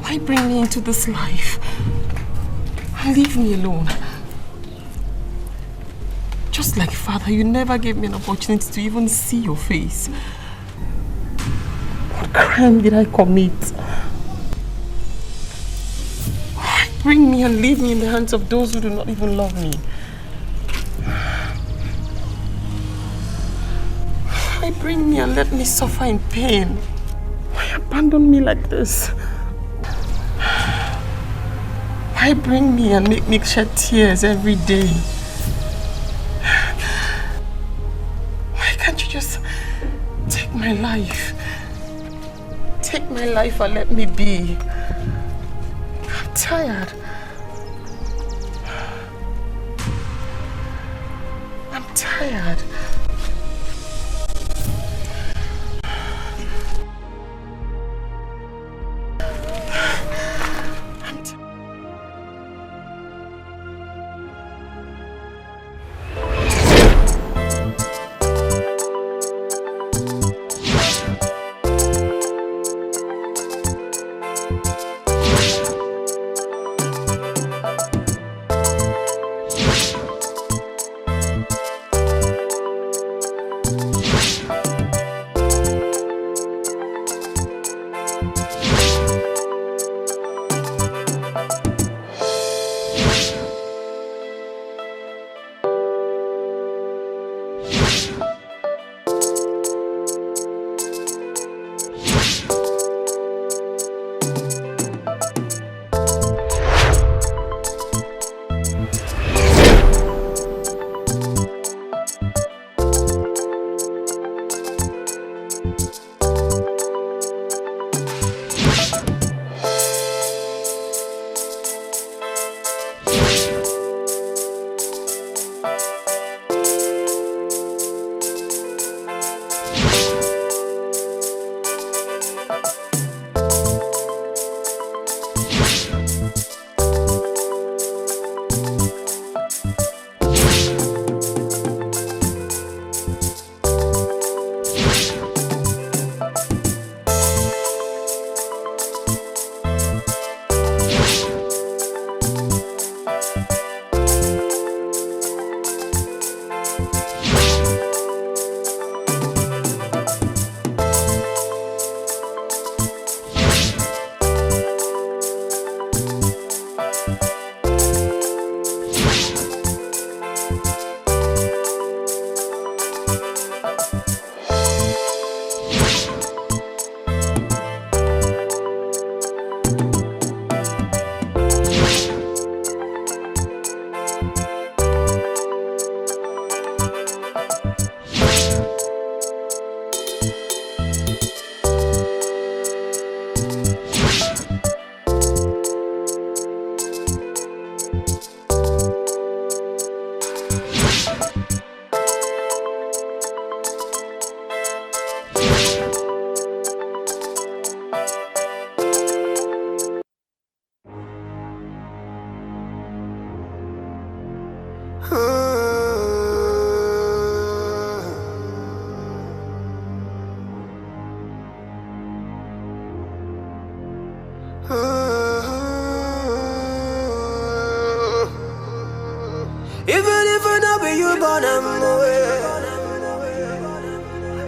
Why bring me into this life? Leave me alone. Just like father, you never gave me an opportunity to even see your face. What crime did I commit? Why bring me and leave me in the hands of those who do not even love me? Why bring me and let me suffer in pain? Why abandon me like this? Why bring me and make me shed tears every day? Why can't you just take my life? Take my life and let me be. I'm tired. I'm tired.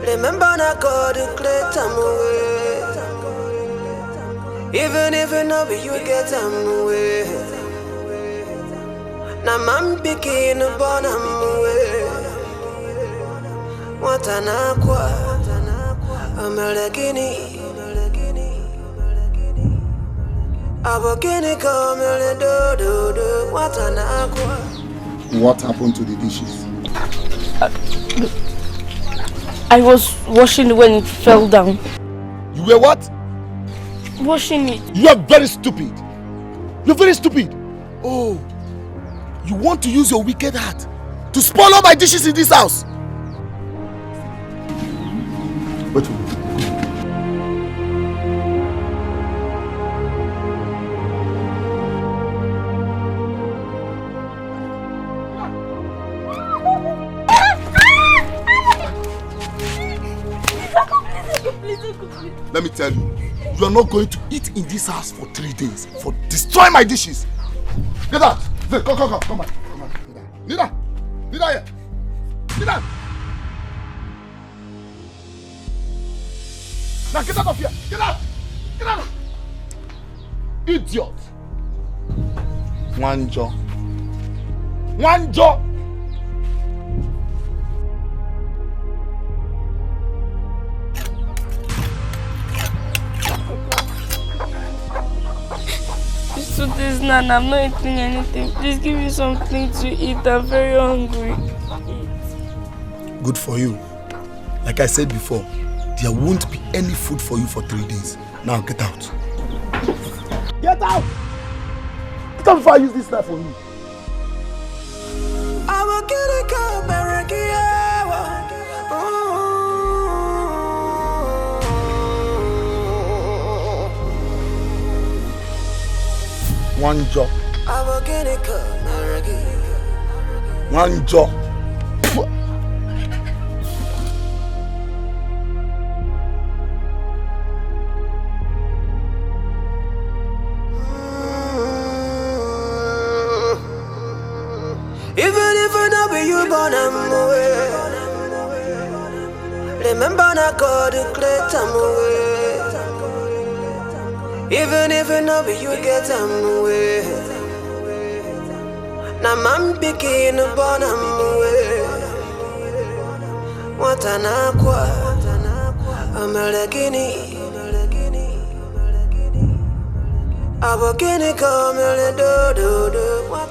Remember na God who create them away. Even if you know you get them away. Na man begin born them away. What an aqua, Amalagini, Abogini come do. What an aqua. What happened to the dishes? I was washing it when it fell down. You were what? Washing it. You are very stupid. You're very stupid. Oh, you want to use your wicked heart to spoil all my dishes in this house? Wait for me. Let me tell you, You are not going to eat in this house for 3 days. For destroy my dishes. Get out. Come on. Come on. Nida. Nida here. Nida. Now get out of here. Get out. Get out. Idiot. One jaw. So this Nana, I'm not eating anything. Please give me something to eat. I'm very hungry. Good for you. Like I said before, there won't be any food for you for 3 days. Now get out. Get out! Get out before I use this knife on you. I will get a cup, One jaw. I will get a cup, One jaw. Even if I know be you born away. Remember na God who create away. Even if I know be you get away. Na man picking born away. What an aqua. I'm a legini. I'm a guinea come a do. What?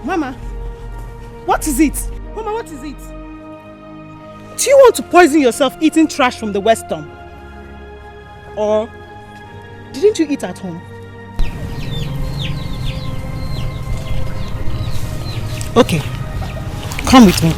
Mama, what is it? Mama, what is it? Do you want to poison yourself eating trash from the Western? Or didn't you eat at home? Okay, come with me.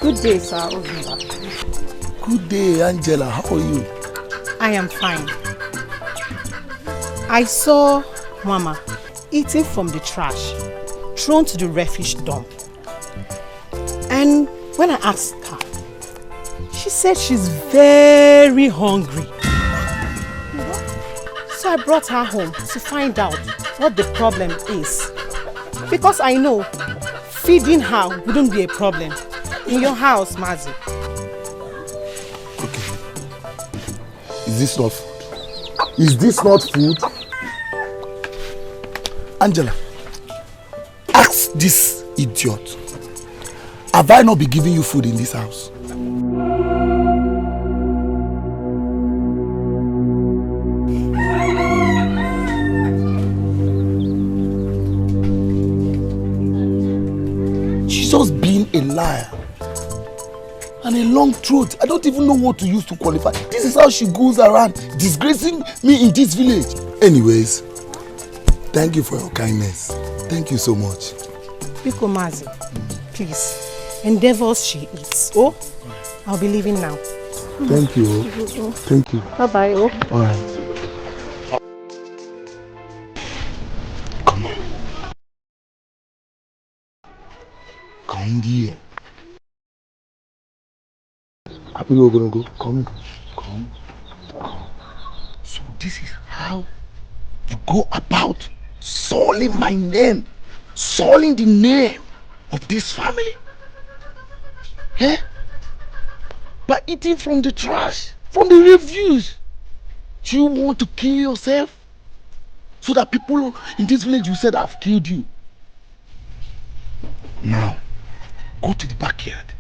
Good day, sir. Good day, Angela. How are you? I am fine. I saw Mama eating from the trash thrown to the refuse dump. And when I asked her, she said she's very hungry. So I brought her home to find out what the problem is. Because I know feeding her wouldn't be a problem. In your house, Mazi. Okay. Is this not food? Is this not food? Angela, ask this idiot. Have I not been giving you food in this house? She's just being a liar. And a long throat. I don't even know what to use to qualify. This is how she goes around disgracing me in this village. Anyways, thank you for your kindness. Thank you so much. Biko Mazi, please, endeavors she eats. Oh, I'll be leaving now. Thank you. Thank you. Bye-bye. Oh. All right. Come on. Come here. Happy you're gonna go. Come. So this is how you go about sullying my name, sullying the name of this family? Eh? By eating from the trash, from the refuse. Do you want to kill yourself? so that people in this village will say that I've killed you. Now, go to the backyard,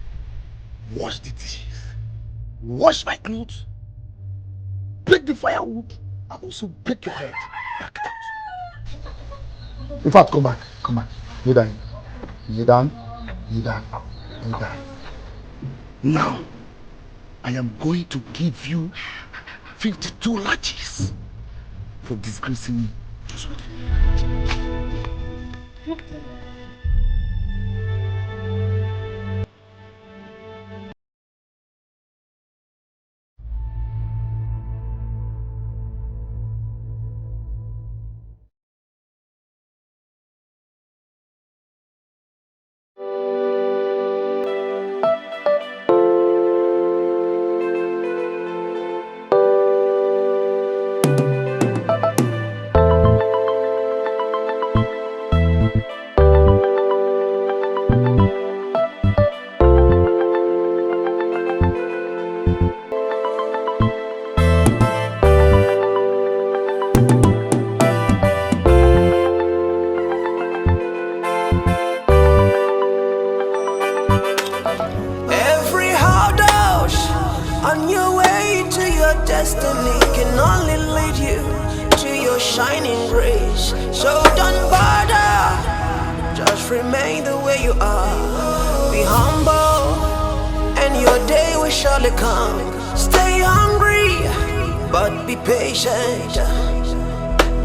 wash the dishes, wash my clothes, break the firewood, and also break your head. Back out. In fact, come back. Kneel down. Kneel down. Kneel down. Kneel down. Now, I am going to give you 52 lashes for disgracing me.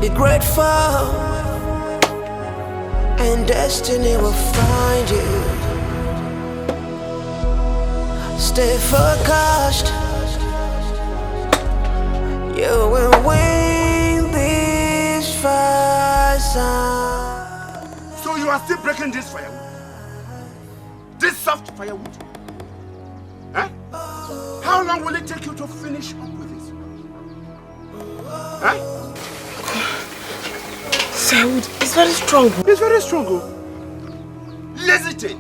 Be grateful, and destiny will find you. Stay focused, you will win this fight. So you are still breaking this firewood? This soft firewood? Huh? How long will it take you to finish up with this? Huh? Firewood is very strong. It's very strong. Lazy thing.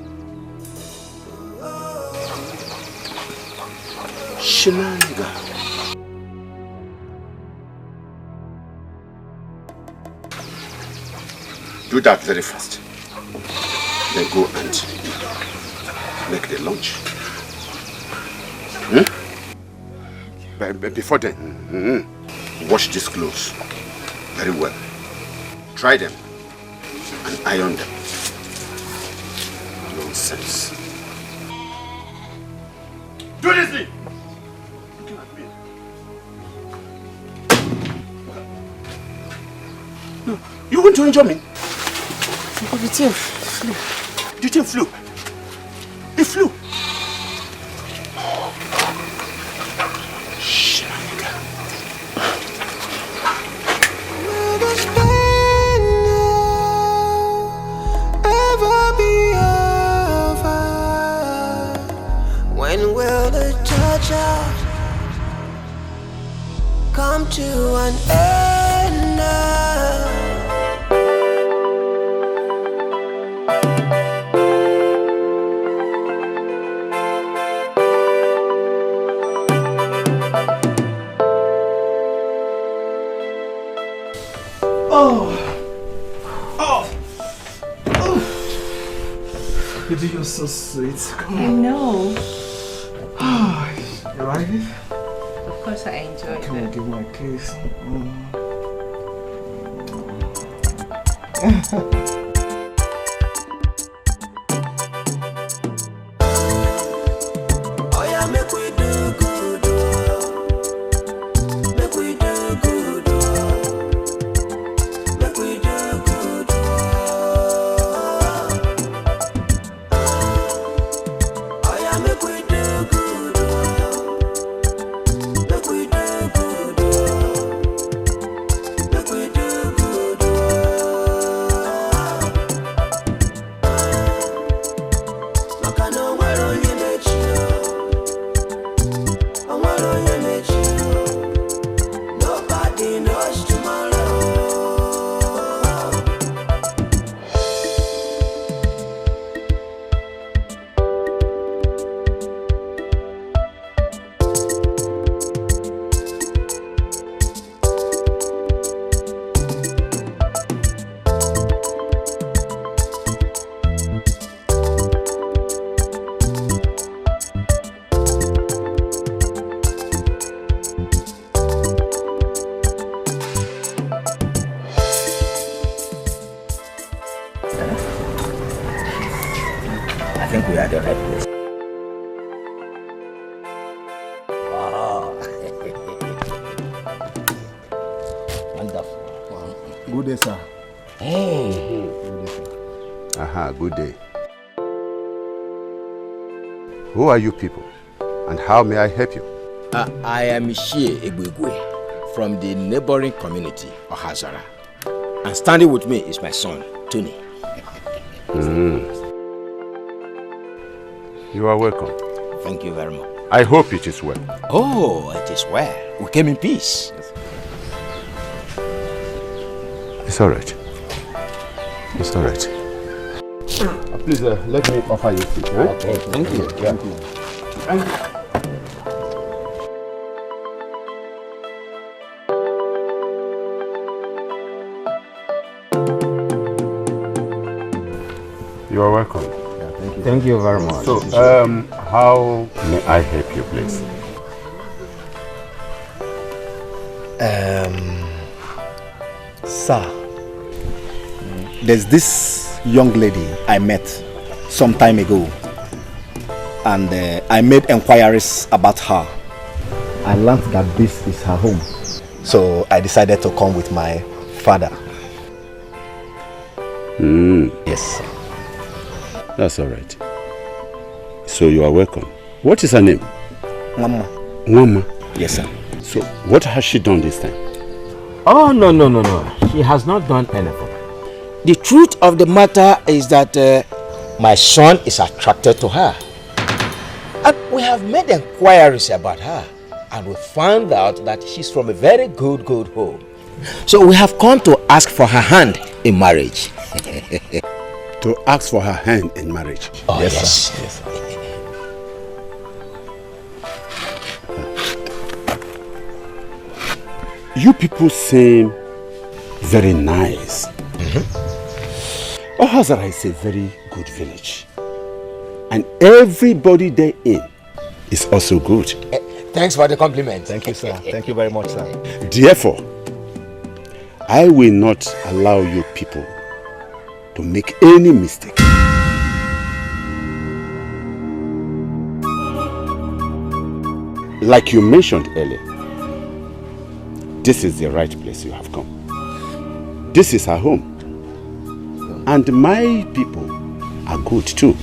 Shenanigan. Do that very fast. Then go and make the lunch. But before then, wash these clothes very well. Dry them and iron them. Nonsense. Do this thing! Looking at me. No, you want to injure me? The thing flew. The thing flew. It flew. Come to an end now. Baby, you're so sweet. Come on. I know. You like it? Of course I enjoyed Come on, it. give me a kiss. Oh yeah, make we do good. Make we do good. Make we do good. Oh yeah, make we do good. Make we do good. Make we do good. think we are at the right place. Wow. Wonderful. Wow. Good day, sir. Hey. Good day, sir. Aha, good day. Who are you people? And how may I help you? I am Ishie Egwegwe from the neighboring community, Ohazara. And standing with me is my son, Tony. You are welcome. Thank you very much. I hope it is well. Oh, it is well. We came in peace. It's all right. It's all right. Please, let me offer you tea. Huh? Okay, thank you. Yeah. Thank you. You are welcome. Yeah, thank you. Thank you very much. So, how may I help you, please? Sir, there's this young lady I met some time ago, and I made inquiries about her. I learned that this is her home, so I decided to come with my father. Yes. That's all right. So you are welcome. What is her name? Mama. Mama. Yes, sir. So what has she done this time? Oh, no. She has not done anything. The truth of the matter is that my son is attracted to her. And we have made inquiries about her. And we found out that she's from a very good home. So we have come to ask for her hand in marriage. To ask for her hand in marriage? Oh, yes. Yes. You people seem very nice. Ohazara is a very good village. And everybody therein is also good. Thanks for the compliment. Thank you, sir. Thank you very much, sir. Therefore, I will not allow you people to make any mistake. Like you mentioned earlier, this is the right place you have come. This is our home. And my people are good too.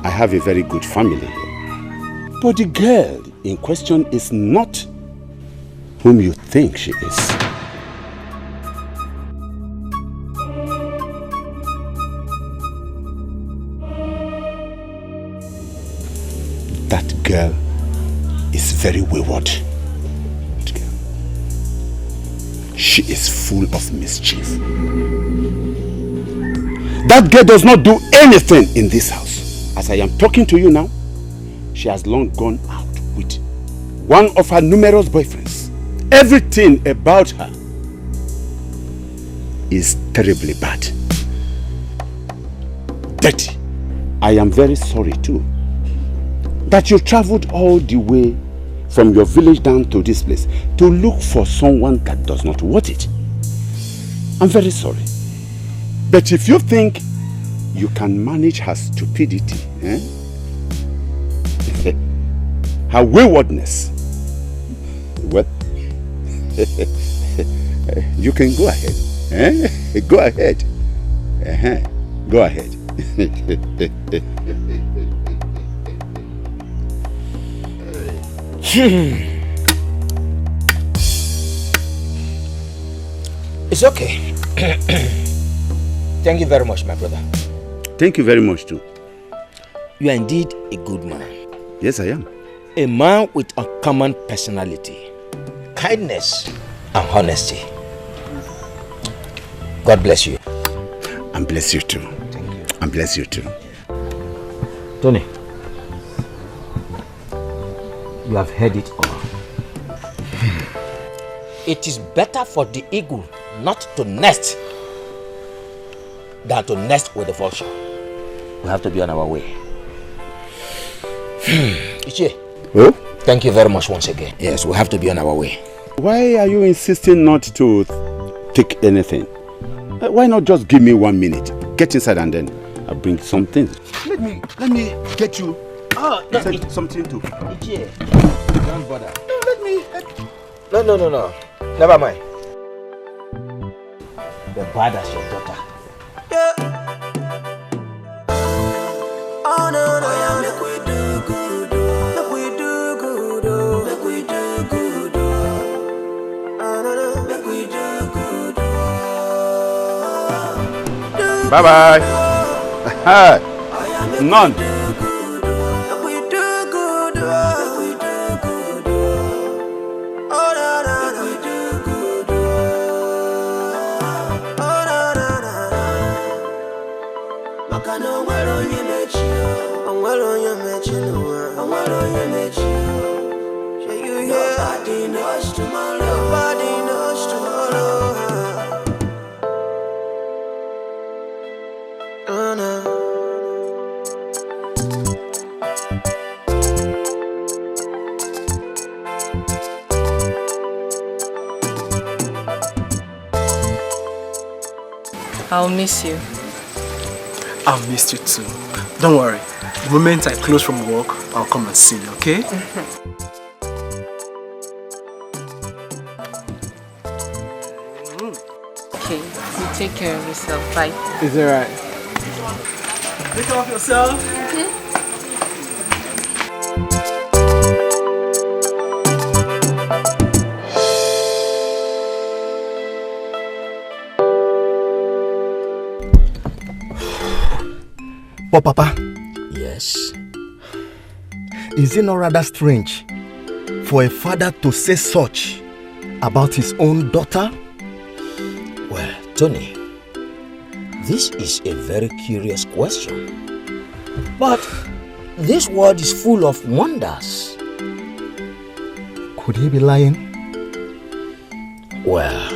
I have a very good family here. But the girl in question is not whom you think she is. That girl is very wayward. She is full of mischief. That girl does not do anything in this house. As I am talking to you now, she has long gone out with one of her numerous boyfriends. Everything about her is terribly bad. Dirty. I am very sorry too that you traveled all the way from your village down to this place to look for someone that does not want it. I'm very sorry. But if you think you can manage her stupidity, her waywardness, well, you can go ahead. Go ahead. Go ahead. It's okay. Thank you very much, my brother. Thank you very much too. You are indeed a good man. Yes, I am. A man with a common personality, kindness and honesty. God bless you. And bless you too. Thank you. And bless you too. Tony, you have heard it all. It is better for the eagle not to nest than to nest with the vulture. We have to be on our way. Ichie. Oh? Thank you very much once again. Yes, we have to be on our way. Why are you insisting not to take anything? Why not just give me 1 minute? Get inside and then I bring something. Let me get you. Something to. Yeah. Don't bother. No, let me. No. Never mind. The bad as your daughter. Oh no, yeah, make we do good, make we do good, make we do good, oh no, make we do good. Bye bye. None. Make we do good, make we do good, oh no, make we do good, oh no. Makano wero nyemechi, wero nyemechi no, wero nyemechi. Say you hear? Nobody knows tomorrow. Nobody knows tomorrow. Oh no. I'll miss you. I've missed you too. Don't worry. The moment I close from work, I'll come and see you, okay? Okay, you take care of yourself. Bye. Is it right? Take care of yourself. But Papa, Yes. is it not rather strange for a father to say such about his own daughter? Well, Tony, this is a very curious question. But this world is full of wonders. Could he be lying? Well,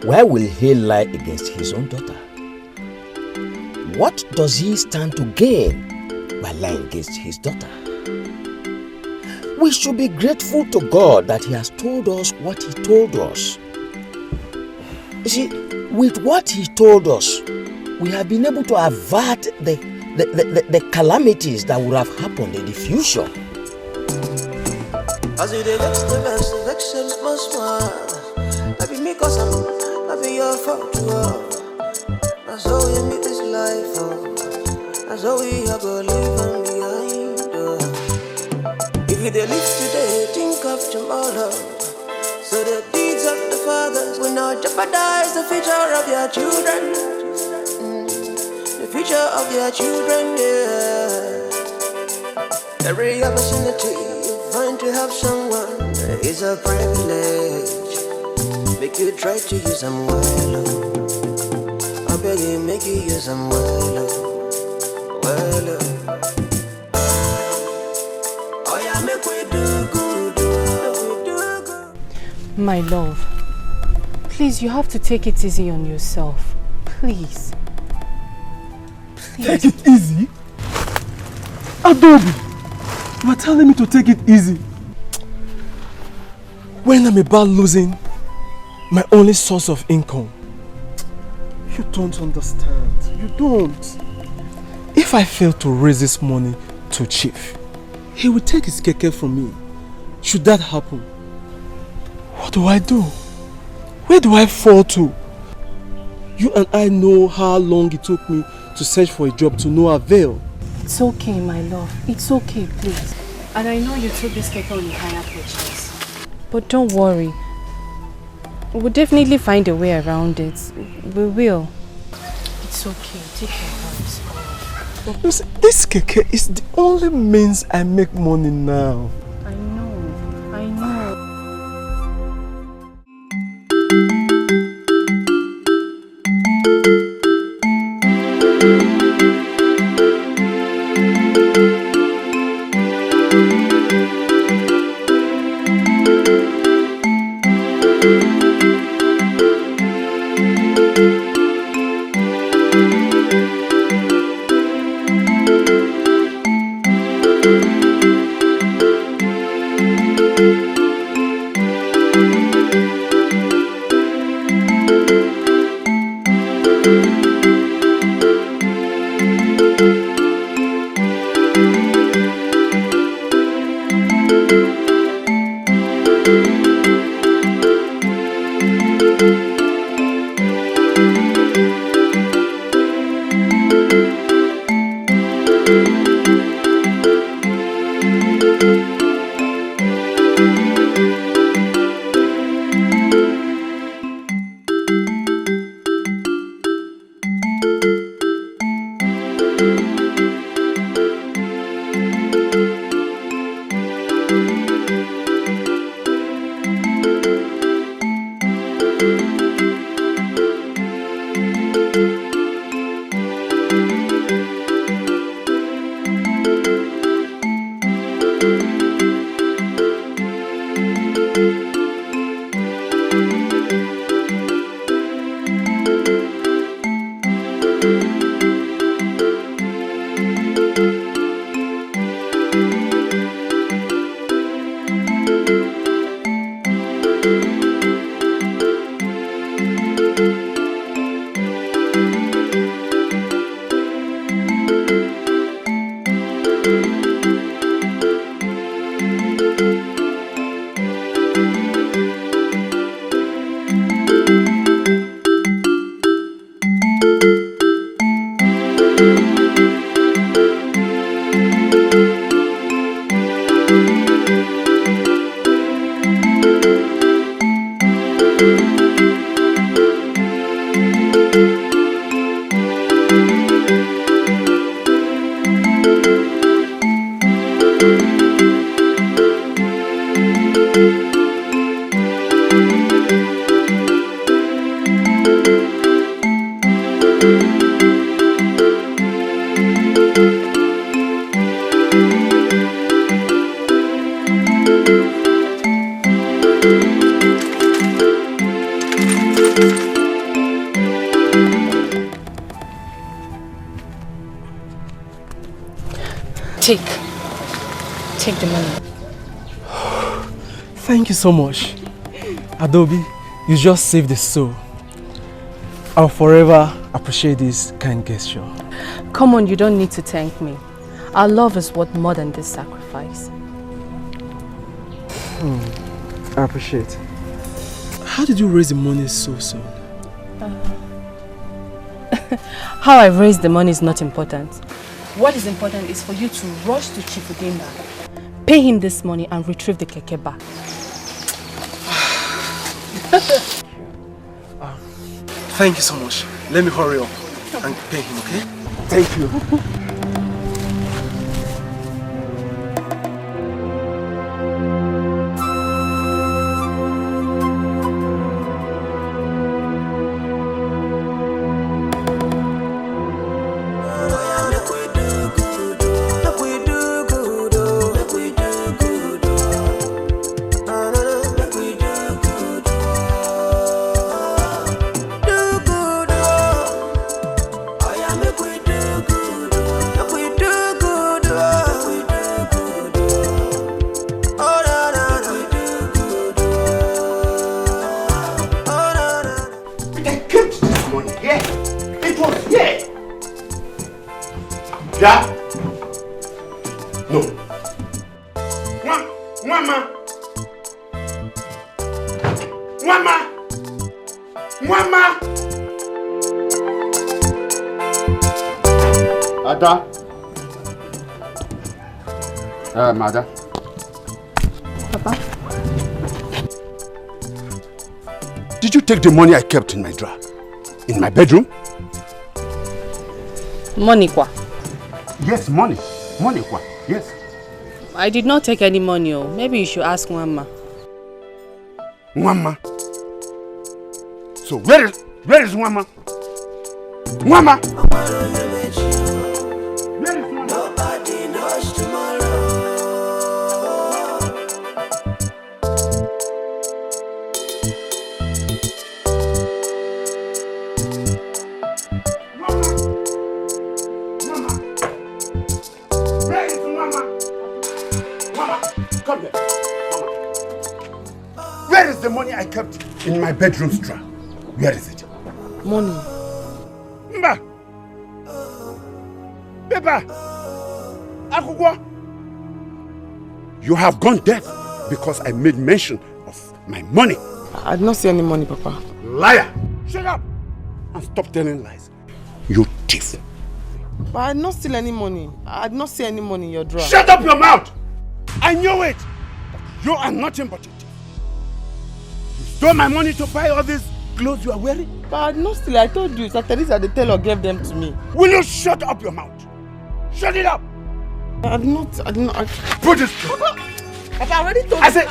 why will he lie against his own daughter? What does he stand to gain by lying against his daughter? We should be grateful to God that he has told us what he told us. You see, with what he told us, we have been able to avert the calamities that would have happened in the future. As you dey vex the vex small small. I be me cause I be your fault too. That's how we meet this life, that's how we are gonna live and behind. If you dey live today, think of tomorrow. So the deeds of the fathers will not jeopardize the future of your children. The future of your children, yeah. Every opportunity you find to help someone is a privilege. Make you try to use them well. I beg you, make you use them well. Oh yeah, make we do good. My love, please, you have to take it easy on yourself. Please. Take it easy? Adobe, you are telling me to take it easy when I'm about losing my only source of income. You don't understand. You don't. If I fail to raise this money to Chief, he will take his keke from me. Should that happen, what do I do? Where do I fall to? You and I know how long it took me to search for a job to no avail. It's okay, my love. It's okay, please. And I know you took this cake on a higher purchase. But don't worry. We'll definitely find a way around it. We will. It's okay. Take care of yourself. You see, this keke is the only means I make money now. I know. I know. Take the money. Thank you so much. Adobe, you just saved the soul. I'll forever appreciate this kind gesture. Come on, you don't need to thank me. Our love is worth more than this sacrifice. I appreciate. How did you raise the money so soon? How I raised the money is not important. What is important is for you to rush to Chief Udimba, pay him this money and retrieve the keke back. Thank you so much. Let me hurry up and pay him, okay? Thank you. Mother. Papa? Did you take the money I kept in my drawer? In my bedroom? Money kwa? Yes, money. Money kwa? Yes. I did not take any money. Oh. Maybe you should ask Mama. Mama? So where is Mama? Mama? Nobody knows tomorrow. Come here. Where is the money I kept in my bedroom drawer? Where is it? Money. Mba! Pepper! Akugwa! You have gone deaf because I made mention of my money. I did not see any money, Papa. Liar! Shut up! And stop telling lies. You thief. But I did not steal any money. I did not see any money in your drawer. Shut up your mouth! I knew it! You are nothing but a thief. You stole my money to buy all these clothes you are wearing? But I did not steal. I told you, Sister Teresa the tailor gave them to me. Will you shut up your mouth? Shut it up! I did not. Put this. Papa, I already told you. Sister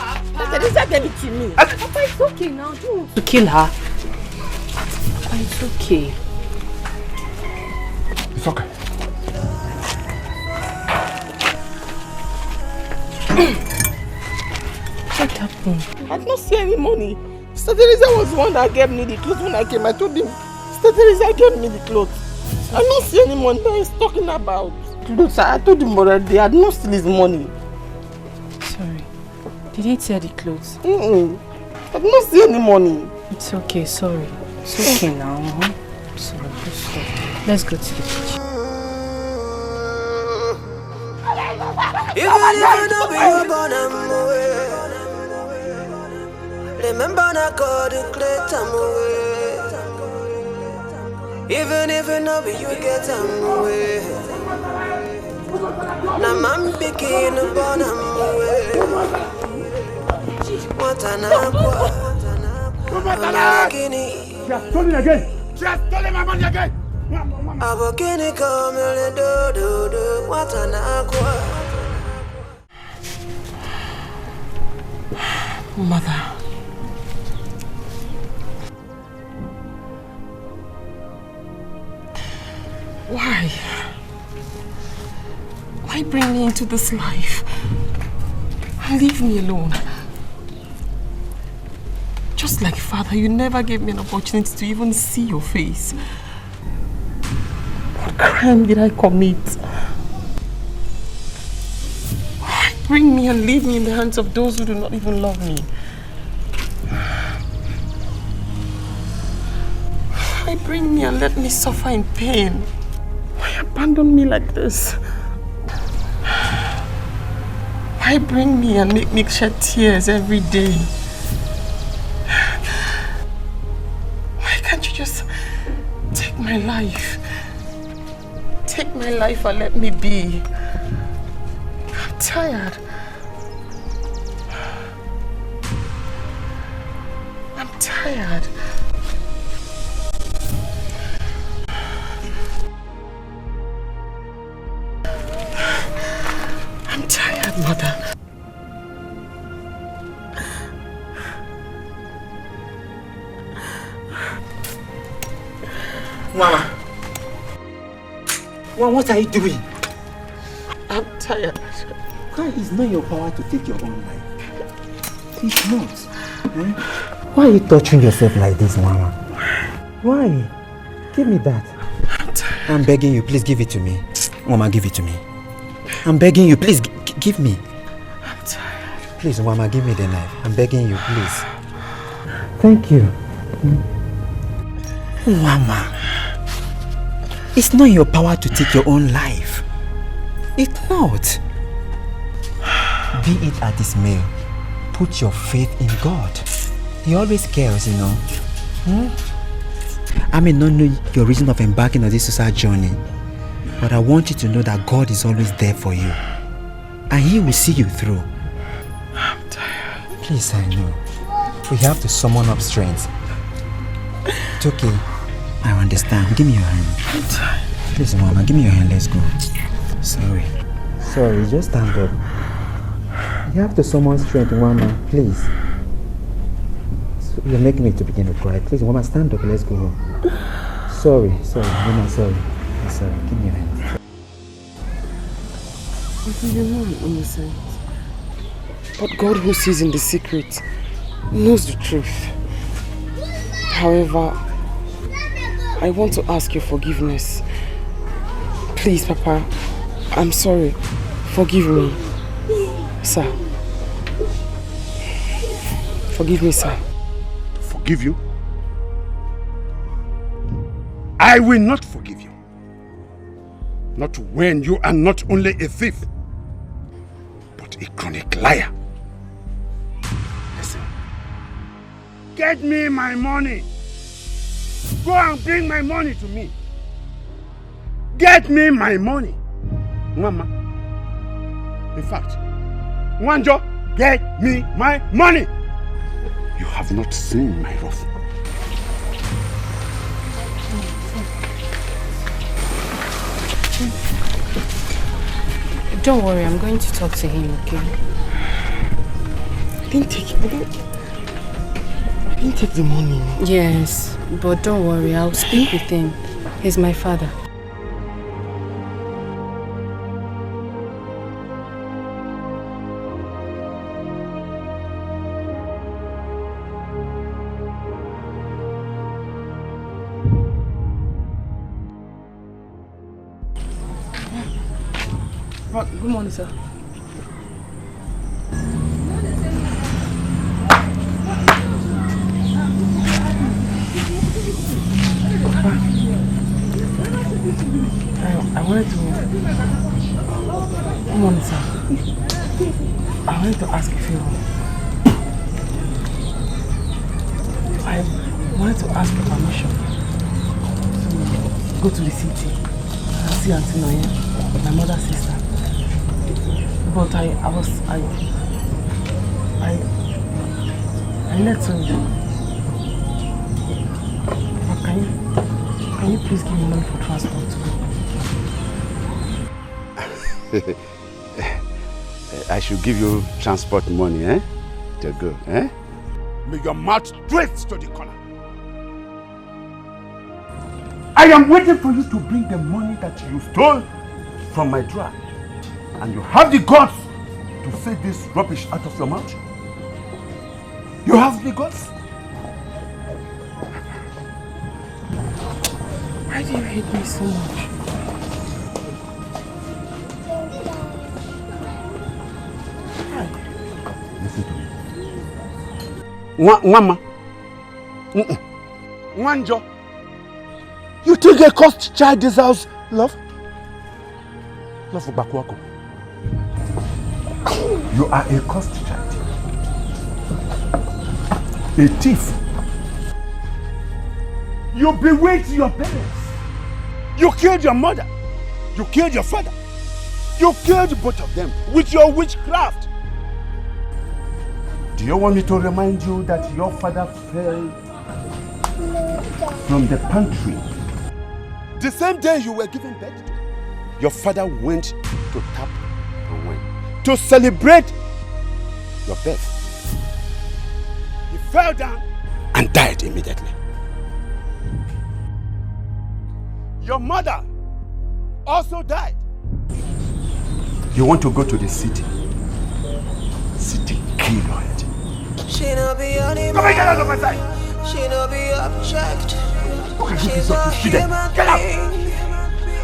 Teresa gave it to me. Papa, it's okay now. Don't want to kill her. Papa, it's okay. It's okay. What happened? I did not see any money. Sister Teresa was the one that gave me the clothes when I came. I told him, Sister Teresa gave me the clothes. I don't see any money that he's talking about. Look, sir, I told him already, I did not steal his money. Sorry. Did he tear the clothes? I did not see any money. It's okay, sorry. It's okay now. Sorry, just stop. Let's go to the kitchen. Even if I don't be your born away. Remember I called the great away. Even if I don't be you get away. Now I'm picking up on away. What an aqua. She has stolen again. She has stolen my money again. Abokini come do. What an aqua. Mother. Why? Why bring me into this life and leave me alone? Just like father, you never gave me an opportunity to even see your face. What crime did I commit? Why bring me and leave me in the hands of those who do not even love me? Why bring me and let me suffer in pain? Why abandon me like this? Why bring me and make me shed tears every day? Why can't you just take my life? Take my life and let me be. I'm tired. I'm tired. I'm tired, Mother. Mama. What are you doing? I'm tired. God, it's not your power to take your own life. It's not. Why are you torturing yourself like this, Mama? Why? Give me that. I'm begging you, please give it to me. Mama, give it to me. I'm begging you, please give me. I'm tired. Please, Mama, give me the knife. I'm begging you, please. Thank you. Mama. It's not your power to take your own life. It's not. Be it at this meal, put your faith in God. He always cares, you know. I may not know your reason of embarking on this suicide journey, but I want you to know that God is always there for you. And He will see you through. I'm tired. Please, I know. We have to summon up strength. It's okay. I understand. Give me your hand. I'm tired. Please, Mama, give me your hand. Let's go. Sorry, just stand up. You have to summon strength, Mama. Please. You're making me to begin to cry. Please, Mama, stand up. Let's go home. Sorry, Mama, sorry. I'm sorry. Give me your hand. You know I'm innocent. But God who sees in the secret knows the truth. However, I want to ask your forgiveness. Please, Papa, I'm sorry. Forgive me. Sir. Forgive me, sir. Forgive you? I will not forgive you. Not when you are not only a thief, but a chronic liar. Listen. Get me my money. Go and bring my money to me. Get me my money. Mama. In fact, Wanjo, get me my money. You have not seen my wrath. Don't worry, I'm going to talk to him, okay? I didn't take the money. Yes, but don't worry, I'll speak with him. He's my father. Good morning, sir. I wanted to... Good morning, sir. I wanted to ask a favor. I wanted to ask for permission to go to the city and see Auntie Noye, my mother's sister. But I let her go. But can you please give me money for transport to go? I should give you transport money, to go, May your mouth straight to the corner. I am waiting for you to bring the money that you stole from my drawer. And you have the guts to say this rubbish out of your mouth? You have the guts? Why do you hate me so much? Listen to me. Mama. Wanjo. You think a cursed child deserves love? Love for Bakwako. You are a cursed child. A thief. You bewitched your parents. You killed your mother. You killed your father. You killed both of them with your witchcraft. Do you want me to remind you that your father fell from the pantry? The same day you were given birth, your father went to tap and wine to celebrate your birth. He fell down and died immediately. Your mother also died. You want to go to the city? City kill your head. She no be animal. Come and get out of my sight. She no be object. She's a human get out.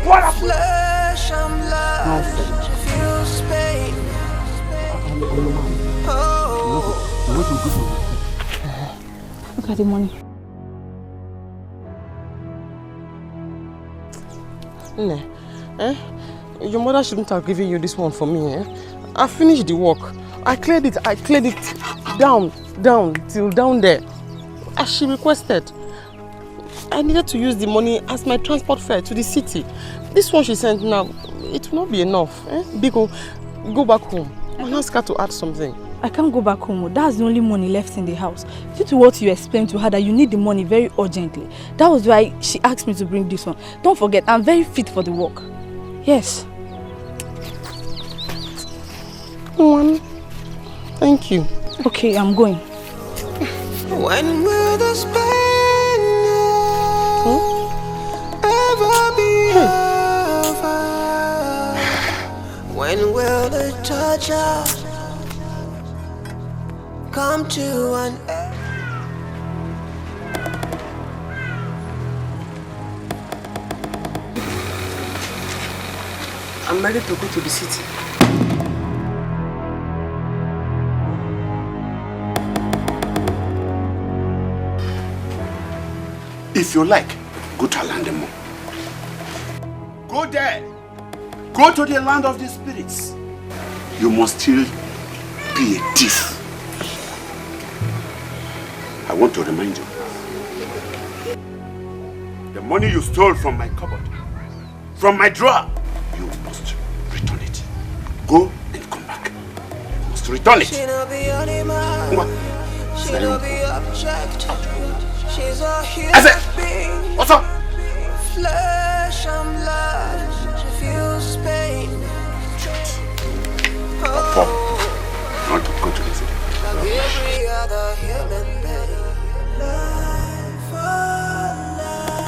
What up? Flesh and blood. She feels pain. Oh. Look at the money. Your mother shouldn't have given you this one for me, I finished the work. I cleared it down till down there, as she requested. I needed to use the money as my transport fare to the city. This one she sent now, it will not be enough. Biko, go back home and ask her to add something. I can't go back home. That's the only money left in the house. Due to what you explained to her that you need the money very urgently. That was why she asked me to bring this one. Don't forget, I'm very fit for the work. Yes. Thank you. Okay, I'm going. When will this pain ever be over? When will the torture come to an end? I'm ready to go to the city. If you like, go to Alandemo. Go there. Go to the land of the spirits. You must still be a thief. I want to remind you. The money you stole from my cupboard, from my drawer, you must return it. Go and come back. You must return it. She no be animal. She no be object. She's a human being. What's up? Flesh and blood. She feels pain. Oh. I want to go to the city. Like every other human being. Life for life.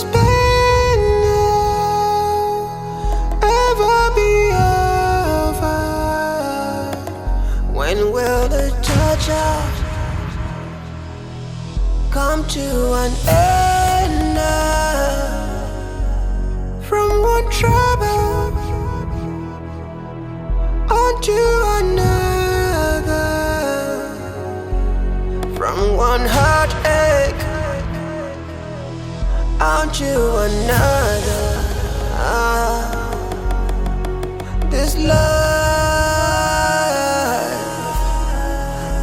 this pain ever be over? When will the torture come to an end? From one trouble onto another, from one heartache onto another. This life,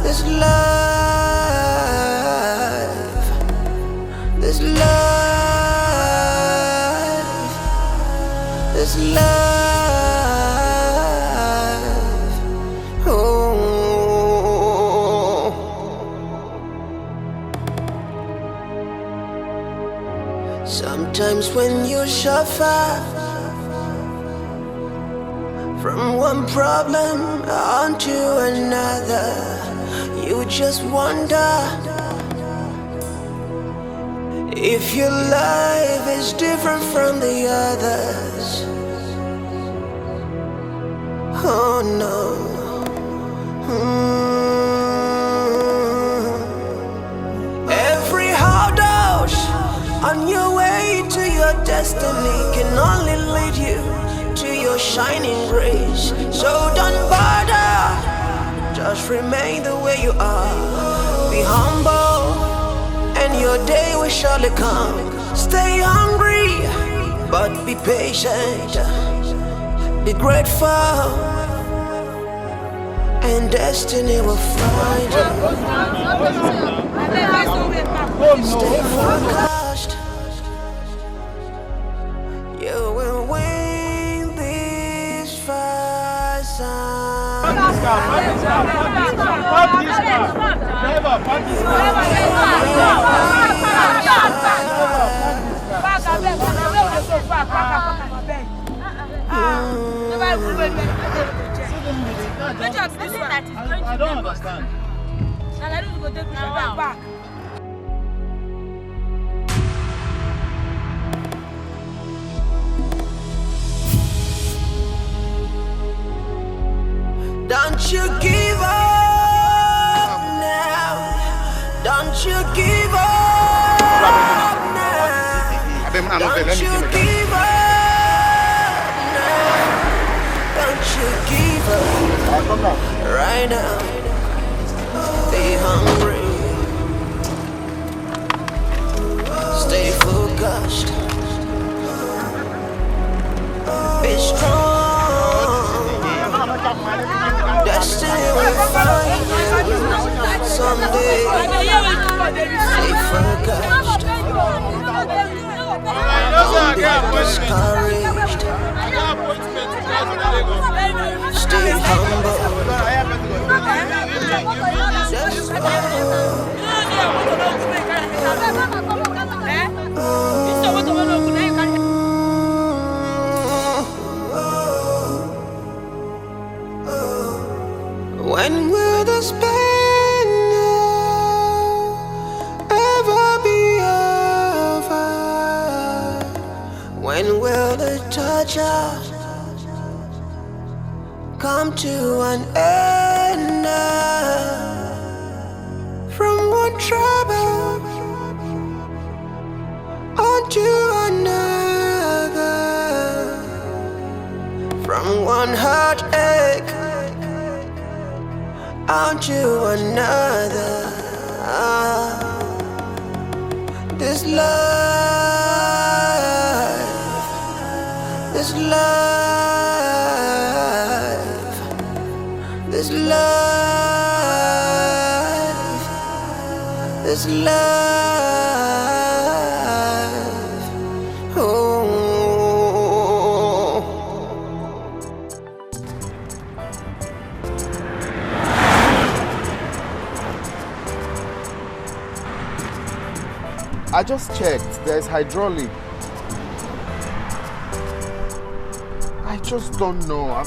this life, this life, this life. Oh. Sometimes when you suffer from one problem onto another, you just wonder if your life is different from the others. Oh no. Every hurdle on your way to your destiny can only lead you to your shining grace. So don't bother, just remain the way you are. Be humble and your day will surely come. Stay hungry but be patient. Be grateful and destiny will find you. Stay focused. You will win this fight. I don't understand. Don't you give up now. Don't you give up now. Don't you give up now. Don't you give up right now. Be hungry. Stay focused. Be strong. Destiny will find you someday. Stay focused. Don't be discouraged. Stay humble. When will this pain ever be over? When will the torture come to an end? From one trouble onto another, from one heartache onto another. This life, this life, this life, this life. Oh. I just checked. There's hydraulic. I just don't know.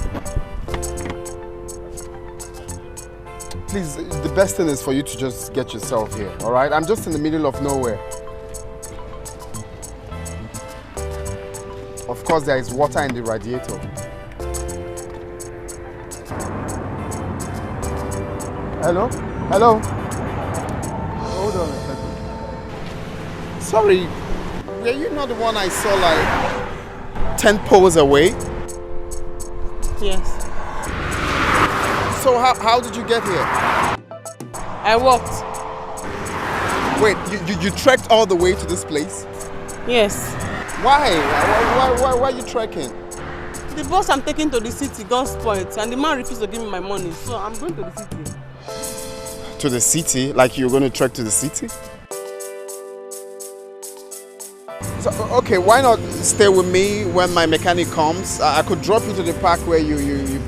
Please, the best thing is for you to just get yourself here, all right? I'm just in the middle of nowhere. Of course, there is water in the radiator. Hello? Hello? Hold on a second. Sorry, were you not the one I saw like 10 poles away? Yes. So how did you get here? I walked. Wait, you trekked all the way to this place? Yes. Why are you trekking? The bus I'm taking to the city got spoiled and the man refused to give me my money, so I'm going to the city. To the city? Like you're going to trek to the city? So, okay, why not stay with me when my mechanic comes? I could drop you to the park where you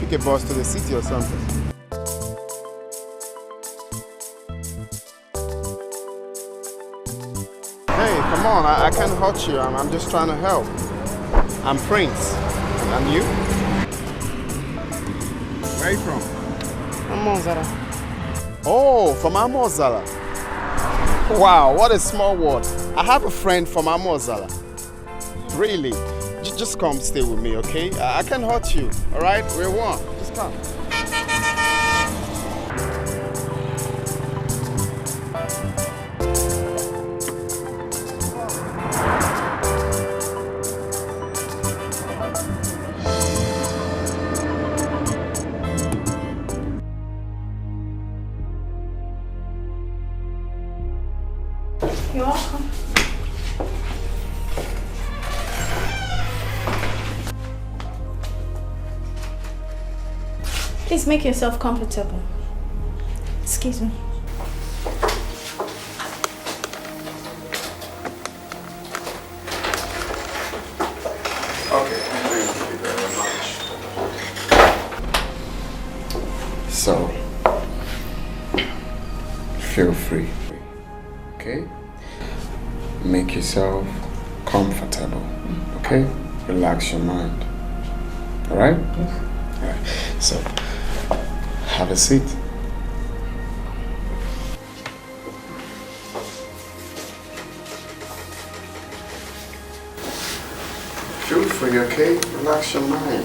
pick a bus to the city or something. Hey, come on, I can't hurt you. I'm just trying to help. I'm Prince. And you? Where are you from? Amozara. Oh, from Amozara. Wow, what a small world. I have a friend from Amozara. Really? Just come stay with me, okay? I can't hurt you, all right? We're one. Just come. You're welcome. Please make yourself comfortable. Excuse me. Okay, thank you very much. So, feel free, okay? Make yourself comfortable, okay? Relax your mind, all right? Yes. All right, so have a seat. Feel free, okay? Relax your mind.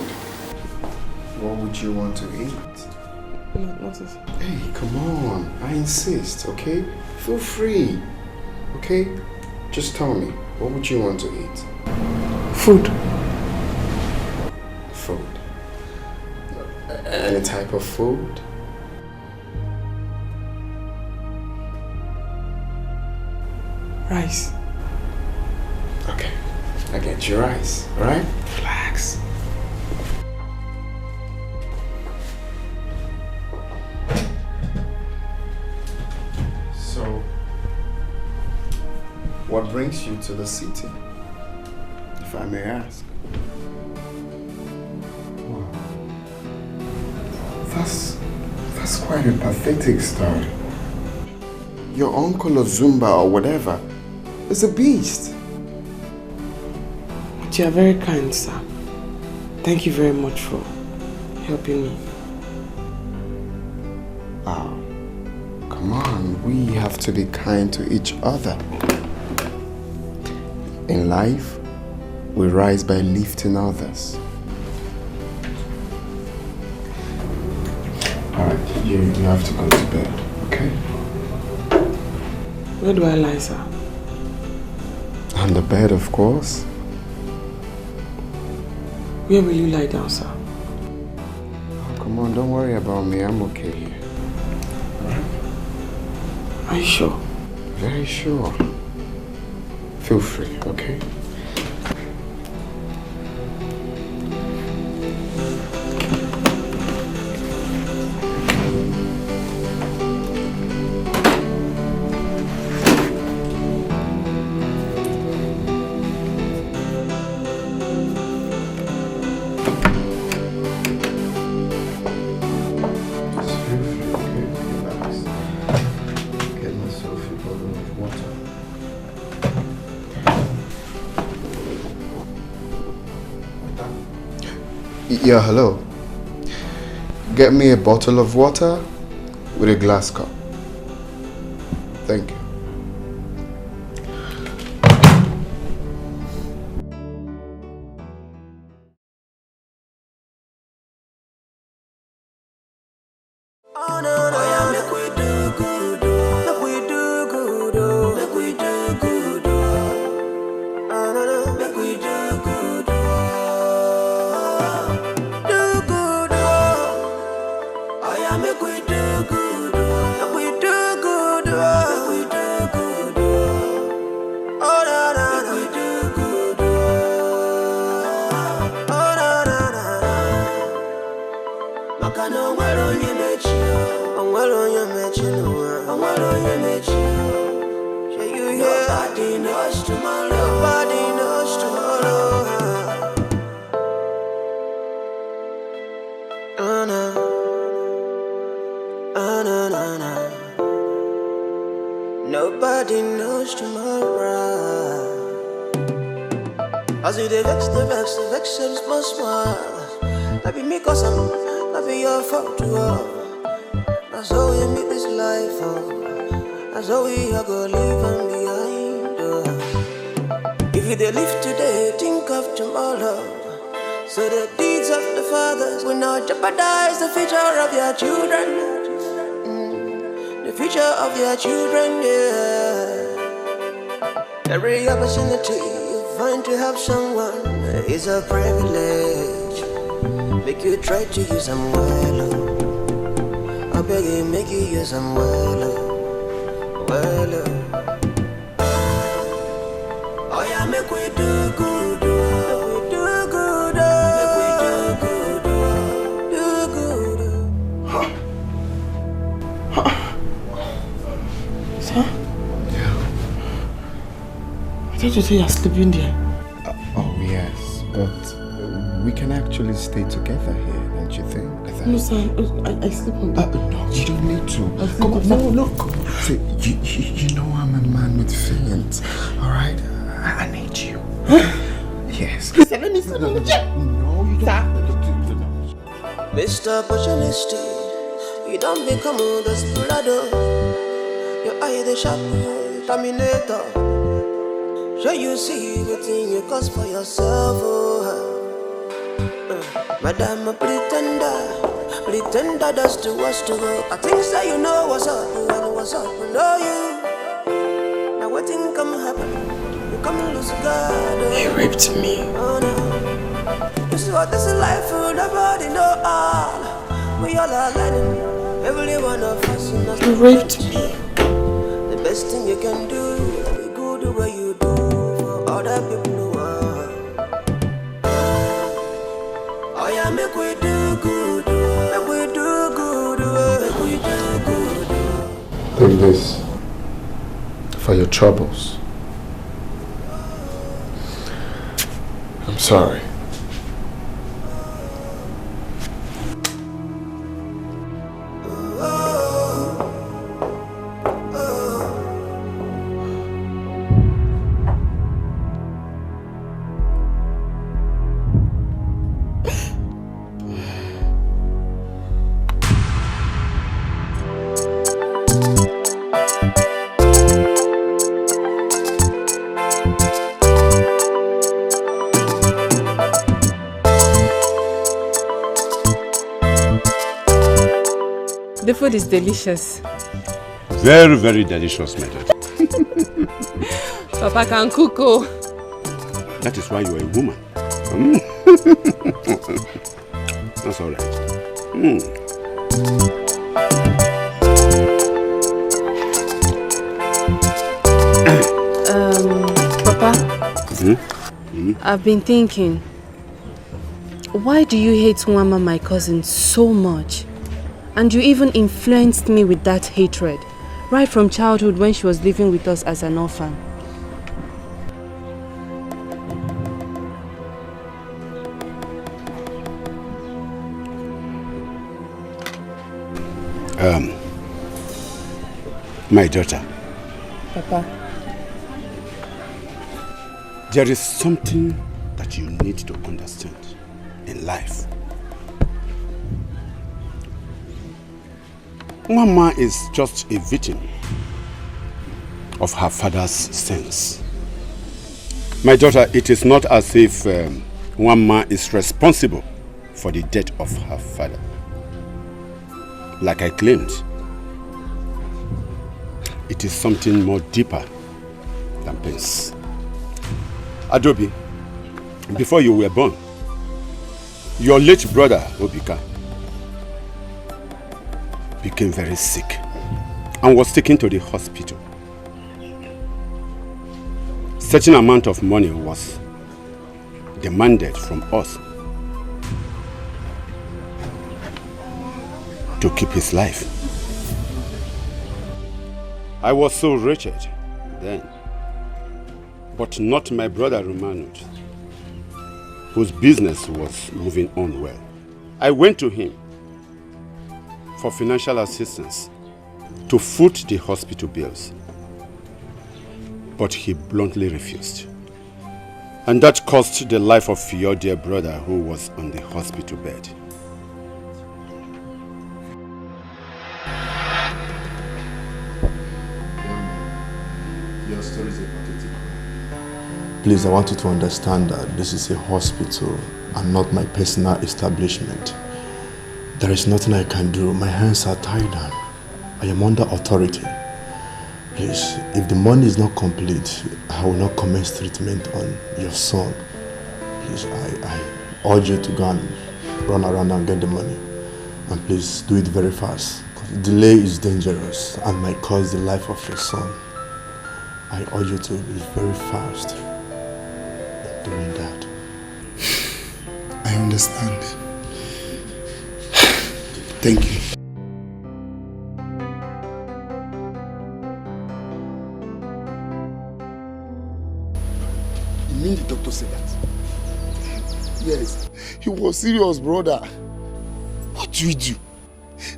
What would you want to eat? Nothing. Hey, come on. I insist, okay? Feel free, okay? Just tell me, what would you want to eat? Food. Food. Any type of food? Rice. Okay, I get you rice, alright? Relax. So, what brings you to the city, if I may ask? Wow. That's quite a pathetic story. Your uncle of Zumba or whatever is a beast. But you are very kind, sir. Thank you very much for helping me. Wow. Come on, we have to be kind to each other. In life, we rise by lifting others. Alright, you have to go to bed, okay? Where do I lie, sir? On the bed, of course. Where will you lie down, sir? Oh, come on, don't worry about me. I'm okay here. Alright? Are you sure? Very sure. Feel free, okay? Yeah, hello. Get me a bottle of water with a glass cup. Thank you. As you the vex and small smile. I be me cause I be your fault to all. That's how we meet this life, oh. That's how we are gonna leave them behind, oh. If you they live today, think of tomorrow. So the deeds of the fathers will not jeopardize the future of your children. The future of your children, yeah. Every opportunity you find to help someone is a privilege. Make you try to use them well, oh. I beg you, make you use them well, oh. Well, oh. Oh yeah, make we do good, oh. Do good, oh. Make we do good, oh. Do good, oh. Sir? Yeah. I thought you said you're sleeping there. Oh yes, but we can actually stay together here, don't you think? No, sir, I sleep on there. No, you don't need to. Come on, no. See, you know I'm a man with feelings, alright? I need you. Huh? Yes. Listen, let me sleep on the chair. No, you don't. Mr. Opportunity, you don't become a desperado. Your eye the sharp terminator. Sure you see the thing you cause for yourself, oh. Madam a pretender does to us to go. I think so you know what's up, and what's up, you know you. Now what thing come happen? You come lose God, oh. He raped me. Oh no. You see what this is life for, nobody know all. We all are learning, every one of us. He raped me. The best thing you can do is be good the way you do for other people who are. Oh yeah, make we do good, make we do good, make we do good. Take this for your troubles. I'm sorry. The food is delicious. Very, very delicious, my daughter. Papa can cook, oh. That is why you are a woman. That's all right. Papa, I've been thinking, why do you hate Nwama, my cousin, so much? And you even influenced me with that hatred, right from childhood when she was living with us as an orphan. My daughter. Papa. There is something that you need to understand in life. Mama is just a victim of her father's sins. My daughter, it is not as if Mama is responsible for the death of her father. Like I claimed, it is something more deeper than pains. Adobe, before you were born, your late brother, Obika, became very sick and was taken to the hospital. Certain amount of money was demanded from us to keep his life. I was so wretched then, but not my brother Romanud, whose business was moving on well. I went to him for financial assistance to foot the hospital bills, but he bluntly refused. And that cost the life of your dear brother who was on the hospital bed. Your story is a pathetic one. Please, I want you to understand that this is a hospital and not my personal establishment. There is nothing I can do. My hands are tied down. I am under authority. Please, if the money is not complete, I will not commence treatment on your son. Please, I urge you to go and run around and get the money. And please, do it very fast. Delay is dangerous and might cause the life of your son. I urge you to be very fast in doing that. I understand. Thank you. You mean the doctor said that? Yes, he was serious, brother. What do we do?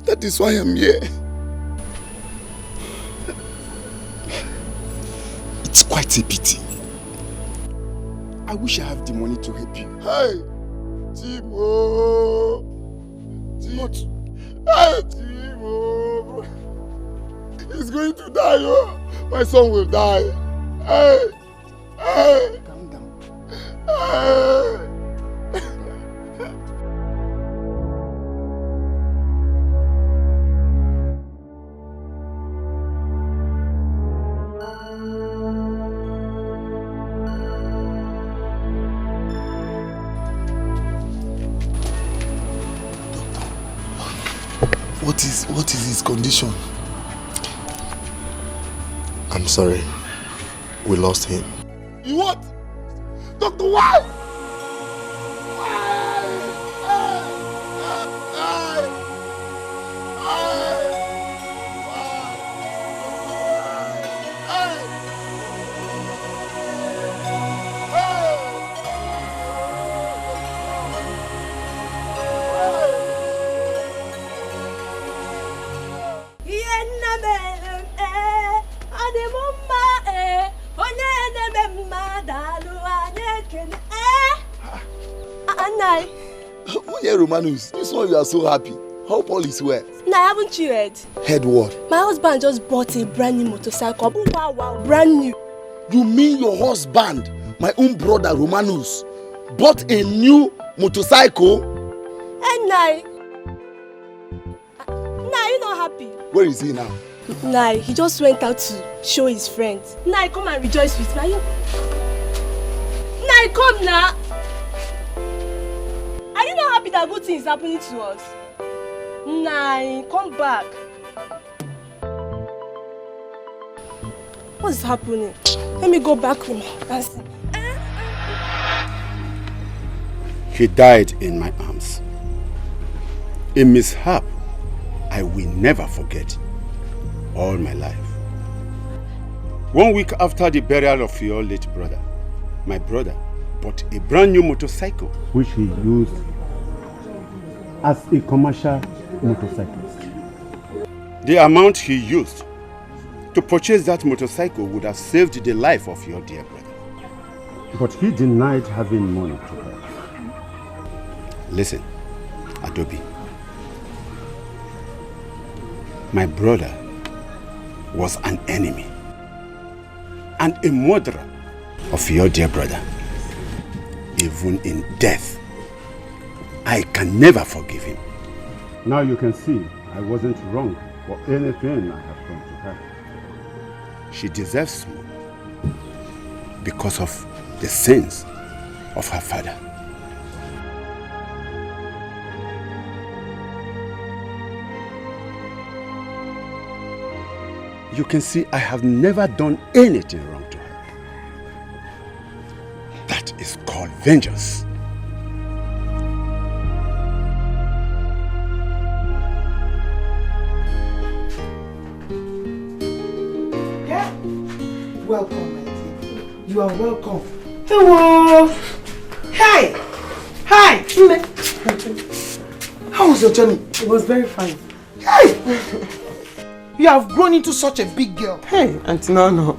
That is why I'm here. It's quite a pity. I wish I have the money to help you. Hey, Timo! What? Hey, Timo! He's going to die, oh! My son will die. Hey! Hey! Calm down. Hey! What is his condition? I'm sorry. We lost him. You what? Doctor, why? Romanus, this one you are so happy. Hope all is well. Nah, haven't you heard? Heard what? My husband just bought a brand new motorcycle. Wow, brand new. You mean your husband, my own brother Romanus, bought a new motorcycle? And Nah, you're not happy. Where is he now? Nah, he just went out to show his friends. Nah, come and rejoice with me. Nah, come now. Are you not happy that good thing is happening to us? Nah, come back. What's happening? Let me go back home and see. He died in my arms. A mishap I will never forget all my life. 1 week after the burial of your late brother, my brother bought a brand new motorcycle which he used as a commercial motorcyclist. The amount he used to purchase that motorcycle would have saved the life of your dear brother. But he denied having money to her. Listen, Adobe. My brother was an enemy and a murderer of your dear brother. Even in death, I can never forgive him. Now you can see I wasn't wrong for anything I have done to her. She deserves more because of the sins of her father. You can see I have never done anything wrong to her. That is called vengeance. Yeah. Welcome, my dear. You are welcome. Hello. Hi. Hi. How was your journey? It was very fine. Hey. You have grown into such a big girl. Hey, Auntie Nano,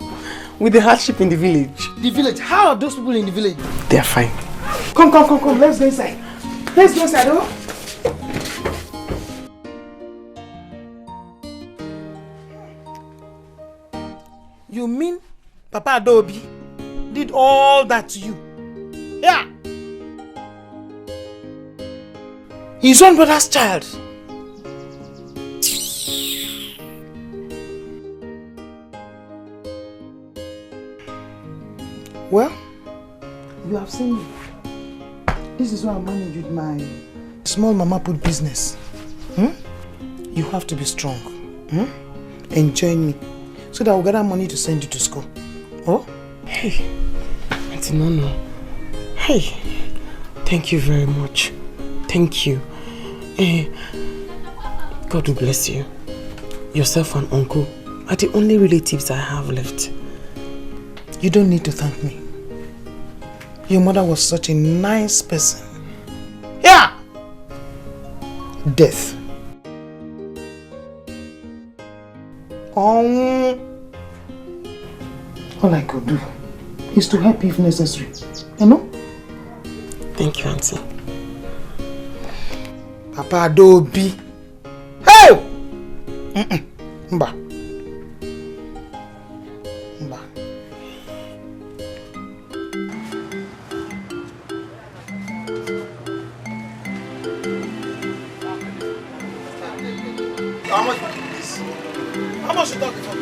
with the hardship in the village. The village? How are those people in the village? They are fine. Come. Let's go inside. Let's go inside, oh. You mean Papa Adobe did all that to you? Yeah. His own brother's child. Well, you have seen me. This is why I manage with my small mama put business. You have to be strong. And join me so that we'll get our money to send you to school. Oh? Hey, Auntie Nono. Hey, thank you very much. Thank you. God will bless you. Yourself and uncle are the only relatives I have left. You don't need to thank me. Your mother was such a nice person. Yeah! Death. All I could do is to help you if necessary. You know? Thank you, Auntie. Papa Adobe. Hey! Mba. How much will you this? How much you talking for?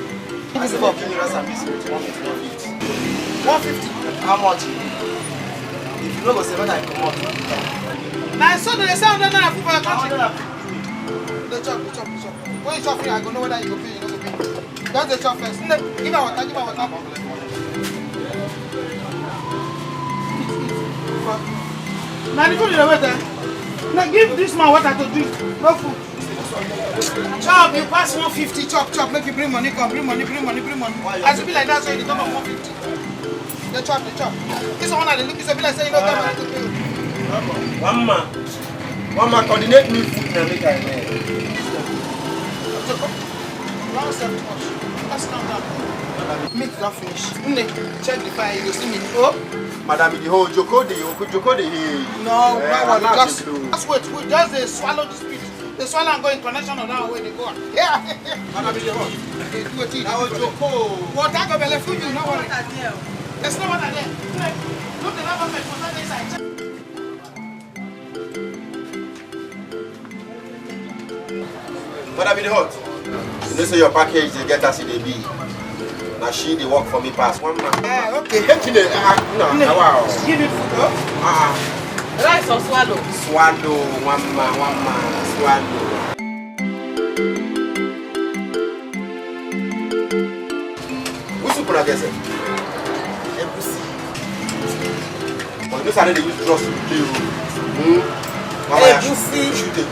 I said for King Rasa biscuit, 150. 150? How much? If you know go say what I come out. Now so they say 100 naira for your country. They chop. When you chop here, I go know whether you go pay, you no go pay. That's the chop first. Give her water. Now the food is over there. Now give this man water to drink. No food. Chop, you pass 150, chop, make you bring money, come, bring money. As you be like that, so you come up 150. They chop. This one that they look, it's a be like saying you don't have money to pay. One man, coordinate me food and make I Let's calm down. Meat is not finished. Check the fire, you see me. Oh? Madam, the whole Joko the No, just wait, just swallow this meat. They swallow and go international that way they go. Yeah. Madam, the whole. Now Joko. What I go belly food you, no worry. There's no water there. Look the number plate for that inside. Madam, the hot. You know, so your package they get us in the B. Now she they work for me past 1 month. Yeah, okay. No, wow. Give it food, oh? Rice or swallow? Swallow, one man, swallow. What's you gonna get? But this are they use dross to play. Shoot it.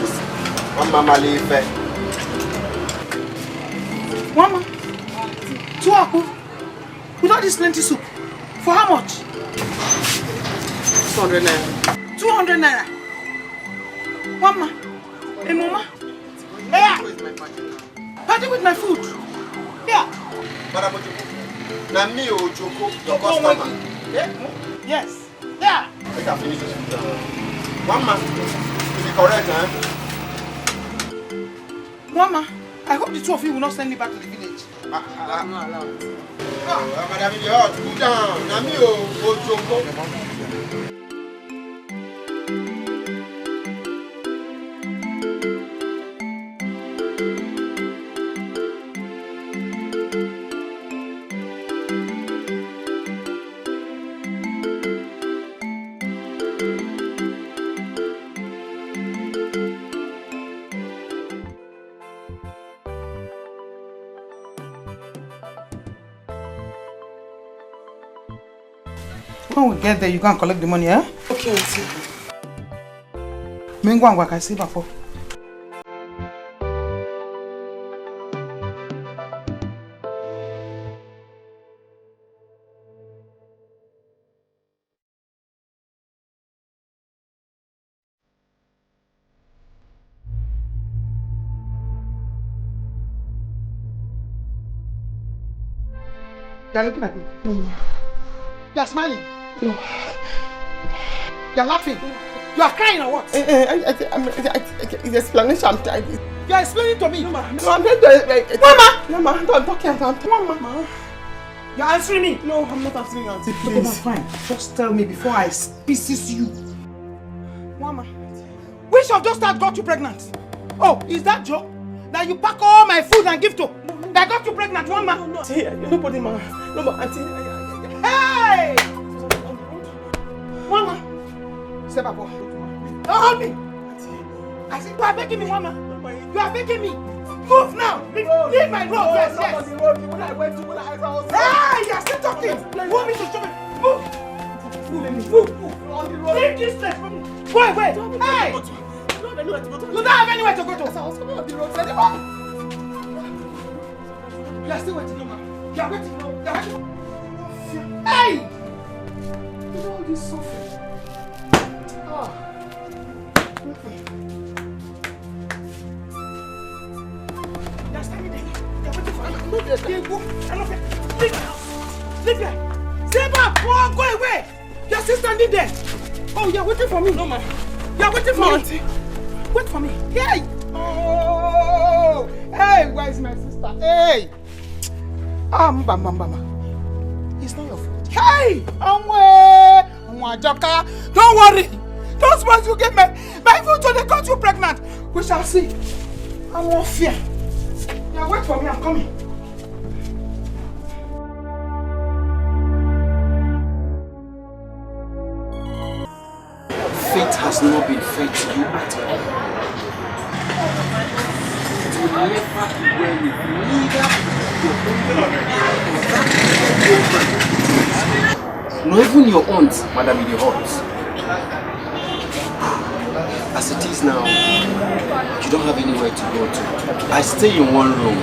Mama leave. Mama, 2 apple. Without this plenty soup. For how much? 200 naira. 200 naira. Mama. Hey, Mama. Yeah. Party with my food. Yeah. Madam Ojoko. Now me Ojoko, your customer. Yes. Yeah. I can finish this food. 1 month. To be correct, Mama, I hope the 2 of you will not send me back to the village. I'm not allowed. Madam, in the heart, cool down. Now me Ojoko. When we get there, you can collect the money, eh? Okay, auntie. Mengwangwa kasi before. You're looking at me. No. You're smiling. No. You're laughing. You are crying or what? It's explanation. You're explaining to me. No, I'm not Mama! Mama, I'm talking. Mama. You're answering me. No, I'm not answering you, auntie. Okay, that's fine. Just tell me before I pieces you. Mama. Which of those that got you pregnant? Oh, is that Joe? That you pack all my food and give to? That got you pregnant, Mama? No, see, nobody, Mama. No, but auntie. Hey! Mama. Step up. Don't hold me. I said, you are begging me, Mama. You are begging me. Move now. Leave my road. Yes. Hey, you are still talking. You want me to show me? Move. Leave this place. Go away. Hey. You don't have anywhere to go to. You are still waiting, Mama. You are waiting. Hey. You know all this suffering. You're standing there. You're waiting for me. Leave my house. Leave there. Stay back. Oh, go away. You're still standing there. Oh, you're waiting for me. No, man. You're waiting for me. Wait for me. Hey. Oh. Hey, where is my sister? Hey. It's not your fault. Hey. Don't worry. Don't suppose you get my food so they got you pregnant. We shall see. I won't fear. Yeah, wait for me, I'm coming. Fate has not been fair to you at all. It will never be well with neither your nor even your aunt, Madam in the halls. As it is now, you don't have anywhere to go to. I stay in one room.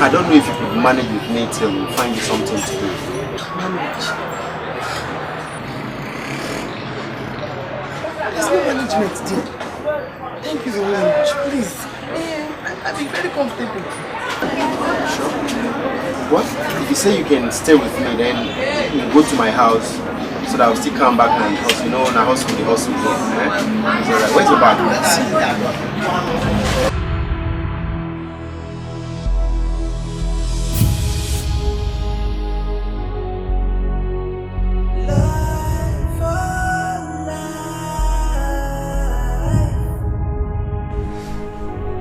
I don't know if you could manage with me till we find you something to do. Manage? There's no management there. Thank you very much. Please. I'll be very comfortable. Sure. What? If you say you can stay with me, then you go to my house. So that I'll still come back and hustle. You know, when I hustle, the hustle here. So like, where's your bag?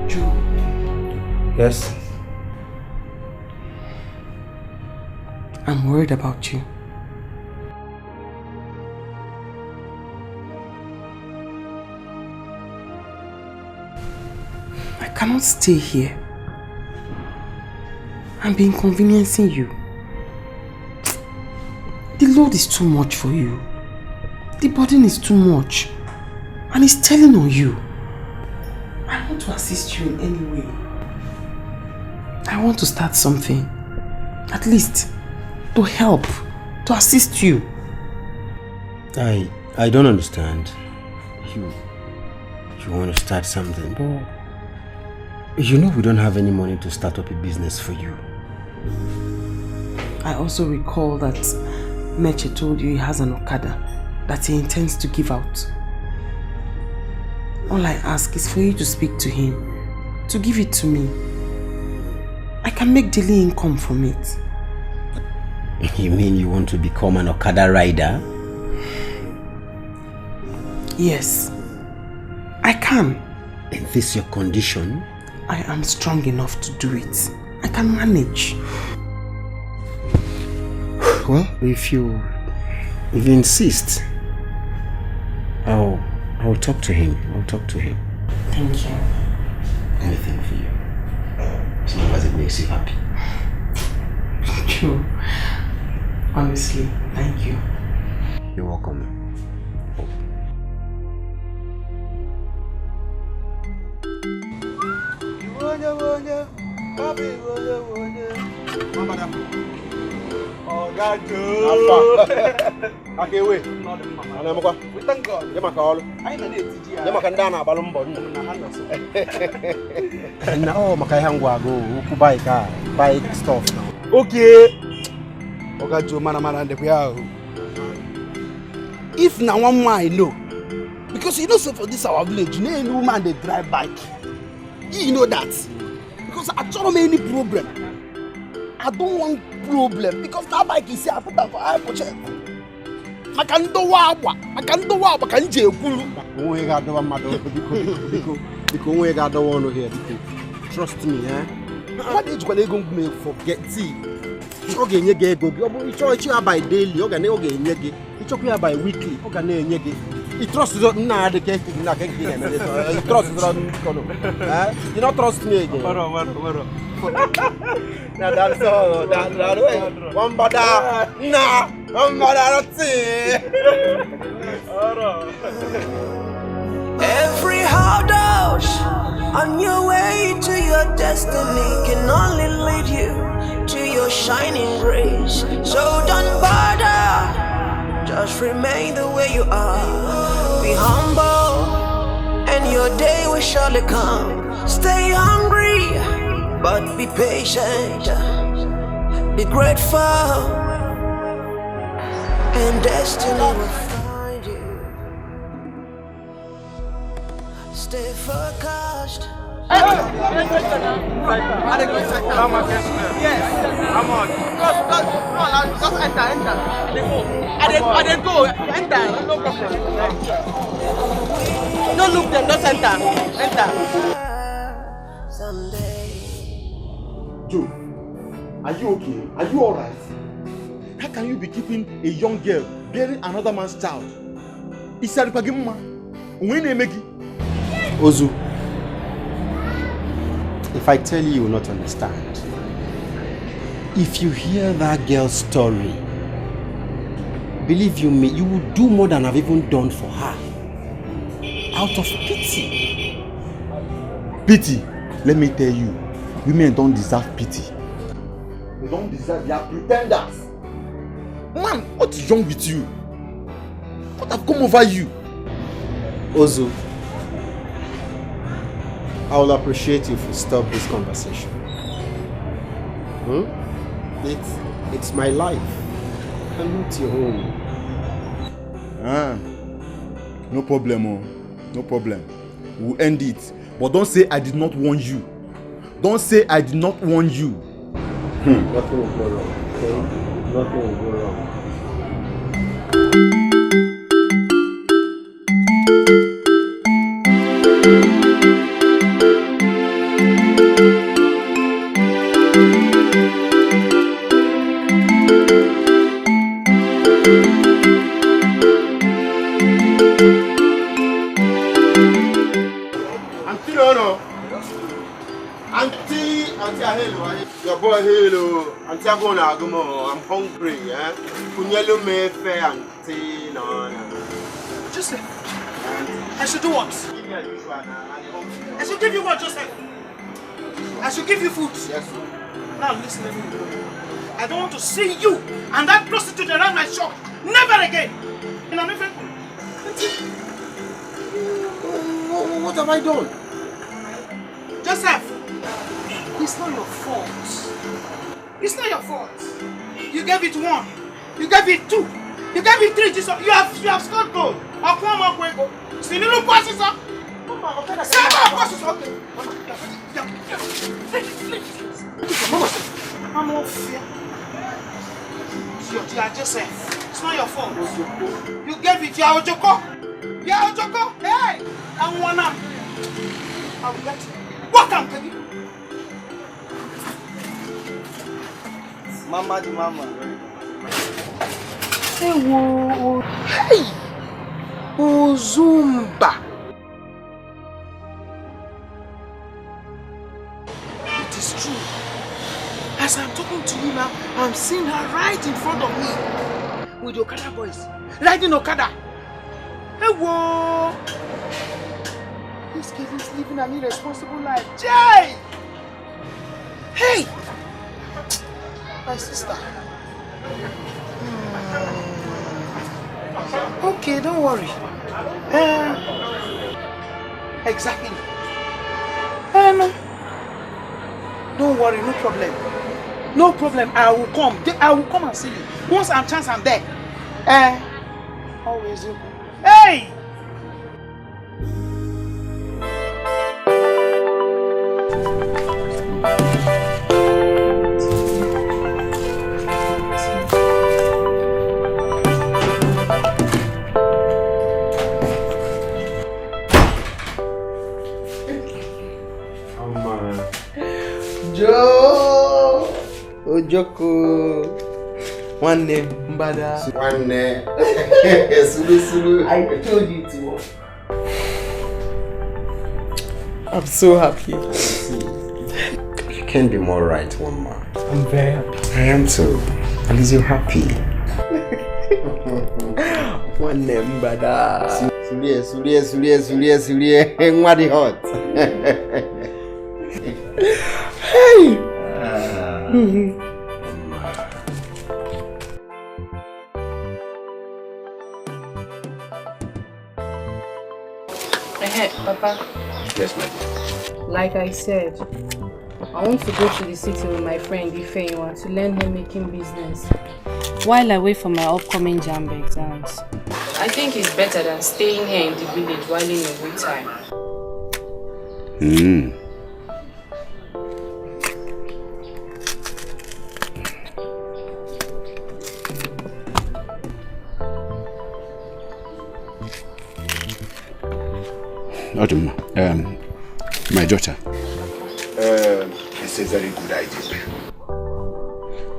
Joe. Yes? I'm worried about you. I cannot stay here and be inconveniencing you. The load is too much for you. The burden is too much and it's telling on you. I want to assist you in any way. I want to start something, at least to help, to assist you. I don't understand. You want to start something, but you know we don't have any money to start up a business for you. I also recall that Meche told you he has an Okada that he intends to give out. All I ask is for you to speak to him, to give it to me. I can make daily income from it. You mean you want to become an Okada rider? Yes, I can. Is this your condition? I am strong enough to do it. I can manage. Well, if you insist, I'll talk to him. Thank you. Anything for you. As long as it makes you happy. True. Honestly, thank you. You're welcome. Okay. If now one man I know, because you know, so for this our village, you know, any woman they drive bike. You know that. Because I don't have any problem. I don't want problem because that bike is here. I put that for high purchase. I can't do what I can't jail. We got the one, because we got the one here. Trust me, eh? What is going to make forget? See, okay, you get go. You by daily. You can you by weekly. You can he trusts not now. The cake is not getting. He trusts not. You not trust me again. Now that's all. That way. One bada. Nah. One bada. That's it. Every hurdle on your way to your destiny can only lead you to your shining grace. So don't bother. Just remain the way you are. Be humble, and your day will surely come. Stay hungry, but be patient. Be grateful, and destiny will find you. Stay focused. Yes, I'm on. Just enter. I didn't go. Enter. No problem. Don't look them. Just enter. Someday. Joe, are you okay? Are you alright? How can you be keeping a young girl bearing another man's child? Ozu, if I tell you, you will not understand. If you hear that girl's story, believe you me, you will do more than I've even done for her. Out of pity. Pity? Let me tell you, women don't deserve pity. They don't deserve, they are pretenders. Man, what is wrong with you? What have come over you? Ozu, I will appreciate you if you stop this conversation. It's my life. I'm not your own. No problem, oh. No problem. We'll end it. But don't say I did not warn you. Don't say I did not warn you. Nothing will go wrong, okay? Nothing will go wrong. Your boy hello, Auntie Agomo, I'm hungry, eh? Kunyelo me fe auntie no. Joseph, I should do what? I should give you what, Joseph? I should give you food. Yes, sir. Now listen, I don't want to see you and that prostitute around my shop. Never again. And I'm even. What have I done? Joseph, it's not your fault. It's not your fault. You gave it 1. You gave it 2. You gave it 3. You have scored gold. I'll come up with go. See little passes up. I'm off here. Joseph. It's not your fault. You gave it. You are Ojoko. Hey! I'm one up. I will let you. What can you? Mama di mama. Hey! Ozumba! It is true. As I'm talking to you now, I'm seeing her right in front of me. With the Okada boys. Riding Okada. Hey, whoa! This kid is living an irresponsible life. Jay! Hey! My sister. Okay, don't worry. Exactly. No. Don't worry, no problem. No problem, I will come. I will come and see you. Once I'm chance, I'm there. Always you. Hey! Joe! Ojoko! One name, Mbada. One name. Sulu. I told you to. I'm so happy. You can't be more right, one man. I'm very happy. I am too. At least you're happy. One name, Mbada. Sulie. Mwadi hot. Hey! Hey, Papa. Yes, my dear. Like I said, I want to go to the city with my friend Ifeanyi to learn homemaking business while I wait for my upcoming JAMB exams. I think it's better than staying here in the village while in a good time. My daughter. It's a very good idea.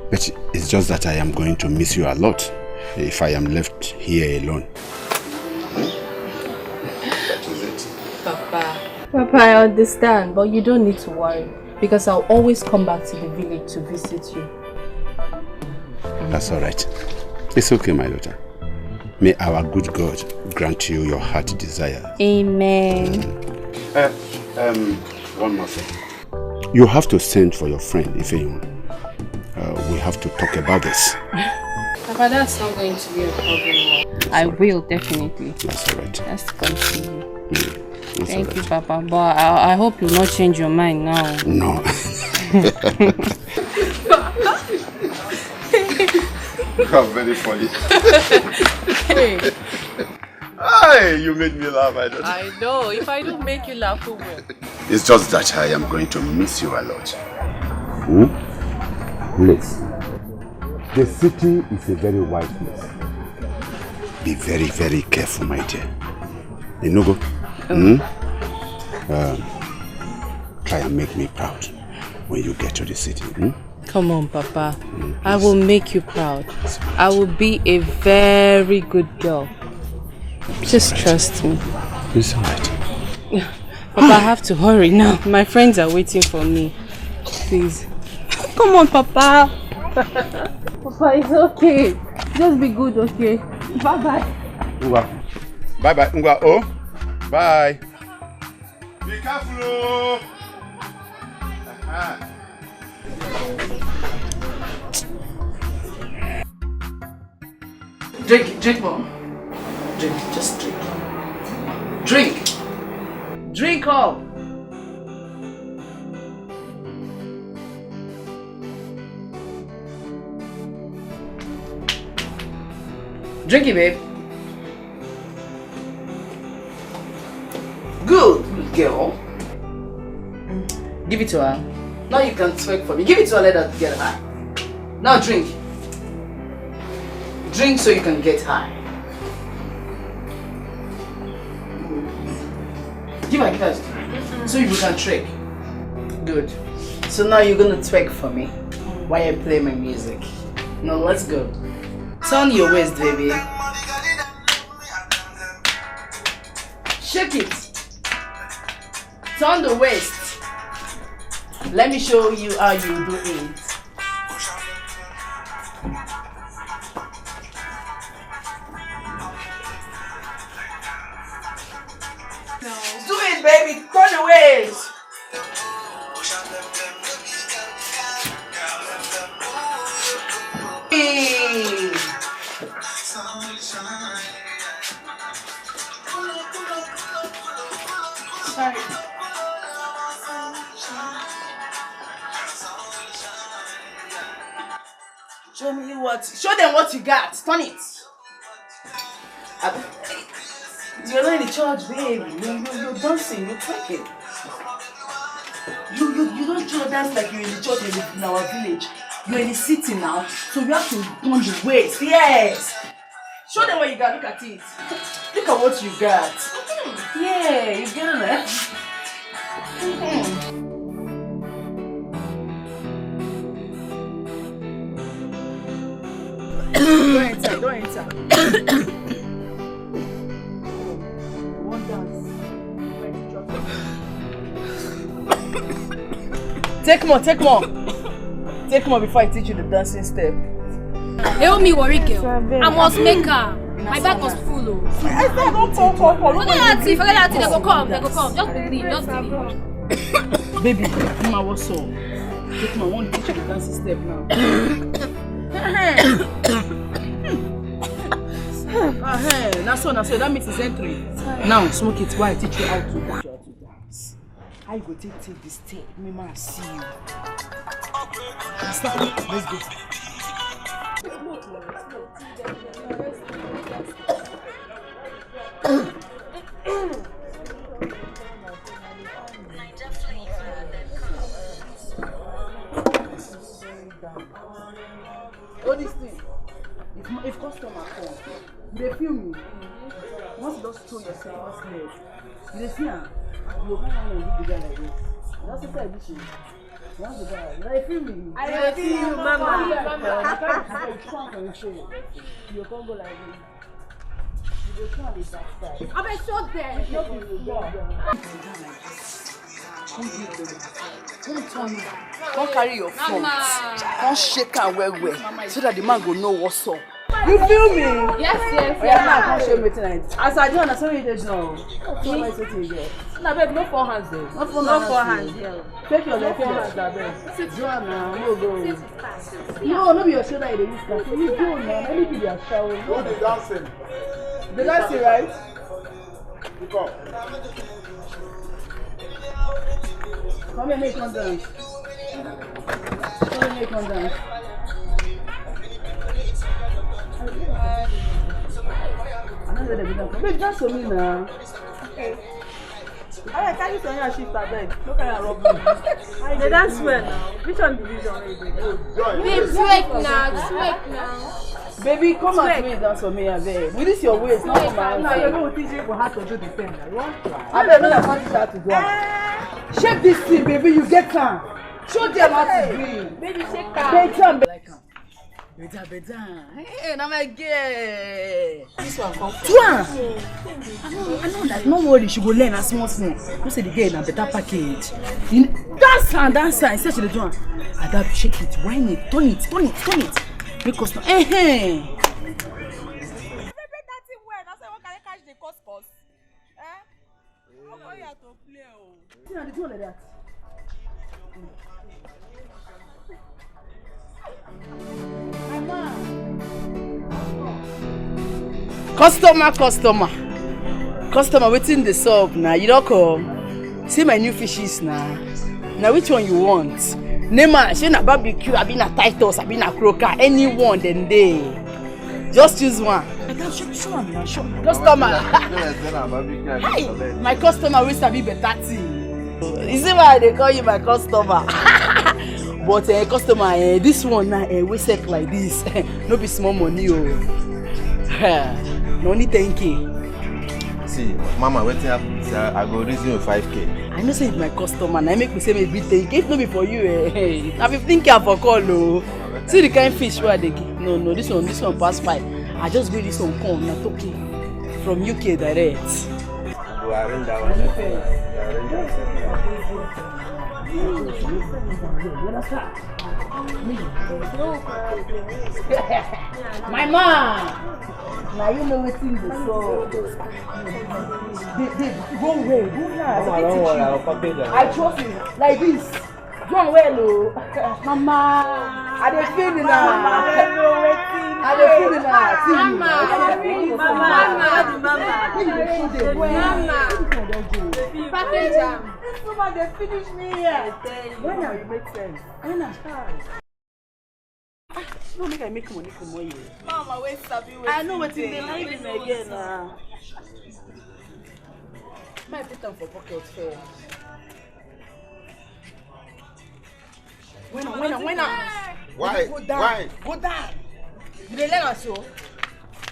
But it's just that I am going to miss you a lot if I am left here alone. That is it. Papa, I understand, but you don't need to worry because I'll always come back to the village to visit you. That's all right. It's okay, my daughter. May our good God grant you your heart desire. Amen. One more thing. You have to send for your friend, Ifeanyi. We have to talk about this. Papa, that's not going to be a problem. I will, definitely. That's all right. Let's continue. Thank right. you, Papa. But I hope you'll not change your mind now. No. You're very funny. Hey. Hey, you made me laugh. I know. If I don't make you laugh, who will? It's just that I am going to miss you a lot. Please. The city is a very wide place. Be very, very careful, my dear. Inogo. Try and make me proud when you get to the city. Come on, Papa. I will make you proud. I will be a very good girl. Just trust me. It's alright. Papa, I have to hurry now. My friends are waiting for me. Please. Come on, Papa. Papa, it's okay. Just be good, okay? Bye-bye. Bye-bye. Ngwa. Oh. Bye. Be careful. Drink, Mom. Drink, just drink. Drink all. Drink it, babe. Good girl. Give it to her. Now you can twerk for me. Give it to her, let her get high. Now drink. Drink so you can get high. Give her. So you can trick. Good. So now you're gonna twerk for me while I play my music. Now let's go. Turn your waist, baby. Shake it. Turn the waist. Let me show you how you do it. Do it, baby. Turn the waist. Sorry. what? Show them what you got. Turn it. You're not in the church, babe. You're dancing. You're twerking. You don't just dance like you're in the church in our village. You're in the city now, so we have to turn the waist. Yes. Show them what you got. Look at it. Look at what you got. Yeah, you get it. Don't enter. One dance. Take more before I teach you the dancing step. Help me, worry girl. I must make her. My bag was full. I said don't fall. Forget that thing. They go come. Just believe. Baby, Mama, what's up? Take my one teach you the dancing step now. Now so that makes it entry. Now smoke it while I teach you how to dance. How you go take this step? Mama, I see you. Let's go. All these things, if customer come, they feel me. Once you just show yourself, you see her, you can't have the guy like this. That's the type of issue. Once the guy, I feel me. I feel you, Mama. You can't go like this. You can't be backside. I'm a short there. Don't carry your phone. Don't shake and well, so that the man will know what's up. You feel me? Yes. Yeah, now come show me tonight. As I do understand what you did now. So what is it you get? No, babe, no 4 hands there. No 4 hands. Take your left hands there, babe. Joanna, no go. No be your shoulder you dey use that. You go now. Let me be your shower. Who be dancing? The dancing, right? You come. Come here, make one dance. Come here, make one dance. Babe, dance for me now. Okay. I can't use your shift at bed. Look at your rub. They dance well now. Which one did you do? Babe, sweat now. Baby, come and do it dance for me, babe. With this your waist, not for my hand. Baby, will teach you how to do the thing. You want to try? I don't know that one start to do. Shape this thing, baby. You get her. Show them how to do it. Baby, shake her. Better. Hey, now my girl. This one come from. I know that. No worry, she go learn a small thing. You say the girl in a better package. Dance her. Instead she dey do her. Adapt, shake it, whine it, turn it. Because now, Customer waiting the sub now. You don't come. See my new fishes now. Now which one you want? Nema, she na barbecue, I been a Titus, I been a croaker, anyone then they. Just choose one. Customer. Hey, my customer will sabi better thing. You see why they call you my customer? But customer, this one now we set like this. No be small money no need 10K. See, Mama, what happens? I go raise you 5K. I know say it's my customer, and I make me say maybe 10K. If not be for you, now 15K for call, no. See the kind of fish where they give. No, this one pass 5. I just bring this one come, not okay. From UK direct. Go arrange that one. My man. Now you know what's in the soul. Go away. Don't worry, I'll package them. I trust you. Like this. Go away, no. Mama. I dey feel it now. I dey feel it now. Mama. Package them. Mama, they finish me here. When I make sense. When I start. No, make I make money for more. Mama, wait, Sabi, wait. I know what in the life is again. My put them for pocket first. When? Why? Go down. Why? Go down. You dey let us show.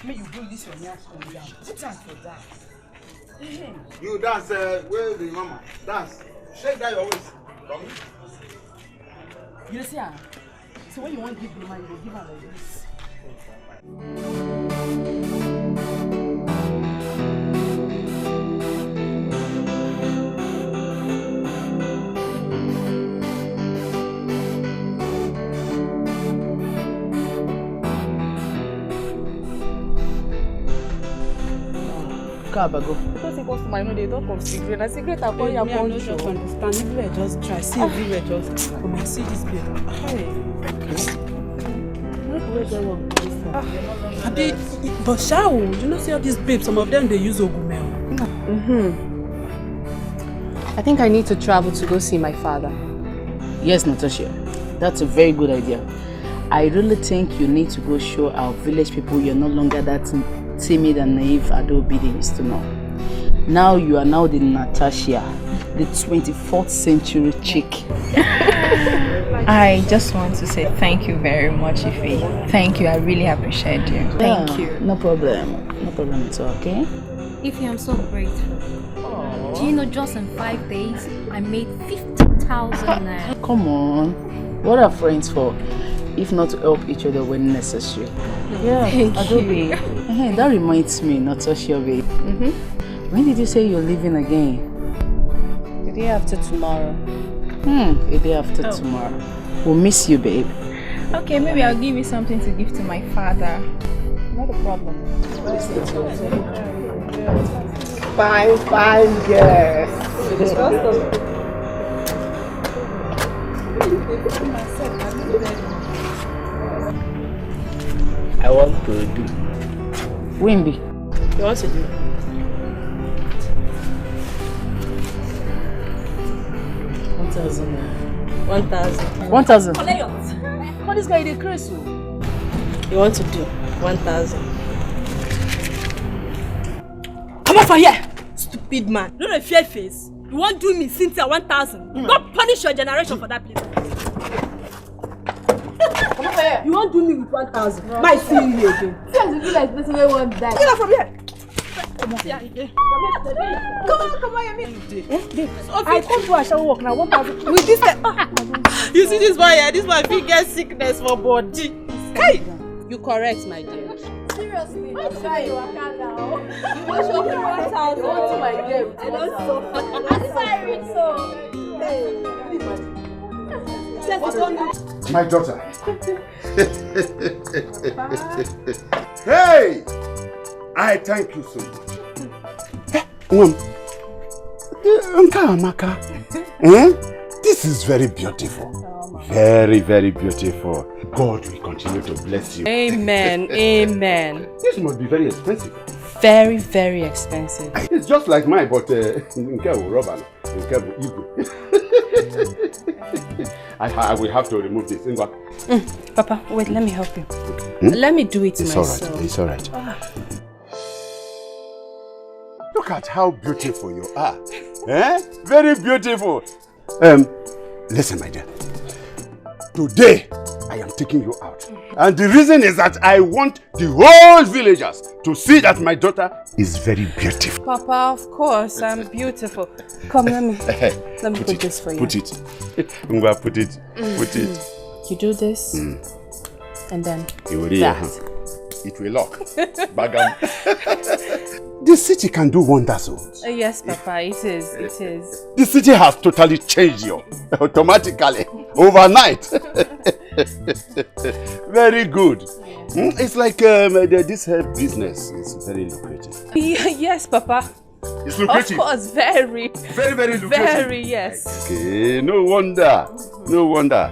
May you do this one here and down. Sit down for that. You dance, where the mama? Dance. Shake that your waist. Come. You see her? So when you want to give the man, you give her like this. Kabago. Because it goes to my know they don't consider. A secret I call you upon you. Just understand. Everywhere just try. See everywhere just. Come and see this babe. Hey. But Shao, you know see all these babes, some of them they use Ogumel. I think I need to travel to go see my father. Yes, Natasha. That's a very good idea. I really think you need to go show our village people you're no longer that timid and naive Adobe they used to know. Now you are now the Natasha, the 24th century chick. I just want to say thank you very much, Ife. Thank you, I really appreciate you. Thank you. No problem. No problem at all, okay? Ife, I'm so grateful. Aww. Do you know just in 5 days, I made 50,000 naira. Come on. What are friends for? If not to help each other when necessary. Yeah, Thank Adobe. you. Hey, that reminds me, Natasha, babe. When did you say you're leaving again? The day after tomorrow. A day after tomorrow. We'll miss you, babe. Okay, maybe I'll give you something to give to my father. Not a problem. Fine girl. I want to do. Wimby. You want to do? 1,000. 1,000. 1,000. What is guy the crazy? You want to do 1,000? Come on for here, stupid man. You don't fear face. You won't do me Cynthia 1,000. Go punish your generation for that, please. Come on for here. You won't do me with 1,000. No. Might see you again. See as if you like this way won't die. Get out from here. Come on, I can't do a shower walk now. 1,000 with this. You see this boy here? This boy big get sickness for body. Hey, you correct, my dear. Seriously, I'm trying to work out now. You will show me 1,000. You want to my game. I don't so. That's why I read so. My daughter. Hey! I thank you so much. Amaka. This is very beautiful. Very, very beautiful. God will continue to bless you. Amen. Amen. This must be very expensive. Very, very expensive. It's just like mine, but I will have to remove this. Papa, wait, let me help you. Let me do it it's myself. Alright. It's alright. Look at how beautiful you are. Very beautiful. Listen, my dear. Today, I am taking you out. And the reason is that I want the whole villagers to see that my daughter is very beautiful. Papa, of course, I'm beautiful. Come, let me put this for you. Put it. Ngwa, put it. Put it. You do this, and then that. It will lock. The city can do wonders. Yes, Papa, it is. It is. The city has totally changed you automatically overnight. Very good. It's like this business is very lucrative. Yes, Papa. It's lucrative. Of course, very. Very, very lucrative. Very, yes. Okay, no wonder. No wonder.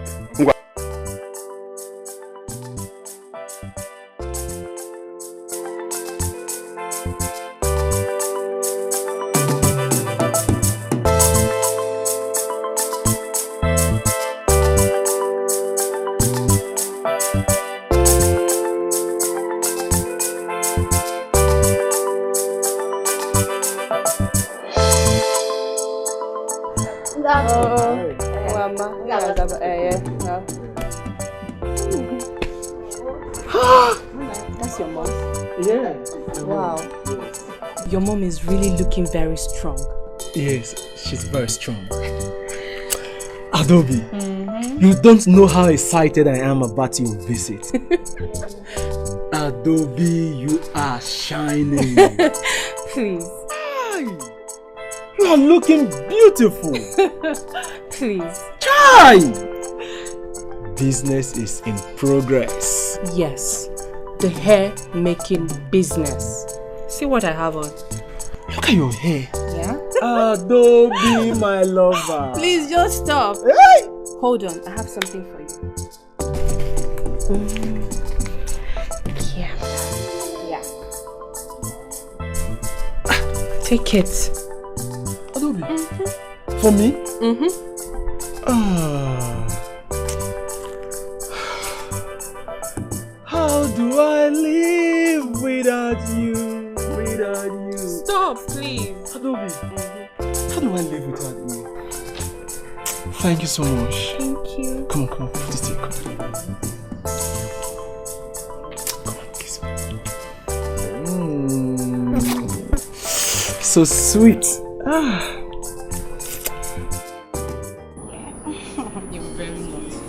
That's your mom? Yeah. Wow. Your mom is really looking very strong. Yes, she's very strong. Adobe, you don't know how excited I am about your visit. Adobe, you are shining. Please. You are looking beautiful. Please. Chai! Business is in progress. Yes. The hair making business. See what I have on. Look at your hair. Yeah? Adobe, my lover. Please just stop. Hey! Hold on, I have something for you. Yeah. Take it. Adobe. For me? How do I live without you? Stop, please. Adobe, how do I live without you? Thank you so much. Thank you. Come on, please take it. Come on, kiss me. So sweet. You're very naughty.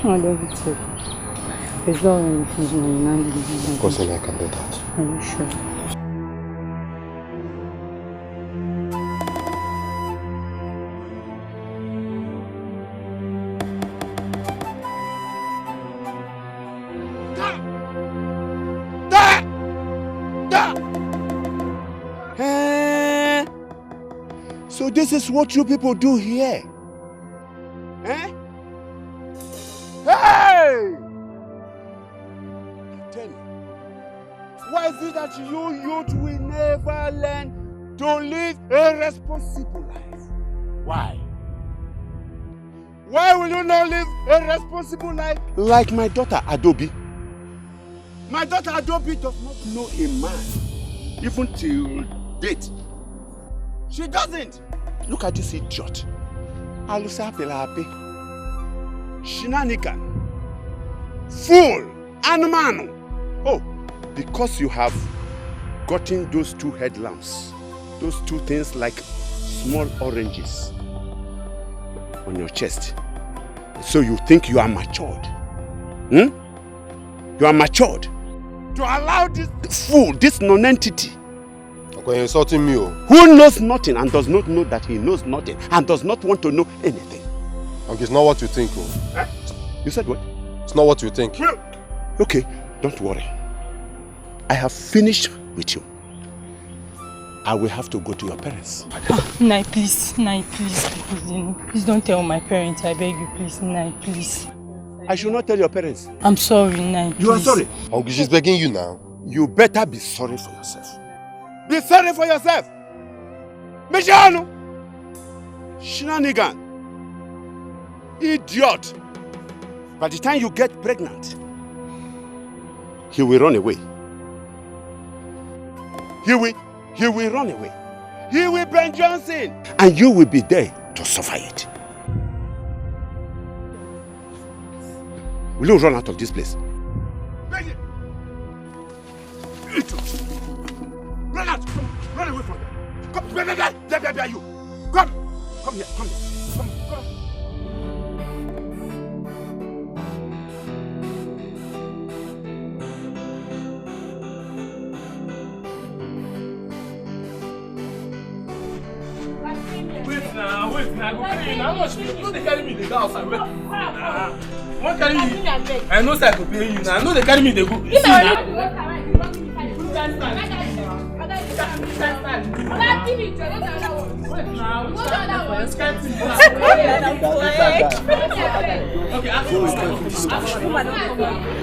I love you too. It's not anything. Of course, I can do that. Are you sure? So this is what you people do here? Eh? Hey! Tell me, why is it that you youth will never learn to live a responsible life? Why? Why will you not live a responsible life like my daughter Adobe? My daughter Adobe does not know a man, even till date. She doesn't. Look at this idiot. Alusa Pelape. Shenanigan. Fool. And man. Oh, because you have gotten those two headlamps, those two things like small oranges on your chest. So you think you are matured. You are matured to allow this fool, this non-entity. Okay, you're insulting me. Who knows nothing and does not know that he knows nothing and does not want to know anything. Okay, it's not what you think. You said what? It's not what you think. Okay, don't worry. I have finished with you. I will have to go to your parents. Nai, please, please don't tell my parents, I beg you, please, Nai, please. I should not tell your parents. I'm sorry, Nai, please. You are sorry? Uncle, she's begging you now. You better be sorry for yourself. Be sorry for yourself. Mijano! Shenanigan. Idiot. By the time you get pregnant, he will run away. He will run away. He will Ben Johnson. And you will be there to suffer it. Will you run out of this place? Run out! Run away from them! Come, there are you! Come here, come. Wait now, go carry me. How much you they carry me? They go outside. Wait. What carry me? I know say I go pay you now. I know they carry me. They go. See now. Okay, ask me.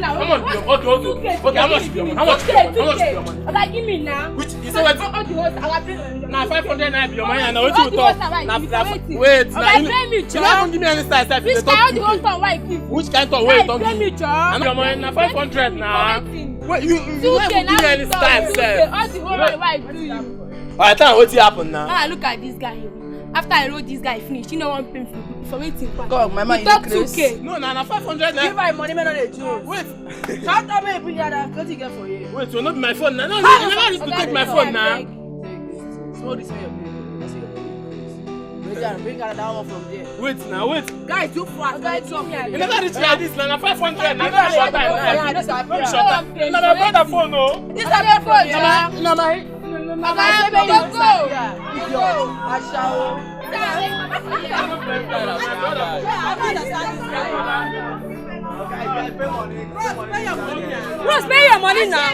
How much? Okay, how much? How much? Give me now. Which is what? Now 500 naira be your money, and what you talk? Now wait, now you don't give me any size. Which kind of talk? Why give? Which kind of way don't give me? And your money now 500 now. What you don't give me any size, sir. All the whole why do you? I tell you what happened now. Ah, look at this guy. After I wrote this guy finish, you know one pay for waiting. God, my man, you talk 2K. No, 500 Give my money, man, on the joke. Wait. Shout out me, bring that. What you get for you? Wait, will not be my phone now. No, you never used to take my phone now. Small this way, bring that down from there. Wait now, wait. Guys, too fast. Guys, you never reach like this now. 500 now. Shut up. No, my brother phone, no. This is your phone, yeah. No, my. Go. Bros, pay your money now.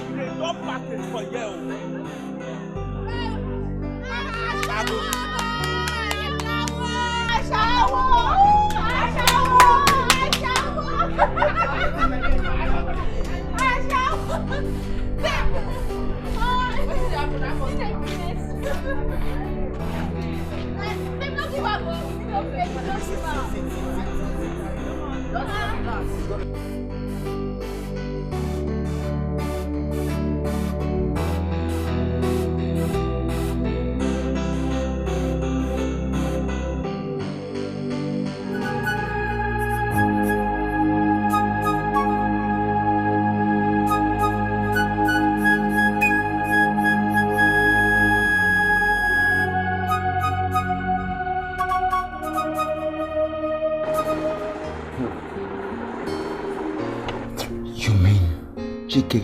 Dikeh,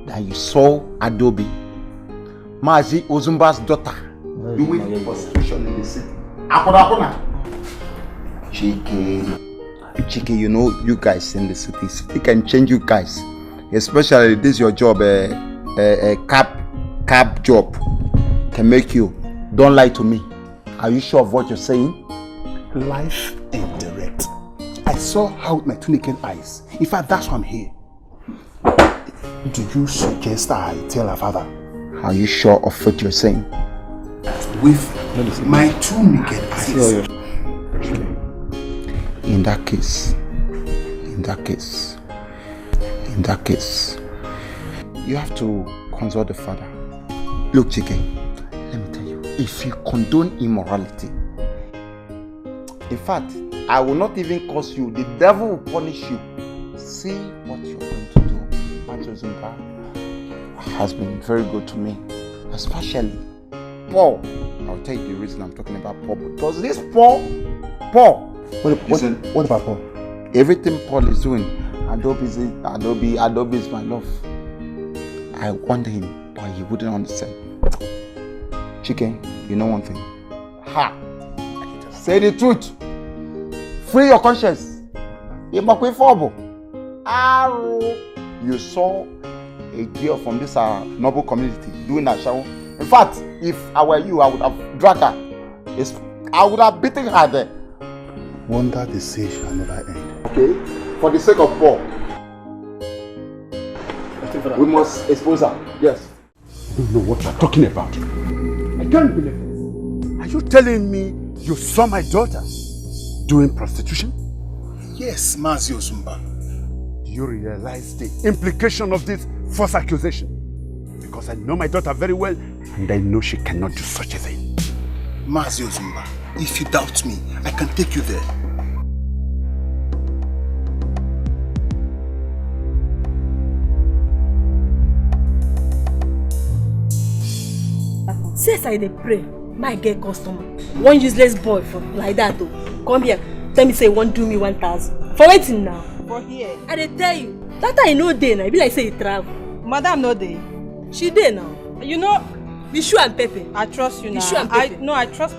that you saw Adobe, Mazi Ozumba's daughter, doing prostitution in the city. Dikeh, you know, you guys in the cities, it can change you guys. Especially this your job, a cab job can make you. Don't lie to me. Are you sure of what you're saying? Life and direct. I saw her with my two naked eyes. In fact, that's why I'm here. Do you suggest I tell her father? Are you sure of what you're saying? With my two naked eyes. In that case, you have to consult the father. Look, Dikeh, let me tell you, if you condone immorality, in fact, I will not even curse you. The devil will punish you. See what you're going to do. Zumba has been very good to me, especially Paul. I'll tell you the reason I'm talking about Paul, because this Paul. What about Paul? Everything Paul is doing, Adobe is my love. I want him, but he wouldn't understand. Dikeh, you know one thing. Say the truth. Free your conscience. You saw a girl from this noble community doing a shower. In fact, if I were you, I would have dragged her. I would have beaten her there. Wonder the say shall never end. Okay? For the sake of Paul, we must expose her. Yes. I don't know what you're talking about. I can't believe this. Are you telling me you saw my daughter doing prostitution? Yes, Mazi Ozumba. Do you realize the implication of this false accusation? Because I know my daughter very well and I know she cannot do such a thing. Mazi Ozumba, if you doubt me, I can take you there. Since I dey pray, my get customer. One useless boy from like that though. Come here, tell me say you want do me 1,000. For waiting now. For here. I dey tell you. That time no dey now. It be like say you travel. Madam no dey. She dey now. You know, Bishu and Pepe. I trust you now. Bishu and Pepe. I trust.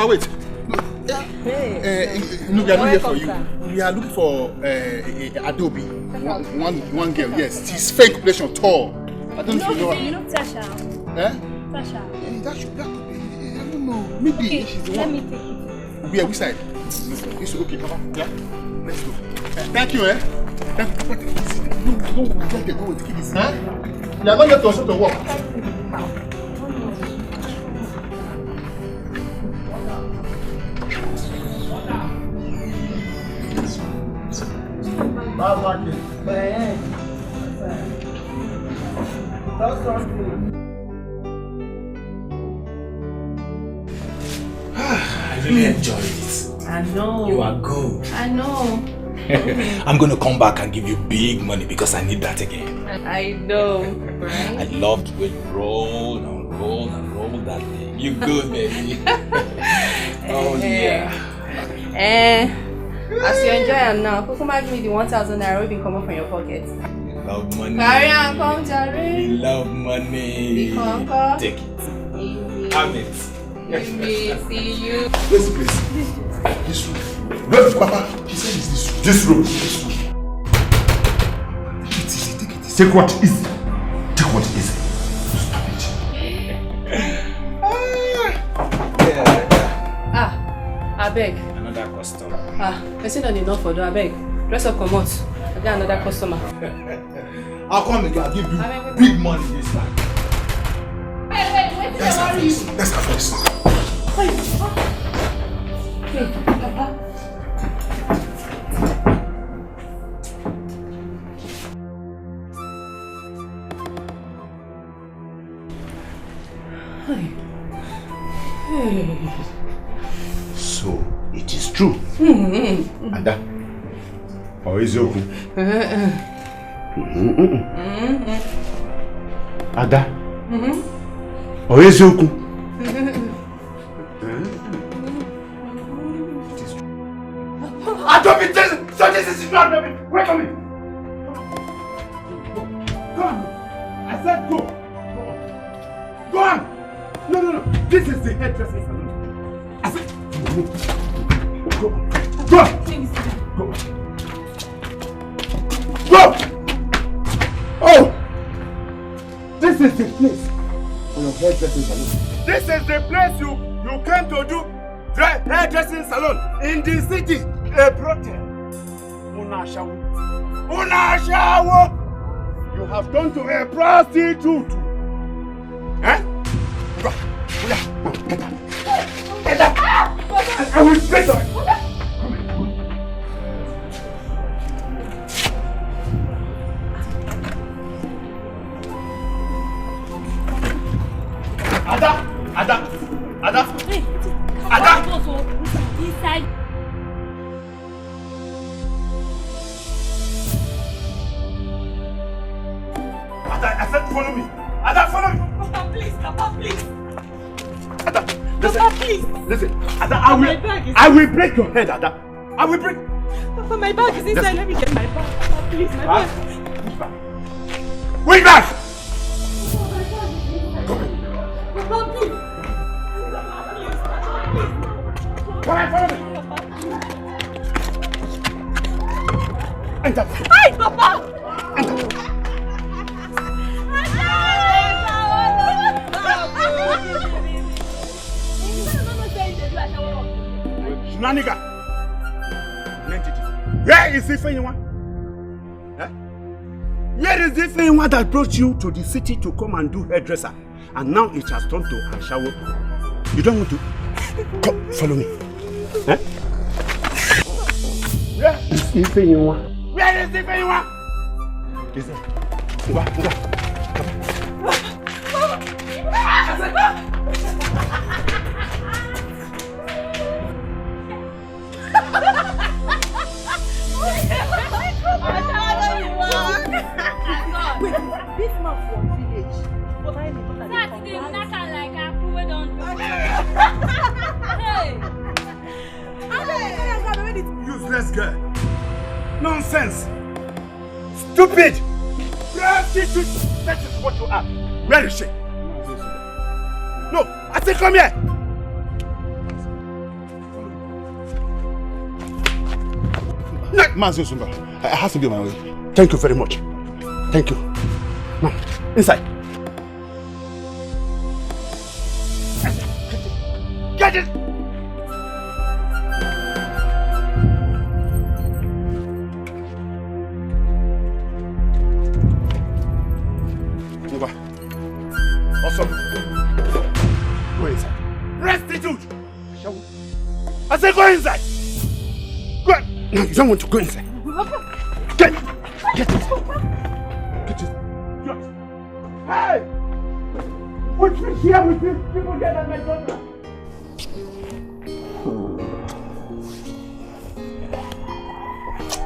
Wait. No, we are not here for you. We are looking for Adobe. One girl, yes. She's fake population tall. I don't know if you know her. You know Tasha? Eh? Tasha. That could be, I don't know. Maybe she's the one. Let me take it. We are which side? It's okay, come on. Yeah? Let's go. Thank you, eh? Thank you. No, don't get go with the kids. Huh? You are not yet to also to walk. I really enjoyed it. I know. You are good. I know. I'm going to come back and give you big money because I need that again. I know, right? I loved when you rolled and rolled and rolled that thing. You good, baby. Oh, yeah. As you enjoy them now, Kukuma give me the 1,000 naira will be coming from your pocket. Love money. Sarian, come, Jerry. We love money. Uncle. Take it. Have it. See you. This place. This room. No, Papa. He said it's this room. This room. Take it easy. Take it easy. Take what is. Take what is. Stop it. I beg. Another customer. Person don't enough for do. I beg. Dress up, come out. I got another customer. I'll come again. I'll give you big money this time. Wait. Let's have this. Let's have this. Hey, Papa. So it is true. Ada. Or is it okay? Ada. Or is it okay? I don't be this. So this is not baby. Wait for me. Go on. I said go. Go on. No. This is the hairdressing salon. I said go. Go. Oh. This is the place for your hairdressing salon. This is the place you came to do hairdressing salon in the city. A protest. Unashawo. You have turned to a prostitute. Eh? Go. Get up. I will straight on. Ada. Inside. I said follow me. Ada, follow me. Papa, please. Ada, listen. Papa, please. Listen. Ada, I will break your head, Ada. I will break. Papa, my bag is inside. Let me get my bag. Papa, please, my bag. Which bag? Papa, please. Come on, follow me. Enter. Hi, Papa. Naniga. Where is this anyone? Where is this anyone that brought you to the city to come and do hairdresser? And now it has turned to a shower. You don't want to? Come, follow me. Eh? Where is this anyone? Where is this anyone? Is it? Go. Wait, this man from village. But I know that That's the knacker like Aku we don't do. Hey! Useless girl. Nonsense. Stupid. Prostitute. That is what you are. Where is she? No, I said come here. Mazio Zumba, it has to be my way. Thank you very much. Thank you. Now, inside. Get it! Awesome. Go inside. Restitute! I said go inside! Go! No, you don't want to go inside. Get it! Get it! Hey! Put me here with you. People get at my daughter.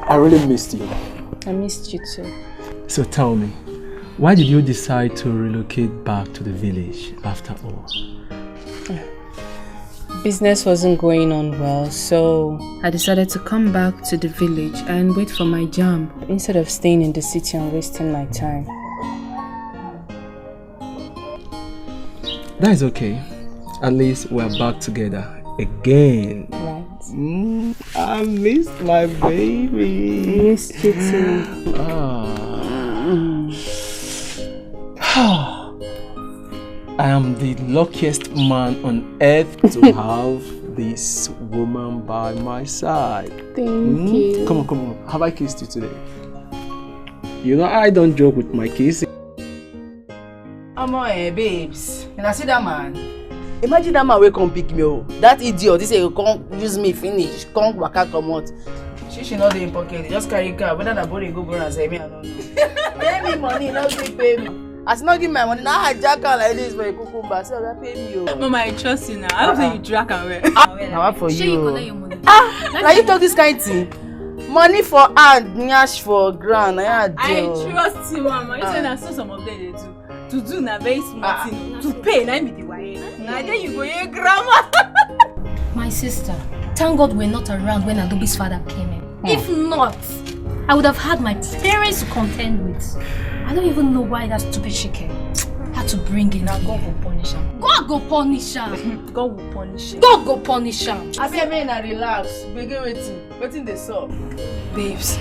I really missed you. I missed you too. So tell me, why did you decide to relocate back to the village after all? Business wasn't going on well, so I decided to come back to the village and wait for my jam instead of staying in the city and wasting my time. That is okay. At least we're back together again. Right. I missed my baby. Missed you too. I am the luckiest man on earth to have this woman by my side. Thank you. Come on. Have I kissed you today? You know I don't joke with my kissing. Babes. And I see that man. Imagine that man will come pick me up. That idiot, this will come use me finish. Come waka come out. She not in pocket. Just carry car. Whether that body go and say me, I don't know. Pay me money, not pay me. As not give my money, now I jack her like this for a cucumber. So I pay me. Mama, I trust you now. I don't think you drag away. Now what for you? Now you talk this kind of thing. Money for hand, nyash for ground. I trust you, Mama. You say that so some of them they do. To do na very smart thing. To pay, na me the way. Now then you go here, grandma. My sister, thank God we're not around when Adobe's father came in. If not, I would have had my parents to contend with. I don't even know why that stupid Shike had to bring in. Now God will punish him. God go punish him. God will punish him. God go punish him. I say, man, relax. Begin waiting the sub. Babes,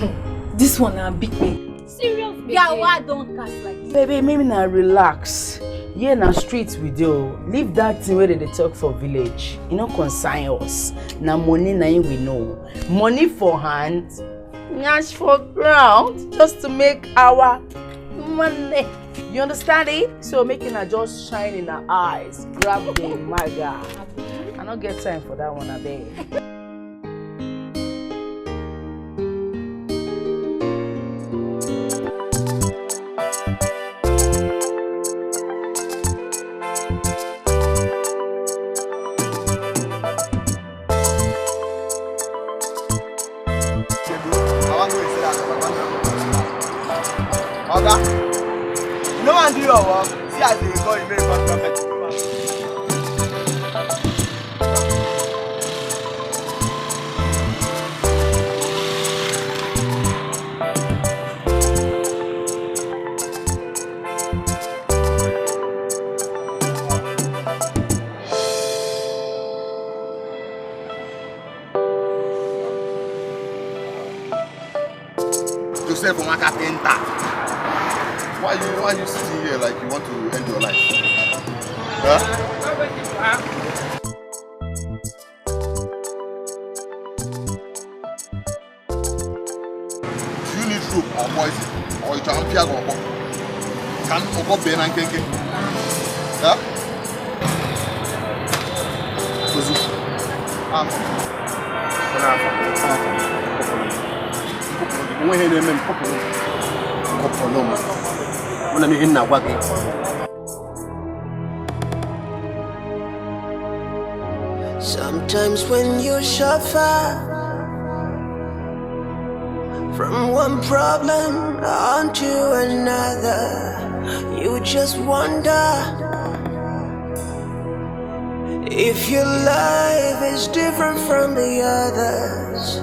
this one a big baby. Serious baby. Yeah, why don't cast like this? Baby, maybe now relax. Yeah, now streets with you. Leave that thing where they talk for village. You know, consign us. Now money now we know. Money for hand, nyash for ground, just to make our money. You understand it? So making her just shine in her eyes. Grab them, my God. I don't get time for that one, I beg. No one do your work. See as they go, you very perfect. Joseph Omakapenta. Why you sitting here like you want to end your life? Huh? Do you need soup or poison? Or you can pick or can go ben and kenke? Huh? Suzu. Sometimes when you suffer from one problem onto another, you just wonder if your life is different from the others.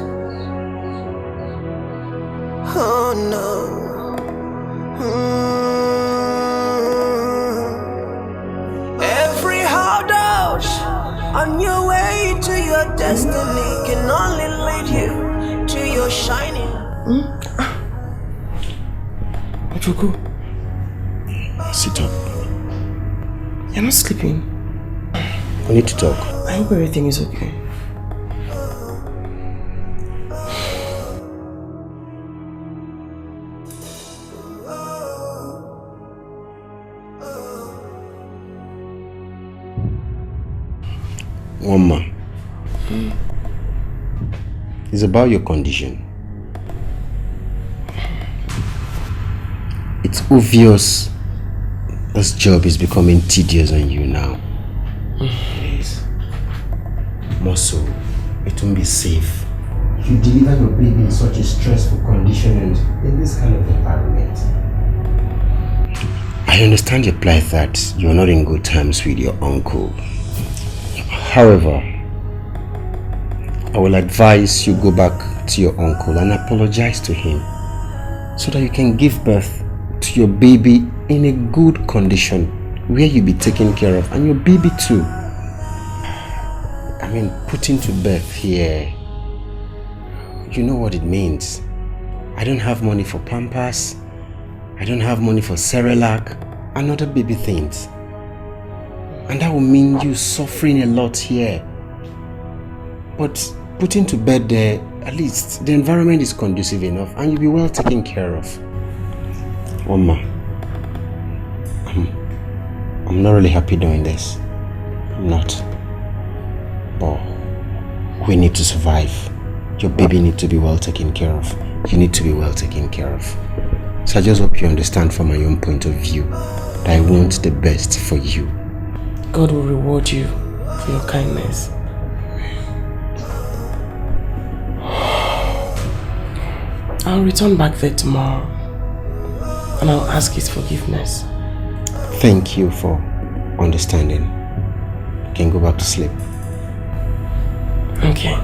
Oh no. Every hard out on your way to your destiny can only lead you to your your shining. Ojogo, Sit up. you're not sleeping. We need to talk. I hope everything is okay. Mama, it's about your condition. It's obvious this job is becoming tedious on you now. Please. More so, it won't be safe. You deliver your baby in such a stressful condition and in this kind of environment. I understand your plight that you're not in good terms with your uncle. However, I will advise you go back to your uncle and apologize to him so that you can give birth to your baby in a good condition where you'll be taken care of, and your baby too. I mean, putting to birth here, you know what it means. I don't have money for Pampers, I don't have money for Cerelac and other baby things. And that will mean you suffering a lot here. But putting to bed there, at least the environment is conducive enough and you'll be well taken care of. Mama, I'm not really happy doing this. I'm not. But we need to survive. Your baby needs to be well taken care of. You need to be well taken care of. So I just hope you understand from my own point of view that I want the best for you. God will reward you for your kindness. I'll return back there tomorrow and I'll ask his forgiveness. Thank you for understanding. You can go back to sleep. Okay.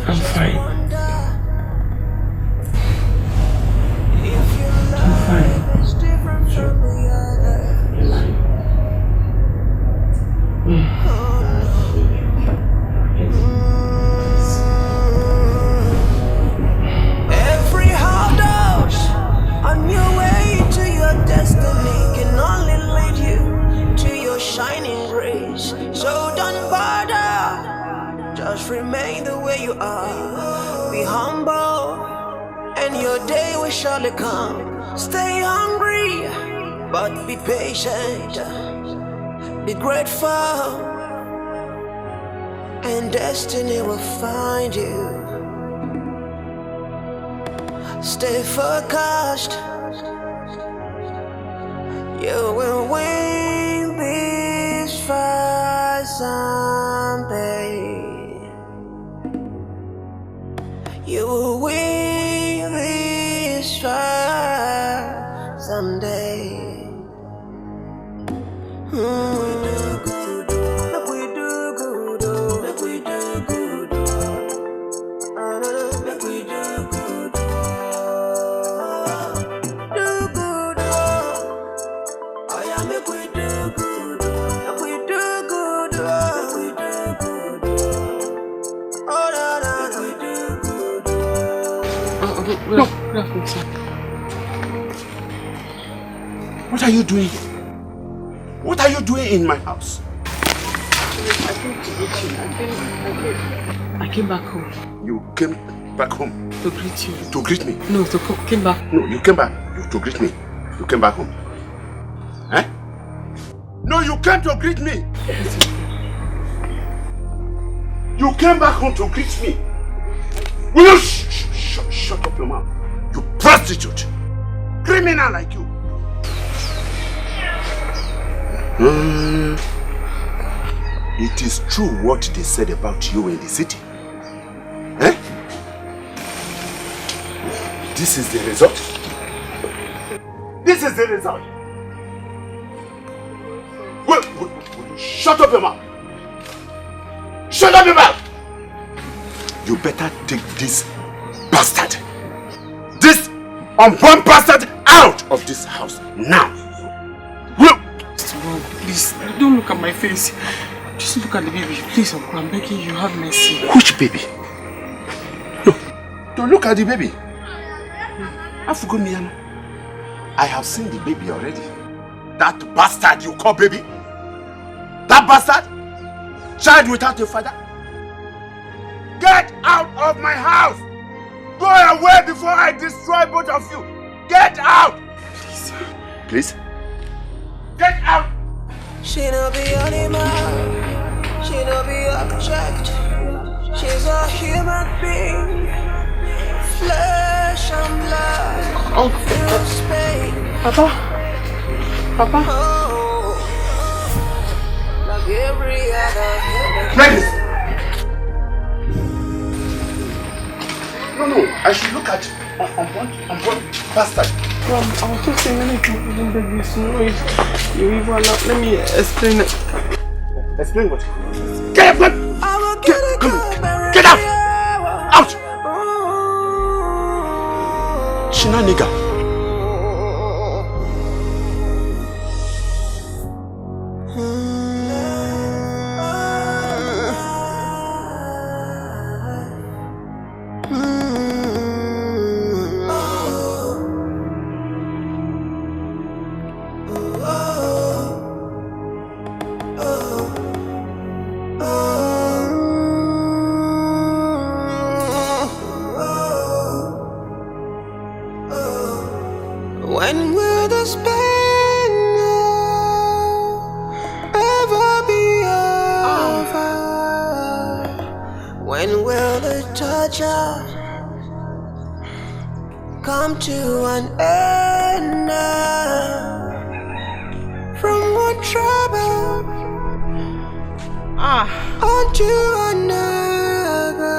I'm fine. I'm fine. Every hard dose on your way to your destiny can only lead you to your shining grace. So don't bother, just remain the way you are. Be humble, and your day will surely come. Stay hungry, but be patient. Be grateful, and destiny will find you. Stay focused, you will win this fight someday. You will win this fight someday. What are you doing? What are you doing in my house? I came to greet you. I came back home. You came back home? To greet you. To greet me? No, came back. No, you came back to greet me. You came back home. Eh? No, you came to greet me. You came back home to greet me. Will you shut up your mouth? You prostitute. Criminal like you. It is true what they said about you in the city. Eh? This is the result. This is the result. Will you shut up your mouth? Shut up your mouth! You better take this bastard. This unborn bastard out of this house now. Please, don't look at my face. Just look at the baby. Please, Uncle, I'm begging you, have mercy. Which baby? No, don't look at the baby. I have seen the baby already. That bastard you call baby? That bastard? Child without a father? Get out of my house! Go away before I destroy both of you! Get out! Please. Please? Get out! She no be animal, she no be object. She's a human being, flesh and blood. Oh, Papa. Papa. Oh, like every other human. Please! No, I should look at unborn bastard. I was just saying anything for the baby. You even let me explain it. Explain what? Get out! Get out! Out! Shina nigga. When will this pain ever be over? When will the torture come to an end now? From one trouble onto another,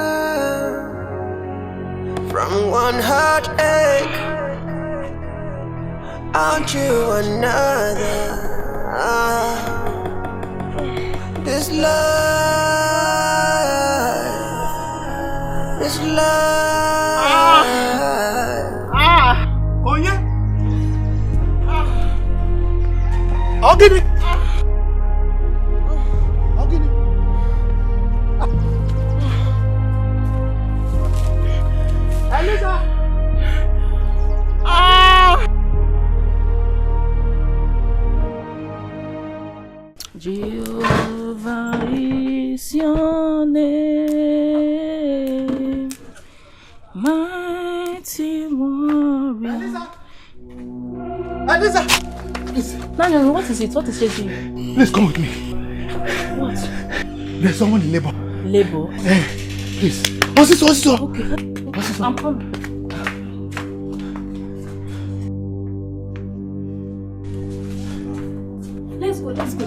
from one heartache onto another. This life, this life. Oh yeah. I'll get it. I'll get it. Elisa. Jehovah is your name, mighty warrior. Elisa! Please. No, what is it? What is it? Please come with me. What? There's someone in labor. Labor? Please. What's this? Okay. I'm coming. Let's go.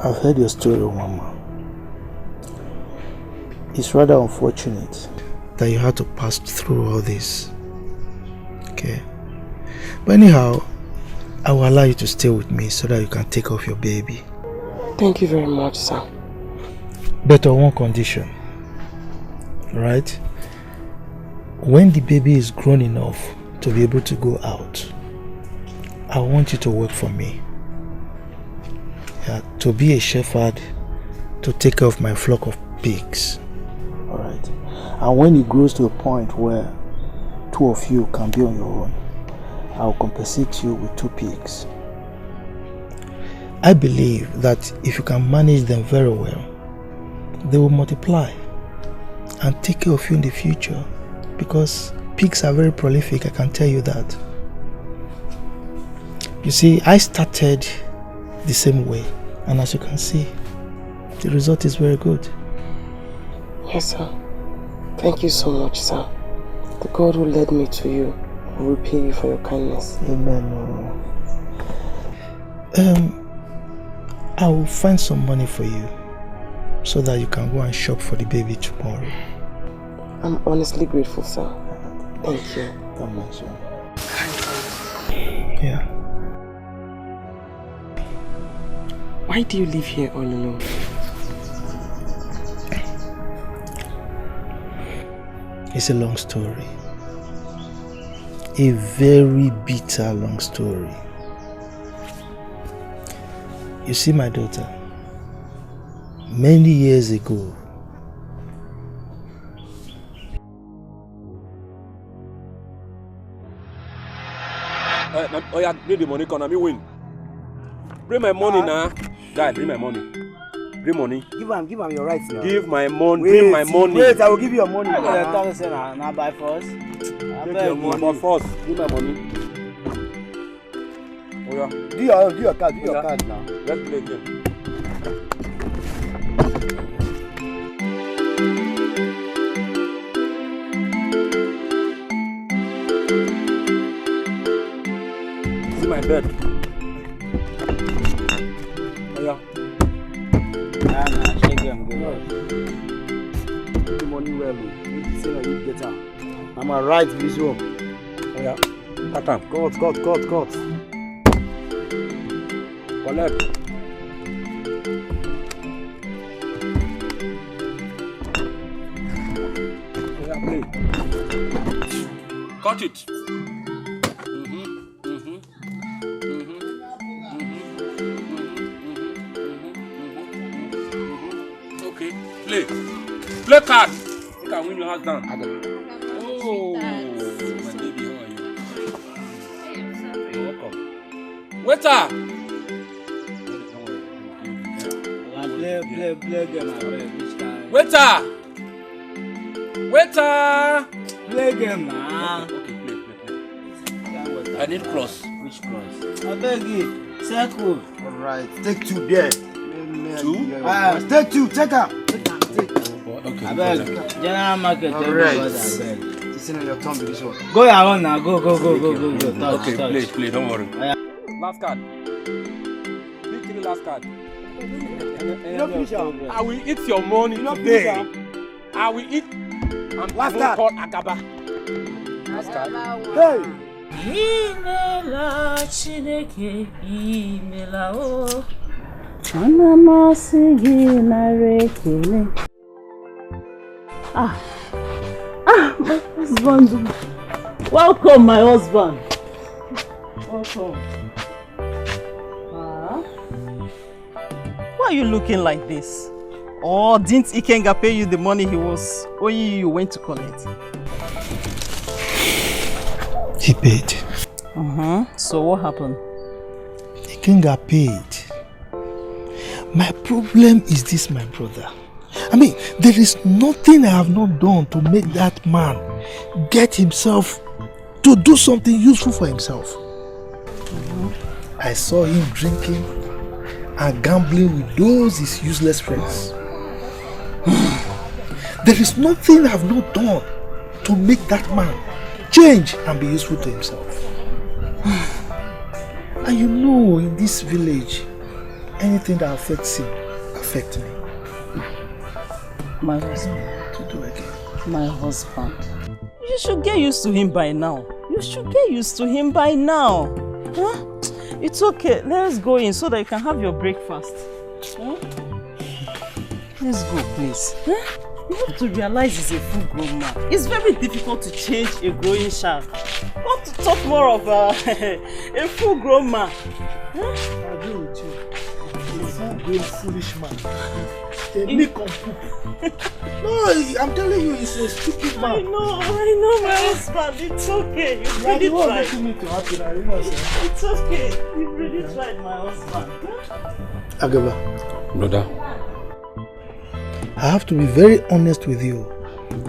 I've heard your story, Mama. It's rather unfortunate that you had to pass through all this. Okay? But anyhow, I will allow you to stay with me so that you can take off your baby. Thank you very much, sir. But on one condition. Right? When the baby is grown enough to be able to go out, I want you to work for me. Yeah, to be a shepherd, to take care of my flock of pigs. Alright? And when it grows to a point where two of you can be on your own, I'll compensate you with 2 pigs. I believe that if you can manage them very well, they will multiply and take care of you in the future, because pigs are very prolific, I can tell you that. You see, I started the same way, and as you can see, the result is very good. Yes, sir. Thank you so much, sir. The God who led me to you will repay you for your kindness. Amen. I will find some money for you so that you can go and shop for the baby tomorrow. I'm honestly grateful, sir. Thank you. God bless you. Yeah. Why do you live here all alone? It's a long story. A very bitter long story. You see, my daughter, many years ago, oh yeah, need the money, can I win? Bring my money now. Guy, bring my money. Bring money. Give him your rights now. Give my money. Bring my money. Wait, I will give you your money. Now buy first. Take your money. But first, give my money. Oh yeah. Do your card now. Let's play again. See my bed. Oh yeah. Shake them, go. The money well, you say that you get out. I'm a right visual. Oh yeah. Cut. Cut. Collect. Yeah, play. Cut it. Okay, play card. You can win your house down. Oh, my baby, how are you? You're welcome. Waiter. Play game, Waiter. Play game, man. Okay, play. I need cross. Which cross? I beg you. Circle. Alright, take 2 there. 2? Take 2, take her. Okay. I beg. General market. Alright. Listen on your tongue with this one. Go your own now. Go. Okay, play. Don't worry. Last card. Pick the last card. You don't finish her. I will eat your money today. I will eat. I'm last card. Called Agaba. Last card. Hey. Imela Chineke imela o ana masị gị nara ekele. My husband. Welcome, my husband. Welcome. Why are you looking like this? Or didn't Ikenga pay you the money he was owing you went to collect? he paid. So what happened? Ikenga paid. My problem is this, my brother. I mean, there is nothing I have not done to make that man get himself to do something useful for himself. I saw him drinking and gambling with those his useless friends. There is nothing I have not done to make that man change and be useful to himself. And you know, in this village, anything that affects him affects me. My husband. To do again. My husband. You should get used to him by now. Huh? It's okay. Let's go in so that you can have your breakfast. Huh? Let's go, please. Huh? You have to realize he's a full-grown man. It's very difficult to change a growing child. Not to talk more of a full-grown man. Huh? I agree with you. A full-grown foolish man. No, I'm telling you, he's a stupid man. I know, my husband. It's okay. You really tried. It's okay. You really tried, my husband. Agaba. Brother. I have to be very honest with you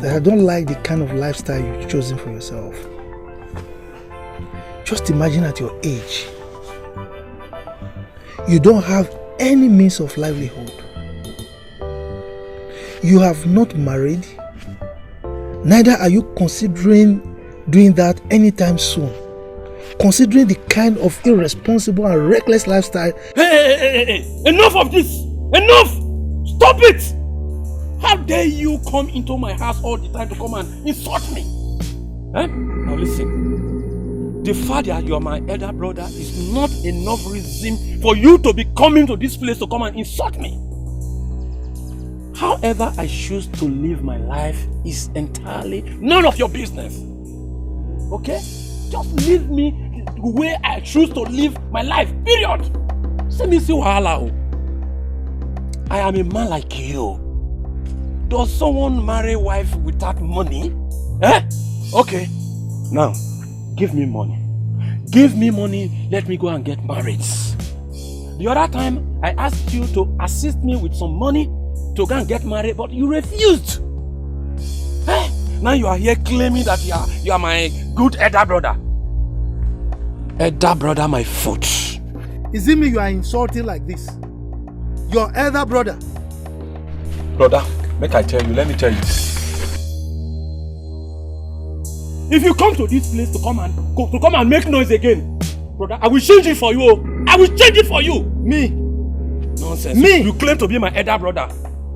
that I don't like the kind of lifestyle you've chosen for yourself. Just imagine at your age, you don't have any means of livelihood. You have not married, neither are you considering doing that anytime soon. considering the kind of irresponsible and reckless lifestyle. Hey! Enough of this! Enough! Stop it! How dare you come into my house all the time to come and insult me? Eh? Now listen. The fact that you are my elder brother is not enough reason for you to be coming to this place to come and insult me. However I choose to live my life is entirely none of your business. Okay? Just leave me the way I choose to live my life, period. Say me see wahala. I am a man like you. Does someone marry a wife without money? Eh? Okay. Now, give me money. Give me money, let me go and get married. The other time, I asked you to assist me with some money to go and get married, but you refused. Eh? Now you are here claiming that you are my good elder brother. Elder brother, my foot. Is it me you are insulting like this? Your elder brother. Brother, make I tell you, let me tell you this. If you come to this place to come and make noise again, brother, I will change it for you. I will change it for you. Me? Nonsense. Me? You claim to be my elder brother.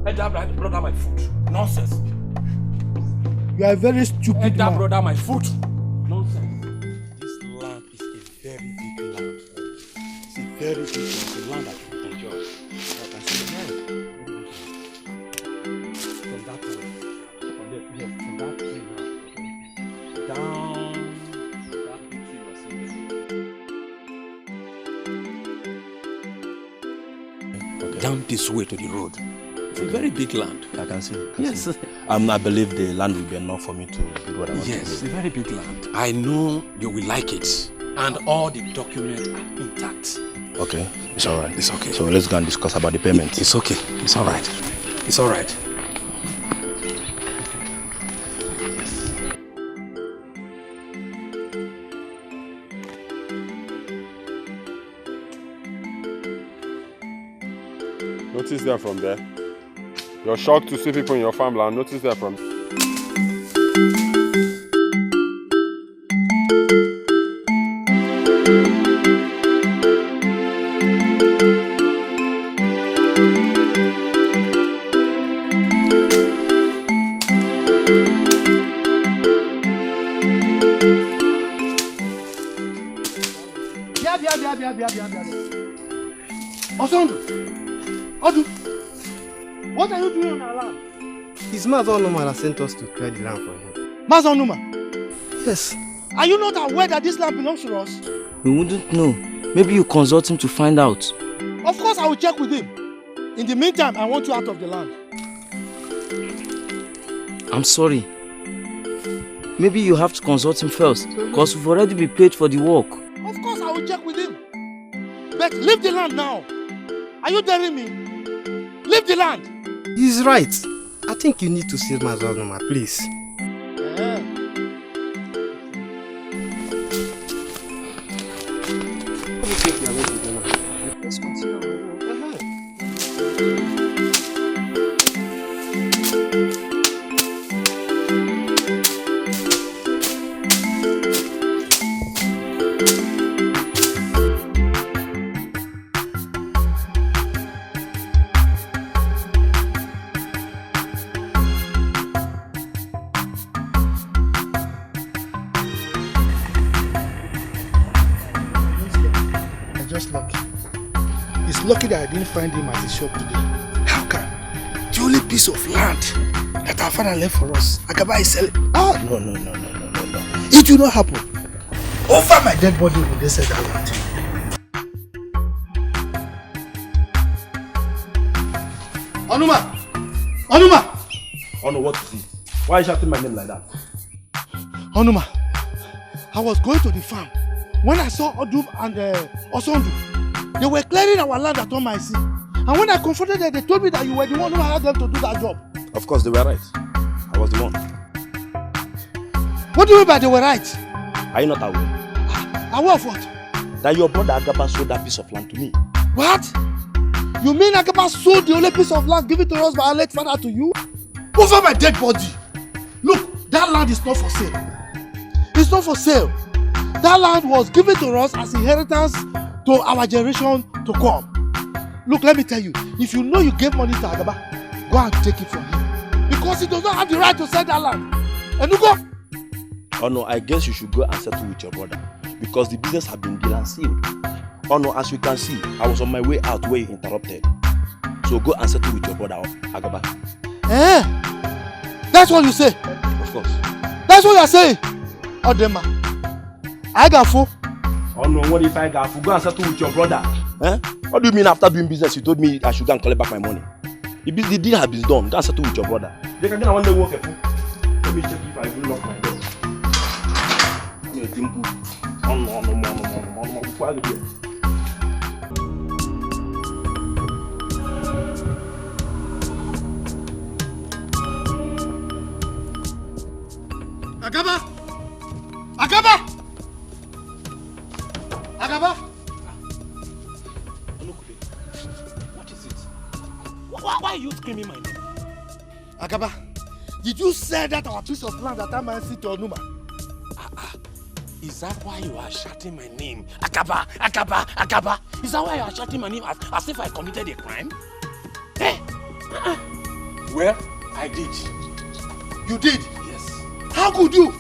Elder brother, my foot. Nonsense. You are a very stupid man. Elder brother, my foot. Nonsense. This land is a very big land. It's a very big land. It's a land that you can enjoy. I can see the from that way. From that tree now. Down that big tree was in there. Down this way to the road. It's a very big land. I can see. Yes. I believe the land will be enough for me to do what I want to do. Yes, a very big land. I know you will like it. And all the documents are intact. Okay, it's all right. It's okay. So let's go and discuss about the payment. It's okay. It's all right. It's all right. Notice there from there. You're shocked to see people in your family and notice there from Odu, what are you doing on our land? His Mazon Numa has sent us to clear the land for him. Mazon Numa? Yes. Are you not aware that this land belongs to us? We wouldn't know. Maybe you consult him to find out. Of course I will check with him. In the meantime, I want you out of the land. I'm sorry. Maybe you have to consult him first, because we've already been paid for the work. Of course I will check with him. But leave the land now. Are you daring me? Leave the land. He's right. I think you need to see Mazon Numa, please. Let's continue. Lucky that I didn't find him at his shop today. How can the only piece of land that our father left for us, Agaba is selling? Ah, no. It will not happen. Over my dead body will they sell that land. Onuma! Ono, what is it? Why are you shouting my name like that? Onuma, I was going to the farm when I saw Odu and Osondu. They were clearing our land at Omaisi. And when I confronted them, they told me that you were the one who had them to do that job. Of course, they were right. I was the one. What do you mean by they were right? Are you not aware? Aware of what? That your brother Agaba sold that piece of land to me. What? You mean Agaba sold the only piece of land given to us by our late father to you? Over my dead body. Look, that land is not for sale. It's not for sale. that land was given to us as inheritance to our generation to come. Look, let me tell you, if you know you gave money to Agaba, go and take it from him. Because he does not have the right to sell that land. And you go. Oh no, I guess you should go and settle with your brother. Because the business has been deal and sealed. Oh no, as you can see, I was on my way out where you interrupted. So go and settle with your brother, Agaba. That's what you say? Of course. That's what you're saying? Odema. I got fool. Oh no, what if I got fool? Go and settle with your brother. Eh? What do you mean after doing business you told me I should go and collect back my money? The deal has been done. Go and settle with your brother. They can get one day work. Let me check if I will lock my door. Before I go there. Agaba! Agaba! Agaba! What is it? Why are you screaming my name? Agaba, did you say that our piece of land that I might see to Onuma? Is that why you are shouting my name? Agaba! Agaba! Agaba! Is that why you are shouting my name as if I committed a crime? Eh? Well, I did. You did? How could you?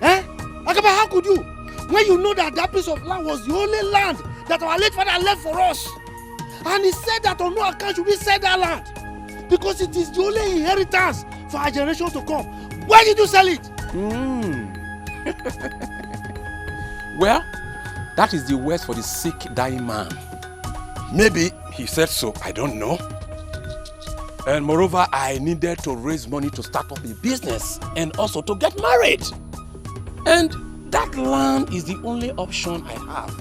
Eh? Agaba, how could you? When you know that that piece of land was the only land that our late father left for us. And he said that on no account should we sell that land. Because it is the only inheritance for our generation to come. Why did you sell it? Well, that is the worst for the sick, dying man. Maybe he said so, I don't know. And moreover, I needed to raise money to start up a business and also to get married. And that land is the only option I have.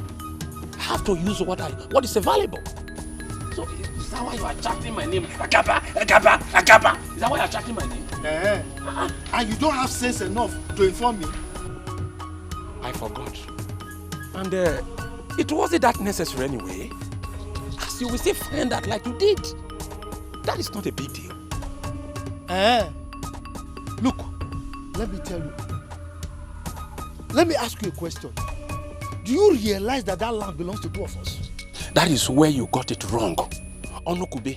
I have to use what is available. So is that why you are chanting my name? Agaba, Agaba, Agaba. Is that why you are chanting my name? And you don't have sense enough to inform me? I forgot. And it wasn't that necessary anyway. As you will say, friend, that like you did. That is not a big deal. Look, let me tell you. Let me ask you a question. Do you realize that that land belongs to two of us? That is where you got it wrong. Onukube,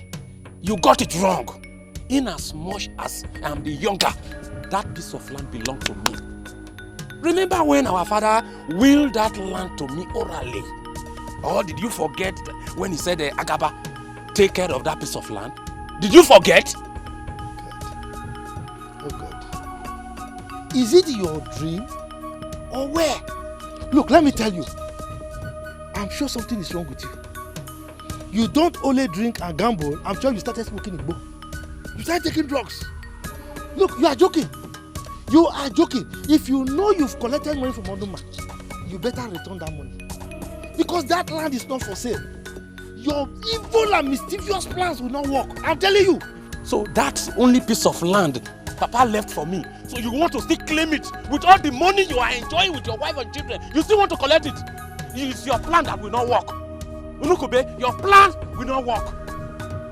you got it wrong. In as much as I am the younger, that piece of land belonged to me. Remember when our father willed that land to me orally? Or did you forget when he said, Agaba, take care of that piece of land? Did you forget? Oh God. Is it your dream? Or where? Look, let me tell you. I'm sure something is wrong with you. You don't only drink and gamble. I'm sure you started smoking Igbo. You started taking drugs. Look, you are joking. You are joking. If you know you've collected money from Oduma, you better return that money. Because that land is not for sale. Your evil and mischievous plans will not work. I'm telling you. So that only piece of land Papa left for me. So you want to still claim it with all the money you are enjoying with your wife and children. You still want to collect it. It's your plan that will not work. Unukobe, your plan will not work.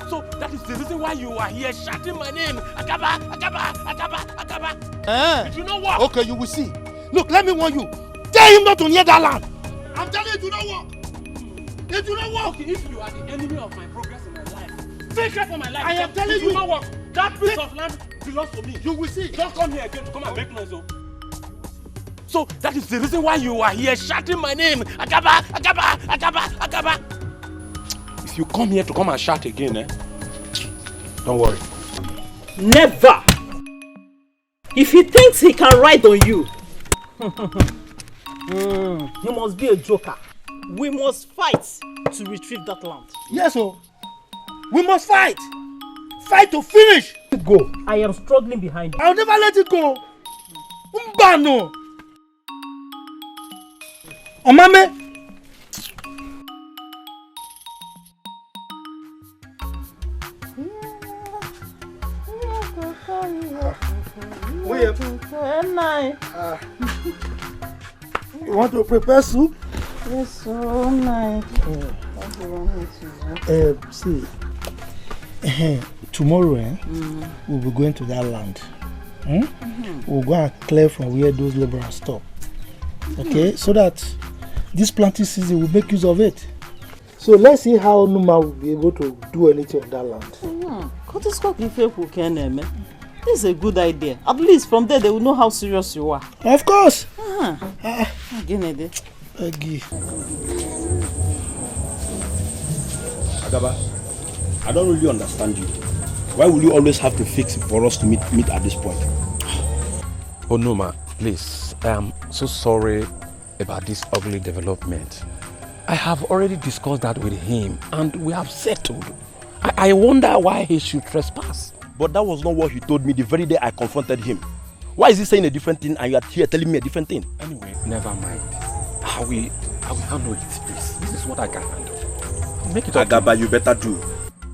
So that is the reason why you are here shouting my name. Agaba, Agaba, Agaba, Agaba. It will not work. Okay, you will see. Look, let me warn you. Tell him not to near that land. I'm telling you, it will not work. It will not work. Okay, if you are the enemy of my progress in my life, take care for my life. I am telling you. It will not work. That piece of land belongs to me. You will see. Don't come here again to come and make noise. So that is the reason why you are here shouting my name. Agaba, Agaba, Agaba, Agaba. If you come here to come and shout again, don't worry. Never! If he thinks he can ride on you, he must be a joker. We must fight to retrieve that land. Yes, sir. We must fight. Fight to finish. Go. I am struggling behind you. I'll never let it go. Mbano. Omame. You want to prepare soup? Yes, so nice. What do you want me to do? See, tomorrow we'll be going to that land. We'll go and clear from where those laborers stop. Okay, so that this planting season will make use of it. So let's see how Numa will be able to do anything on that land. This is a good idea. At least from there they will know how serious you are. Of course. Agaba, I don't really understand you. Why will you always have to fix for us to meet at this point? Oh no, ma, please. I am so sorry about this ugly development. I have already discussed that with him and we have settled. I wonder why he should trespass. But that was not what he told me the very day I confronted him. Why is he saying a different thing and you are here telling me a different thing? Anyway, never mind. I will handle it, please. This is what I can handle. I'll make it up. Agaba, you better do.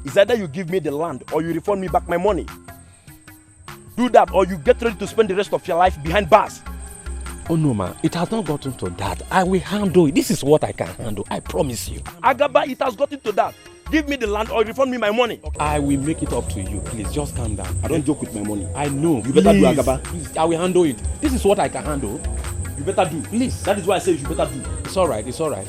It's either you give me the land or you refund me back my money. Do that or you get ready to spend the rest of your life behind bars. Oh no, ma, it has not gotten to that. I will handle it. This is what I can handle. I promise you. Agaba, it has gotten to that. Give me the land or refund me my money. Okay. I will make it up to you. Please, just calm down. I don't joke with my money. I know. You better do, Agaba. Please, I will handle it. This is what I can handle. You better do. Please. That is why I say you better do. It's alright. It's alright.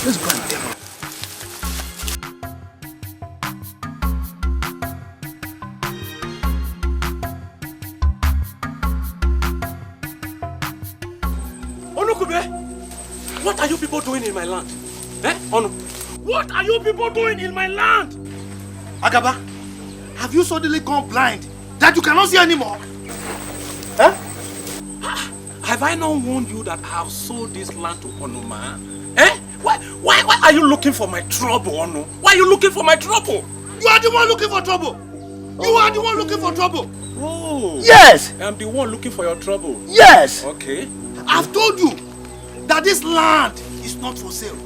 Let's go and demo. Onukube, what are you people doing in my land? Onu, what are you people doing in my land? Agaba, have you suddenly gone blind that you cannot see anymore? Have I not warned you that I have sold this land to Onuma? Why are you looking for my trouble, Onu? Why are you looking for my trouble? You are the one looking for trouble. You are the one looking for trouble. Oh. Yes. I'm the one looking for your trouble. Yes. Okay. I've told you that this land is not for sale.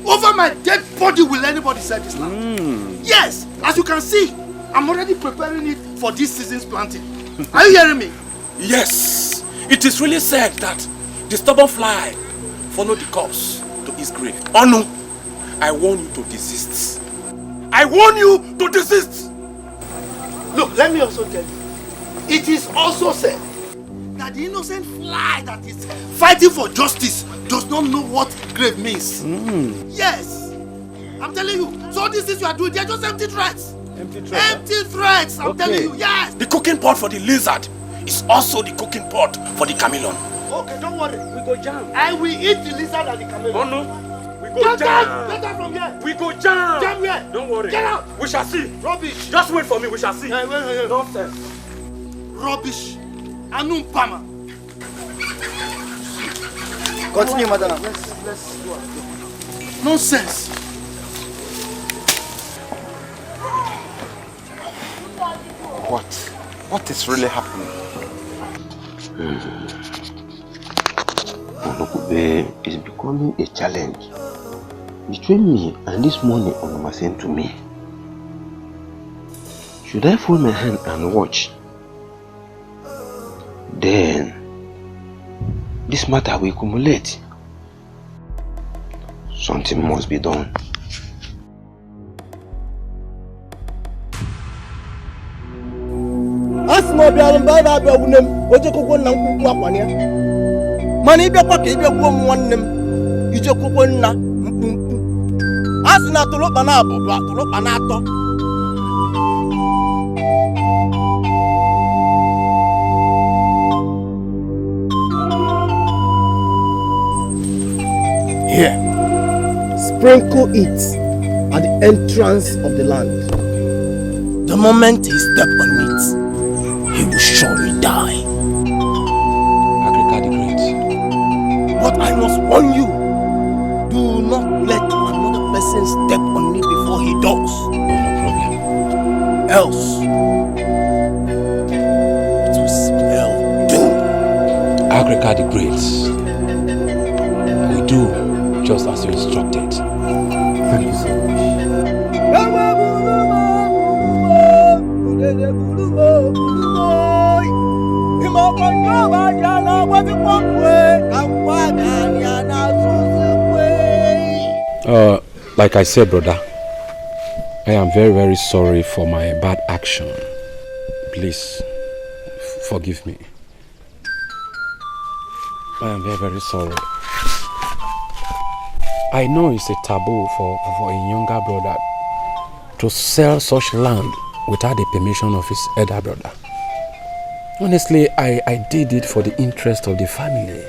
Over my dead body will anybody sell this land. Yes. As you can see, I'm already preparing it for this season's planting. Are you hearing me? Yes. It is really said that the stubborn fly followed the corpse to his grave. Onu, I warn you to desist. I warn you to desist. Look, let me also tell you. It is also said that the innocent fly that is fighting for justice does not know what grave means. Yes. I'm telling you. So these things you are doing, they are just empty threats. Empty threats? Empty threats. I'm telling you. Yes. The cooking pot for the lizard is also the cooking pot for the chameleon. Okay, don't worry. We go jam. I will eat the lizard and the chameleon. Oh no. We go jam. Get out from here. We go jam. Jam where? Don't worry. Get out. We shall see. Rubbish. Just wait for me. We shall see. Wait. Nonsense. Rubbish. Anumpama. Continue, madam. Let's do it. Nonsense. What is really happening? Onukube is becoming a challenge between me and this money Onuma sent to me. Should I fold my hand and watch? Then this matter will accumulate. Something must be done. Asma biara mbara abia wunem oje kokwo na nkwukwu akwane ya mana ibia kwa ka ibia gwo nwanne m ije kokwo nna mkpumkpu asị na tụlụkpa na abụba tụlụkpa na atọ sprinkle it at the entrance of the land. The moment he steps on it, he will surely die. Agrika the Great. But I must warn you, do not let another person step on it before he does. No problem. Else, it will spell doom. Agrika the Great. We do just as you instructed. Thank you so much. Like I said, brother, I am very, very sorry for my bad action. Please, forgive me. I am very, very sorry. I know it's a taboo for a younger brother to sell such land without the permission of his elder brother. Honestly, I did it for the interest of the family.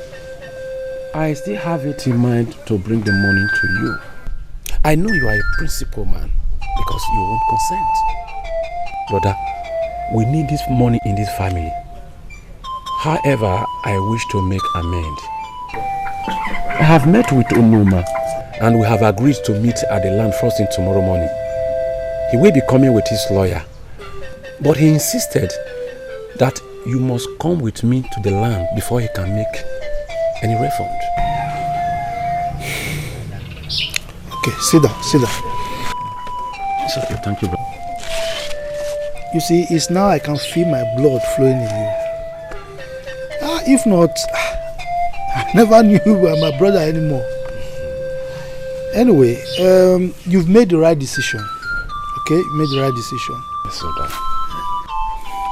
I still have it in mind to bring the money to you. I know you are a principal man because you won't consent. Brother, we need this money in this family. However, I wish to make amend. I have met with Onuma and we have agreed to meet at the land first thing tomorrow morning. He will be coming with his lawyer, but he insisted that you must come with me to the land before he can make any refund. Okay, sit down. It's okay, thank you, bro. You see, it's now I can feel my blood flowing in you. If not, I never knew you were my brother anymore. Anyway, you've made the right decision. Okay, you made the right decision. Yes, sir.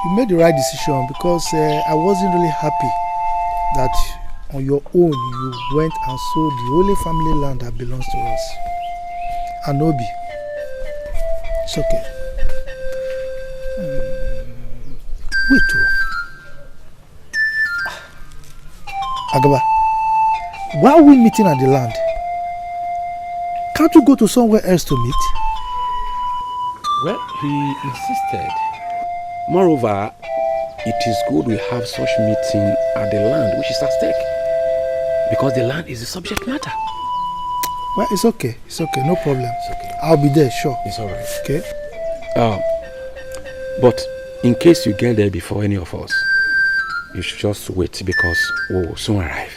You made the right decision because I wasn't really happy that on your own you went and sold the only family land that belongs to us. Anobi. It's okay. Wait. Agaba, why are we meeting at the land? Can't you go to somewhere else to meet? Well, he insisted. Moreover, it is good we have such meeting at the land which is at stake. Because the land is the subject matter. Well, it's okay, no problem. It's okay. I'll be there, sure. It's alright. Okay. But in case you get there before any of us, you should just wait because we will soon arrive.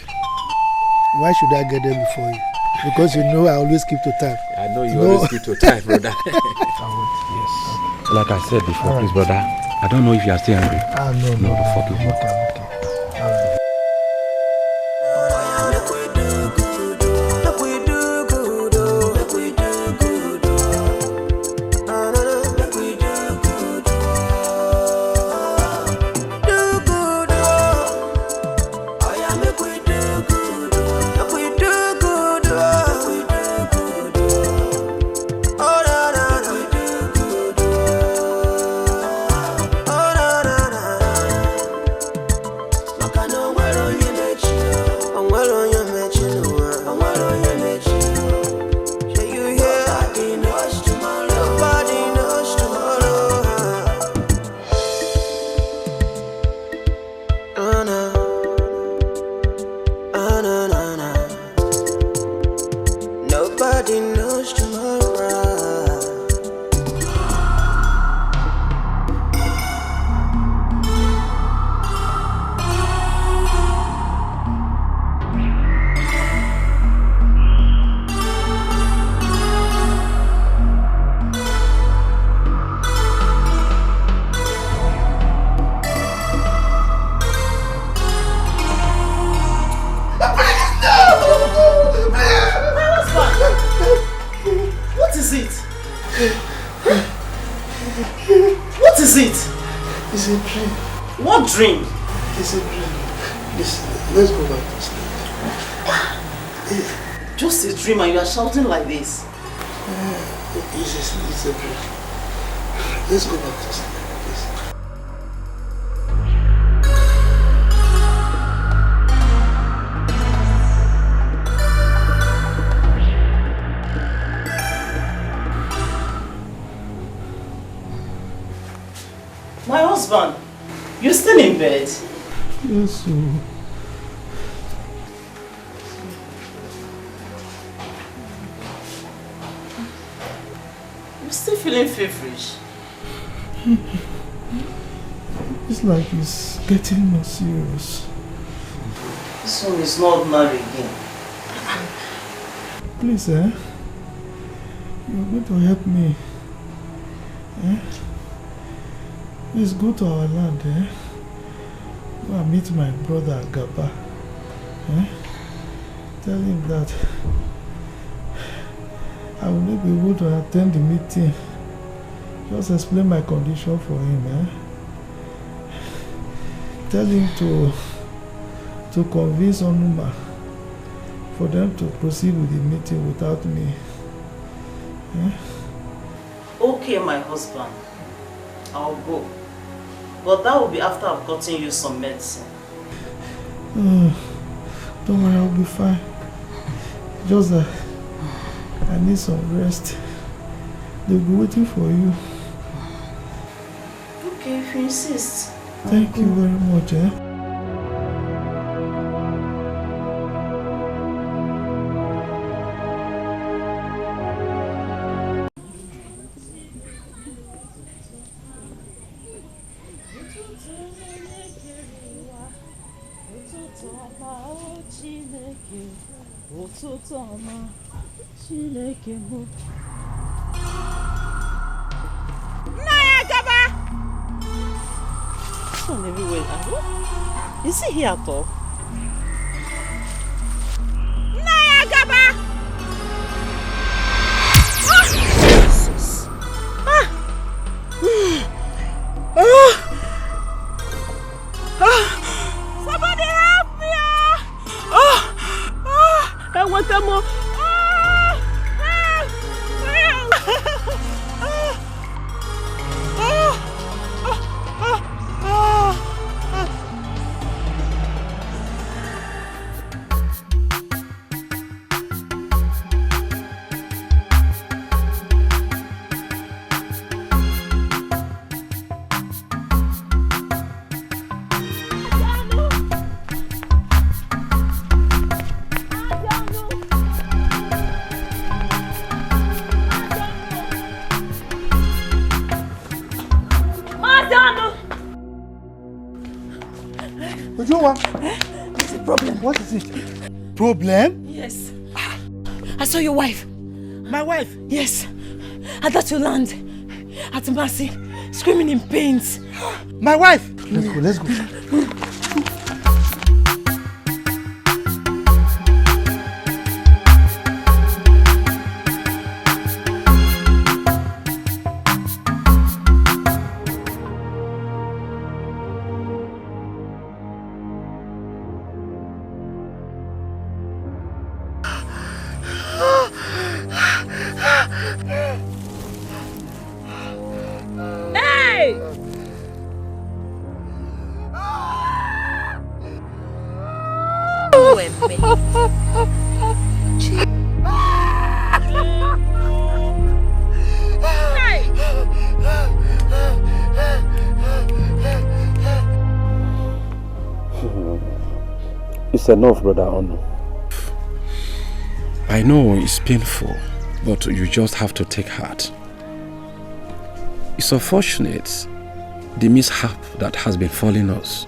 Why should I get there before you? Because you know I always keep to time. I know you always keep to time, brother. Yes. Like I said before, please, brother, I don't know if you are still angry. No, forgive me. Okay. Alright. Dream. It's a dream. Listen, let's go back to sleep. Just a dream and you are shouting like this. It's a dream. Let's go back to sleep, please. My husband, you still in bed? Yes, sir. You still feeling feverish? It's like it's getting more serious. This one is not ordinary again. Please, you're going to help me. Please go to our land, Go and meet my brother Gaba. Tell him that I will not be able to attend the meeting. Just explain my condition for him, Tell him to convince Onuma for them to proceed with the meeting without me. Okay, my husband. I'll go. But that will be after I've gotten you some medicine. Don't worry, I'll be fine. Just that I need some rest. They'll be waiting for you. Okay, if you insist. Thank you very much, Everywhere. Is he here at all? Jesus. Somebody help me! I want them more. What's the problem? What is it? Problem? Yes. I saw your wife. My wife? Yes. At that you land. At Mercy. Screaming in pains. My wife? Let's go. It's enough, Brother Ono. I know it's painful, but you just have to take heart. It's unfortunate, the mishap that has been falling us.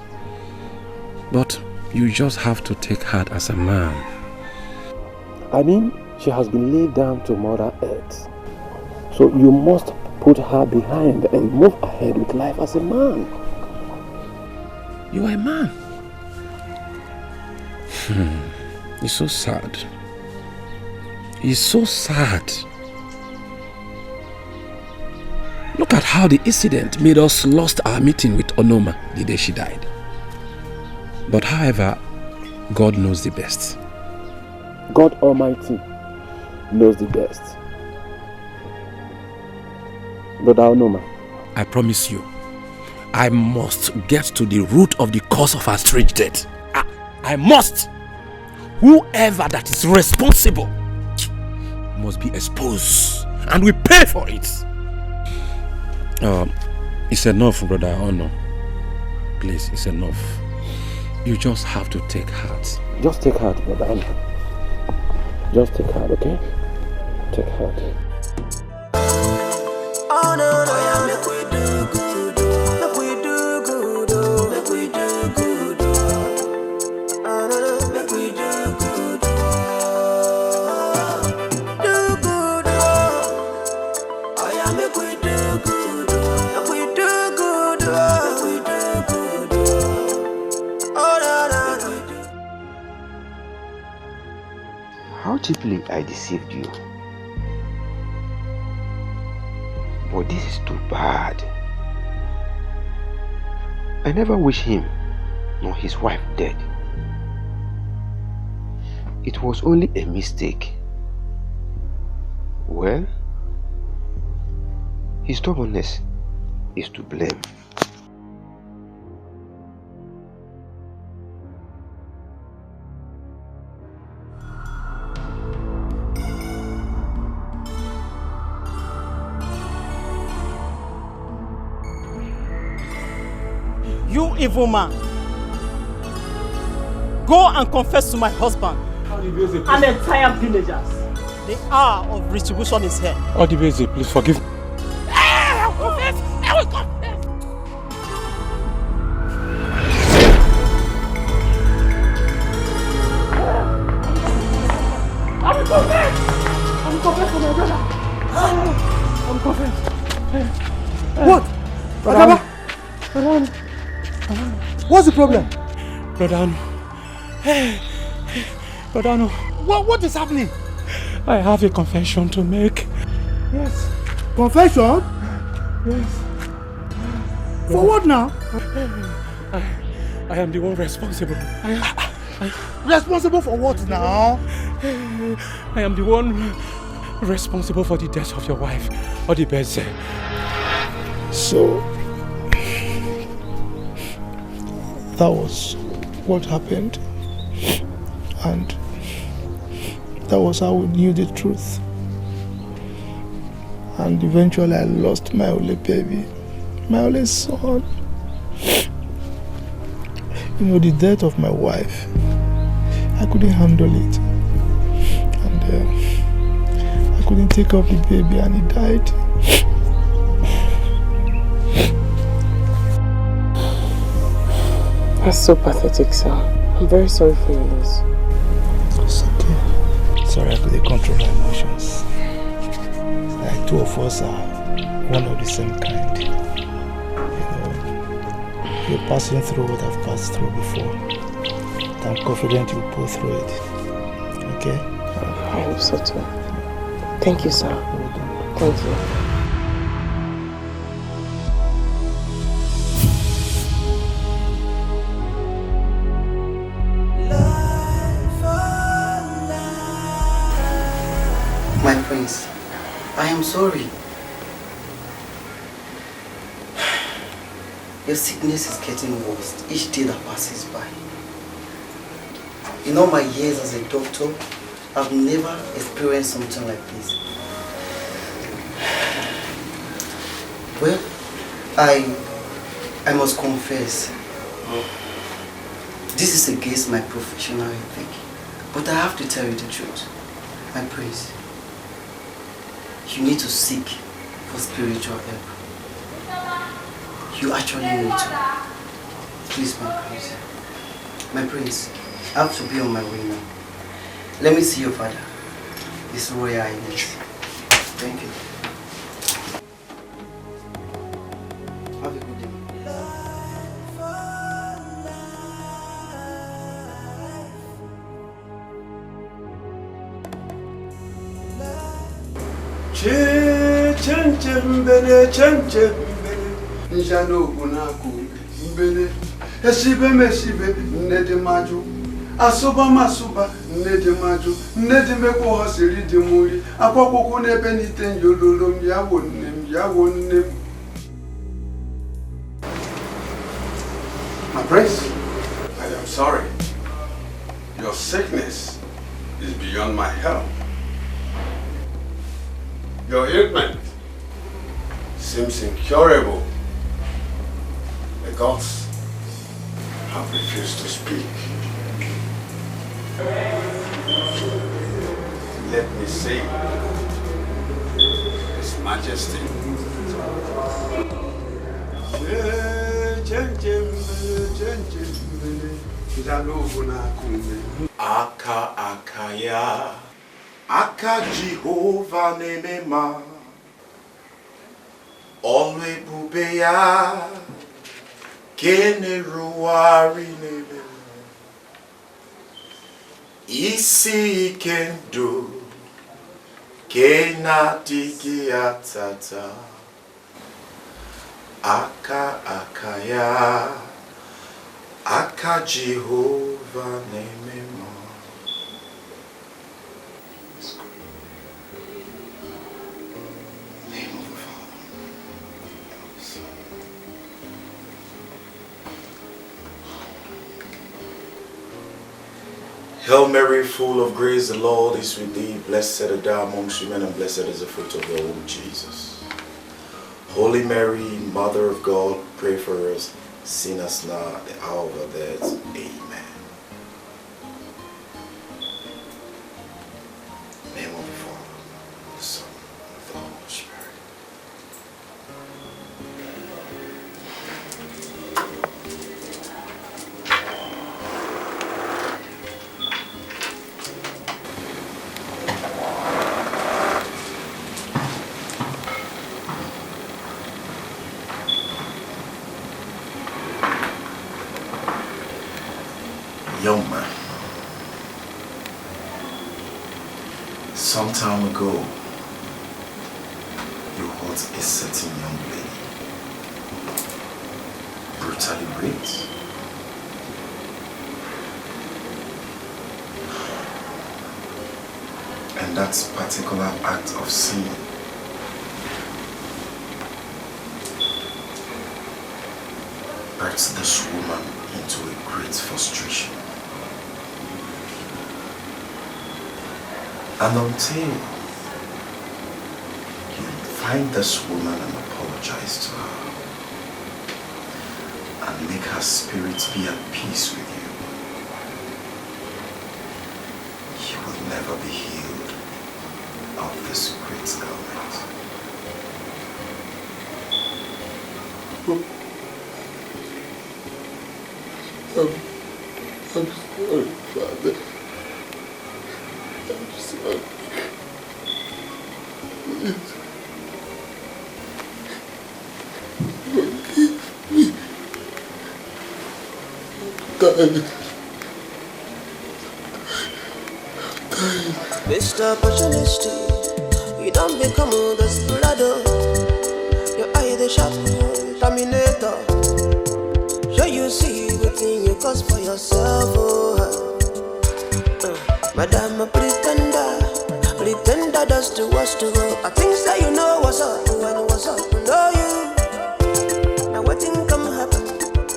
But you just have to take heart as a man. I mean, she has been laid down to Mother Earth. So you must put her behind and move ahead with life as a man. You are a man. It's so sad. It's so sad. Look at how the incident made us lost our meeting with Onoma the day she died. But however, God knows the best. God Almighty knows the best. Brother Onoma, I promise you, I must get to the root of the cause of her strange death. I must. Whoever that is responsible must be exposed, and we pay for it. It's enough, brother Honor. Please, it's enough. You just have to take heart. Just take heart, brother Honor. Just take heart, okay? Take heart. Oh no, no, yeah, make we do good, make we do good, make we do good. Oh no, no, make we do good, do good. Oh yeah, make we do good, make we do good, make we do good. Oh no, no, no. How deeply I deceived you. But this is too bad. I never wish him nor his wife dead. It was only a mistake. Well, his stubbornness is to blame. You evil man. Go and confess to my husband and entire villagers. The hour of retribution is here. Odibeze, please forgive me. I will confess! I will confess! I will confess! I will confess for my brother! I will confess! What? Brother. What's the problem? Brother Brother, What is happening? I have a confession to make. Yes. Confession? Yes. For what now? I am the one responsible. Responsible for what now? I am the one responsible for the death of your wife, Odibeze. So, that was what happened, and that was how we knew the truth. And eventually I lost my only baby, my only son. You know, the death of my wife, I couldn't handle it, and I couldn't take up the baby, and he died. That's so pathetic, sir. I'm very sorry for your loss. It's okay. Sorry I couldn't control my emotions. Like two of us are one of the same kind. You know, you're passing through what I've passed through before. I'm confident you'll pull through it. Okay? I hope so too. Thank you, sir. Thank you. My prince, I am sorry. Your sickness is getting worse each day that passes by. In all my years as a doctor, I've never experienced something like this. Well, I must confess, this is against my professional ethic, but I have to tell you the truth. My prince, you need to seek for spiritual help. You actually need to. Please, my prince. My prince, I have to be on my way now. Let me see your father, His Royal Highness. Thank you. Have a good day. Chenche mbele njano kunaku mbele esibe mesibe nnede maju asoba masuba nnede maju nnede meko hasiri di muri akwakwoko n'ebe nite njololo myawo nnem. My prince, I am sorry. Your sickness is beyond my help. Your ailment seems incurable. gods have refused to speak. Let me see His Majesty. Aka akaya, aka Jehovah nemema, alwe bubeya, kene ruwari nemema, isi kendo, kena digi atata, aka akaya, aka Jehovah nemema. Hail Mary, full of grace, the Lord is with thee. Blessed art thou amongst women, and blessed is the fruit of thy womb, Jesus. Holy Mary, Mother of God, pray for us sinners now at the hour of our death. Amen. In the name of the Father, the Son, and the Holy Spirit. Young man, some time ago, you hurt a certain young lady, brutally raped. And that particular act of sin brought this woman into a great frustration. And until you find this woman and apologize to her and make her spirit be at peace with you, you will never be healed of this great ailment. I'm sorry, Father. I'm sorry. Please. Forgive me. Darling. Mr. Opportunity, you don't become a desperado. Your eye the sharp terminator. Sure you see within you cause for yourself, Madam a pretender does the worst to go. I think that you know what's up when what's up and know you. Now what thing come happen?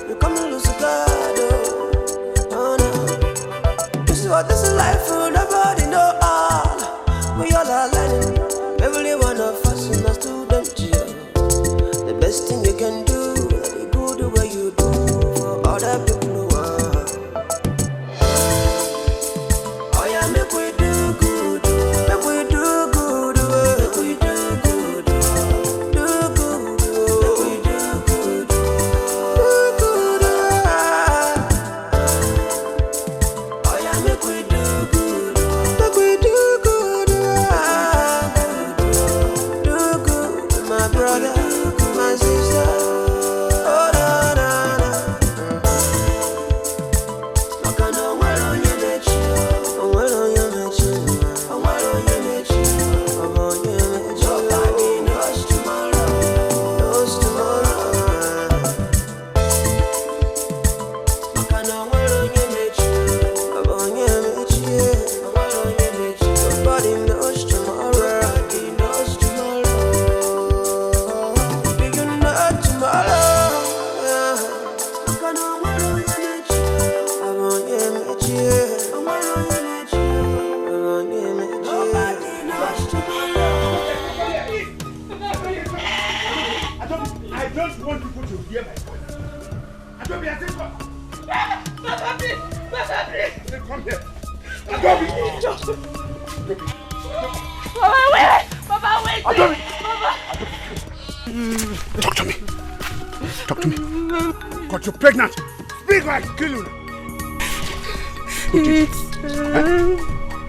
You come lose God, oh no. This is what this is life for, nobody know all. We all are learning. Every one of us is a student here. The best thing you can do, you do the way you do for other people who are. Oh yeah, make we do good, make we do good, make we do good, do good, make we do good, do good. Oh yeah, make we do good, make we do good, do good, my brother, my sister. Oh na na na. Makana wero nyemechi, wero nyemechi, wero nyemechi, wero nyemechi. Nobody knows tomorrow, knows tomorrow. Makana wero nyemechi, wero nyemechi, wero nyemechi. Nobody knows tomorrow, nobody knows tomorrow. Do you know tomorrow? Yeah. Makana wero nyemechi, wero nyemechi, wero nyemechi, wero nyemechi. Nobody knows tomorrow. I don't want people to hear my voice. Adobe, I think what? Papa, please! Come here! Adobe! Papa, wait! Papa, wait! Adobe! Papa! Talk to me! Talk to me! Got you pregnant! Speak or I kill you!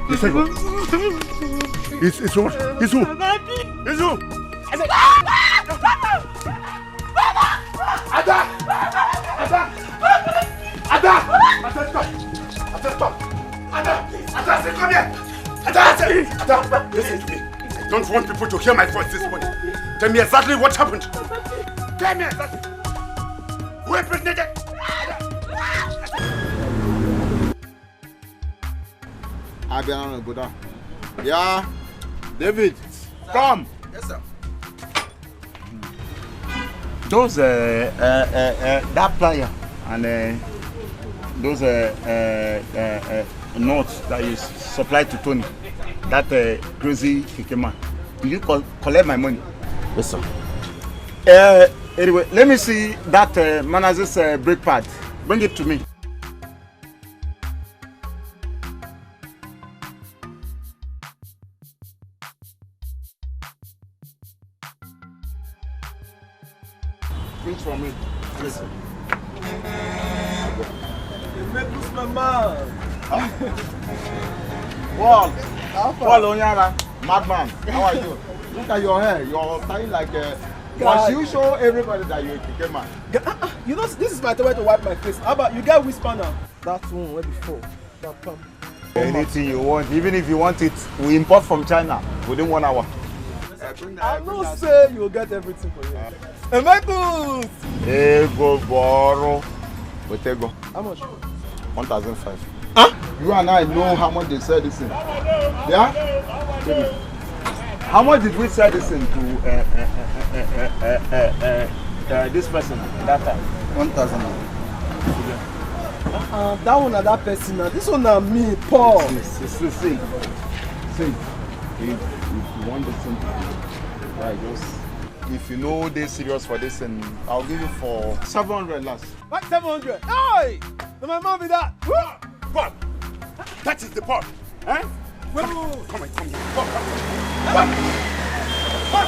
You said what? It's what? It's who? It's who? I said... Ada! Ada! Ada! I said stop! I said stop! Ada! Ada, I said come here! Ada, I said... Ada, listen to me. I don't want people to hear my voice this morning. Tell me exactly what happened. Tell me exactly. Who impregnated? Abiana, go down. Yeah, David, come. Yes, sir. Those that plier and those notes that you supplied to Tony, that crazy kikema. Did you collect my money? Yes, sir. Anyway, let me see that Manaz's brake pad. Bring it to me. Bring for me. Yes, sir. You make lose my mind. Paul Onyara, madman. How are you? Look at your hair. You're tying like a... Once you show everybody that you're a kikema. You know, this is my way to wipe my face. How about you get whisper now? That one way before. That pump. Anything you want, even if you want it, we import from China within 1 hour. I don't say you'll get everything for you. Hey, Michael! Hey, go borrow. Go. How much? 1,500. Huh? You and I know how much they sell this thing. Yeah? How much did we sell this thing to this person that time? 1,000. That one and that person now. This one and me, Paul. See. If you want this thing to be right, just if you know they're serious for this, and I'll give you for 700 last. What 700? Hey! My mom be that. Paul! That is the Paul! Eh? Come here. What?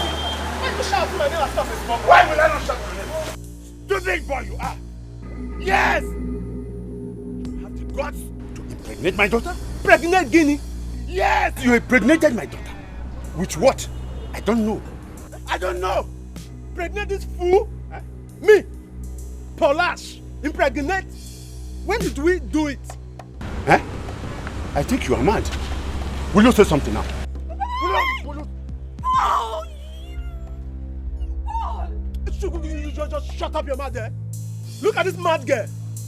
Why you shout to my name and stop this Paul? Why will I not shout to your name? Stupid boy you are! Yes! You have the guts to impregnate my daughter? Pregnant Guinea? Yes! You impregnated my daughter. With what? I don't know. Pregnant this fool? Me? Paulash? Impregnate? When did we do it? Eh? I think you are mad. Will you say something now? You just shut up your mouth there. Look at this mad girl.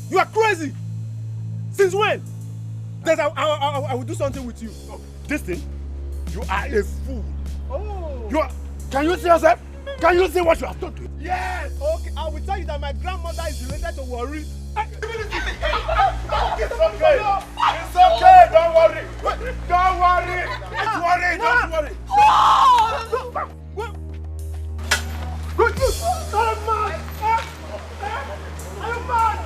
You are crazy. Since when? I will do something with you. This thing? You are a fool. Oh. You are. Can you see yourself? Can you see what you have done to it? Yes. Okay, I will tell you that my grandmother is related to Worry. It's okay. Don't worry. Don't worry. Don't worry. I'm mad. I'm mad.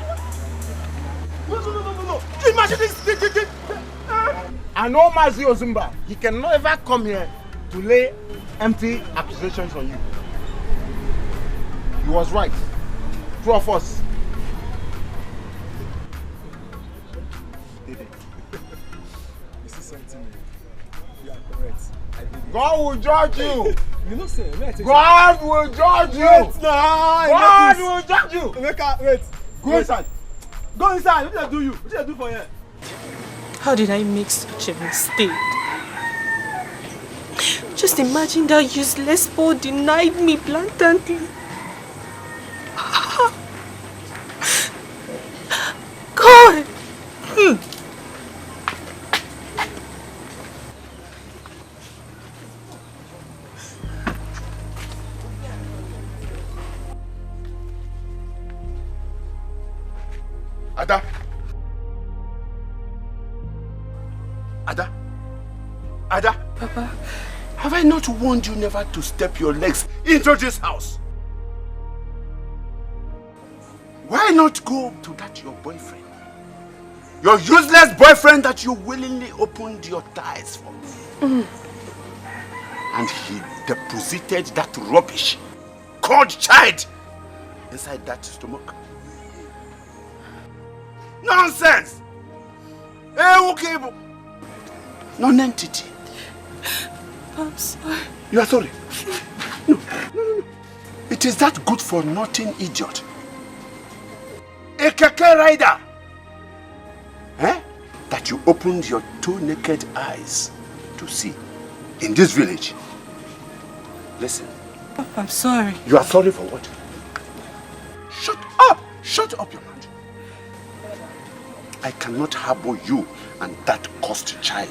No. Imagine this. I know Mazi Ozumba. He can never come here to lay empty accusations on you. He was right. Two of us. You see something? You are correct. God will judge you. You know, sir. God will judge you. Wait, God will judge you. Wait. Go inside. Go inside. What did I do you? What did I do for you? How did I make such a mistake? Just imagine that useless Paul denied me blatantly. God! Ada? Papa? Have I not warned you never to step your legs into this house? Why not go to that your boyfriend? Your useless boyfriend that you willingly opened your thighs for. And he deposited that rubbish called child inside that stomach. Nonsense! Okay, non-entity. I'm sorry. You are sorry? No. It is that good for nothing idiot. A keke rider. That you opened your two naked eyes to see in this village. Listen. I'm sorry. You are sorry for what? Shut up! Shut up your mouth. I cannot harbor you and that cursed child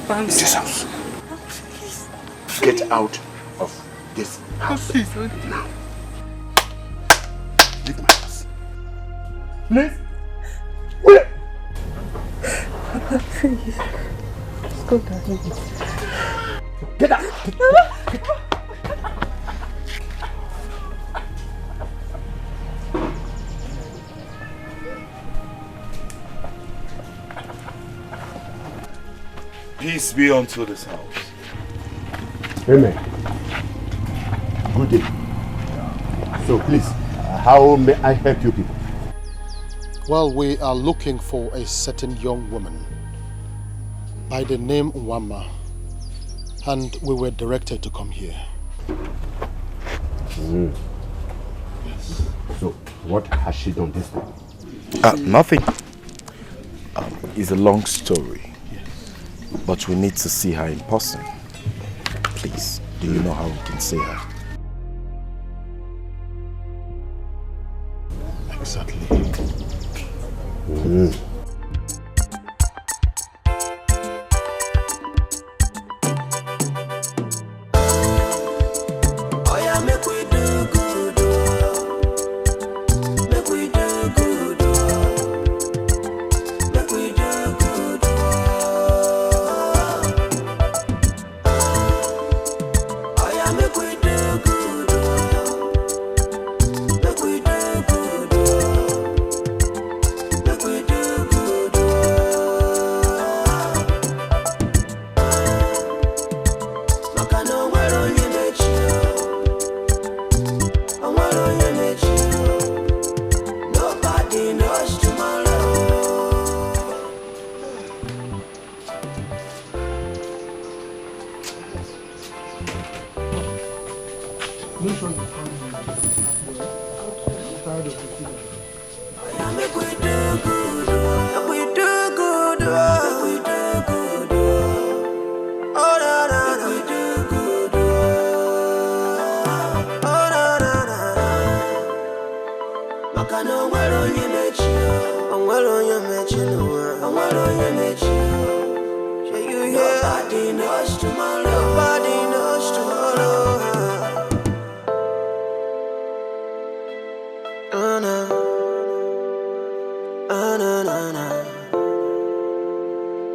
Papa, in this house. Get out of this house now. Leave my house. Leave. Wait. Papa, please. Let's go down. Get out. Peace be unto this house. Amen. Good day. So please, how may I help you people? Well, we are looking for a certain young woman by the name Wama, and we were directed to come here. Yes. So, what has she done this time? Nothing. It's a long story. But we need to see her in person. Please, do you know how we can see her? Exactly.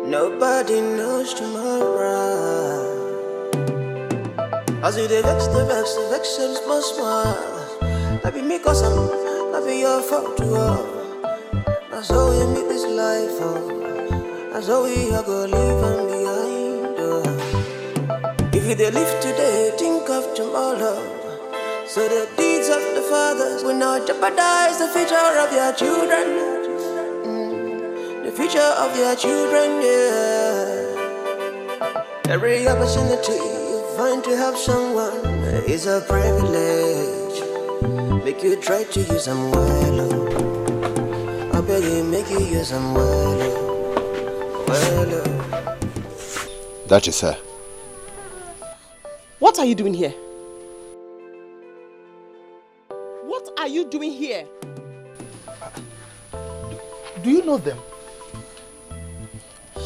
Nobody knows tomorrow. As you vex, the vex seems more smile. That be me cause that be your fault to all. That's how we meet this life, oh. That's how we are gonna leave and behind, oh. If you live today, think of tomorrow. So the deeds of the fathers will not jeopardize the future of your children. The future of your children, yeah. Every opportunity you find to help someone is a privilege. Make you try to use them well, oh. I beg you, make you use them well, oh. Well, oh. That is her. What are you doing here? What are you doing here? Do you know them?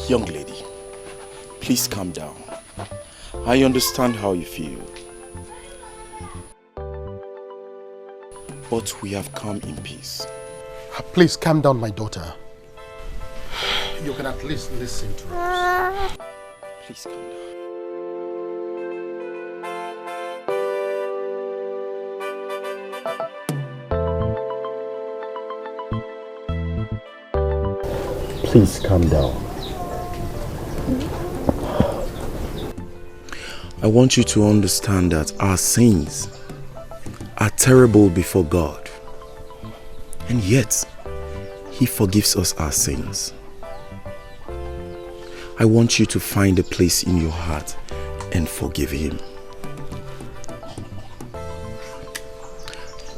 Young lady, please calm down. I understand how you feel. But we have come in peace. Please calm down, my daughter. You can at least listen to us. Please calm down. Please calm down. I want you to understand that our sins are terrible before God. And yet, He forgives us our sins. I want you to find a place in your heart and forgive Him.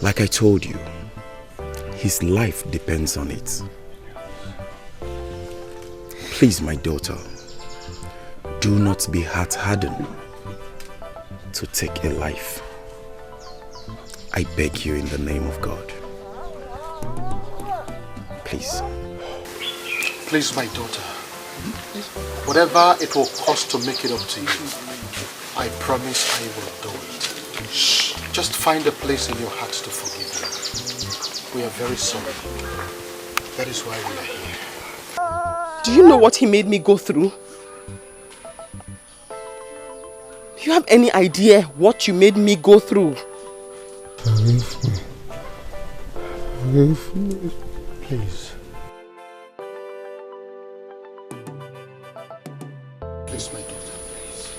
Like I told you, His life depends on it. Please, my daughter, do not be heart-hardened to take a life. I beg you in the name of God. Please. Please, my daughter. Whatever it will cost to make it up to you, I promise I will do it. Shh. Just find a place in your heart to forgive me. We are very sorry. That is why we are here. Do you know what he made me go through? Do you have any idea what you made me go through? Forgive me. Forgive me. Please. Please, my daughter, please.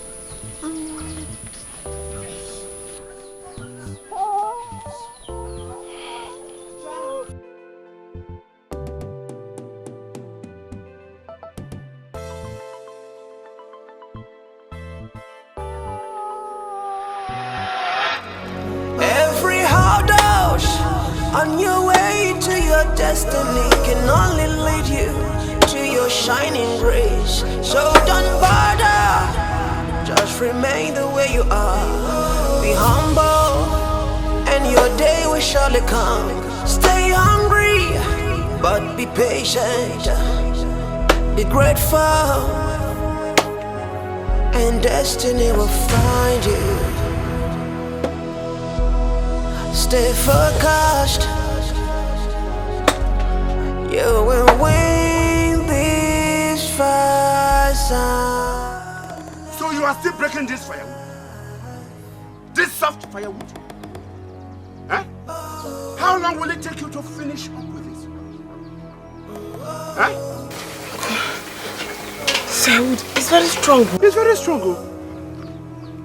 Every hard house on your way to your destiny can only lead you to your shining grace. So don't bother, just remain the way you are. Be humble, and your day will surely come. Stay hungry, but be patient. Be grateful, and destiny will find you. Stay focused, you will win this fight. So you are still breaking this firewood? This soft firewood? Huh? How long will it take you to finish up with this? Huh? Firewood is very strong. It's very strong.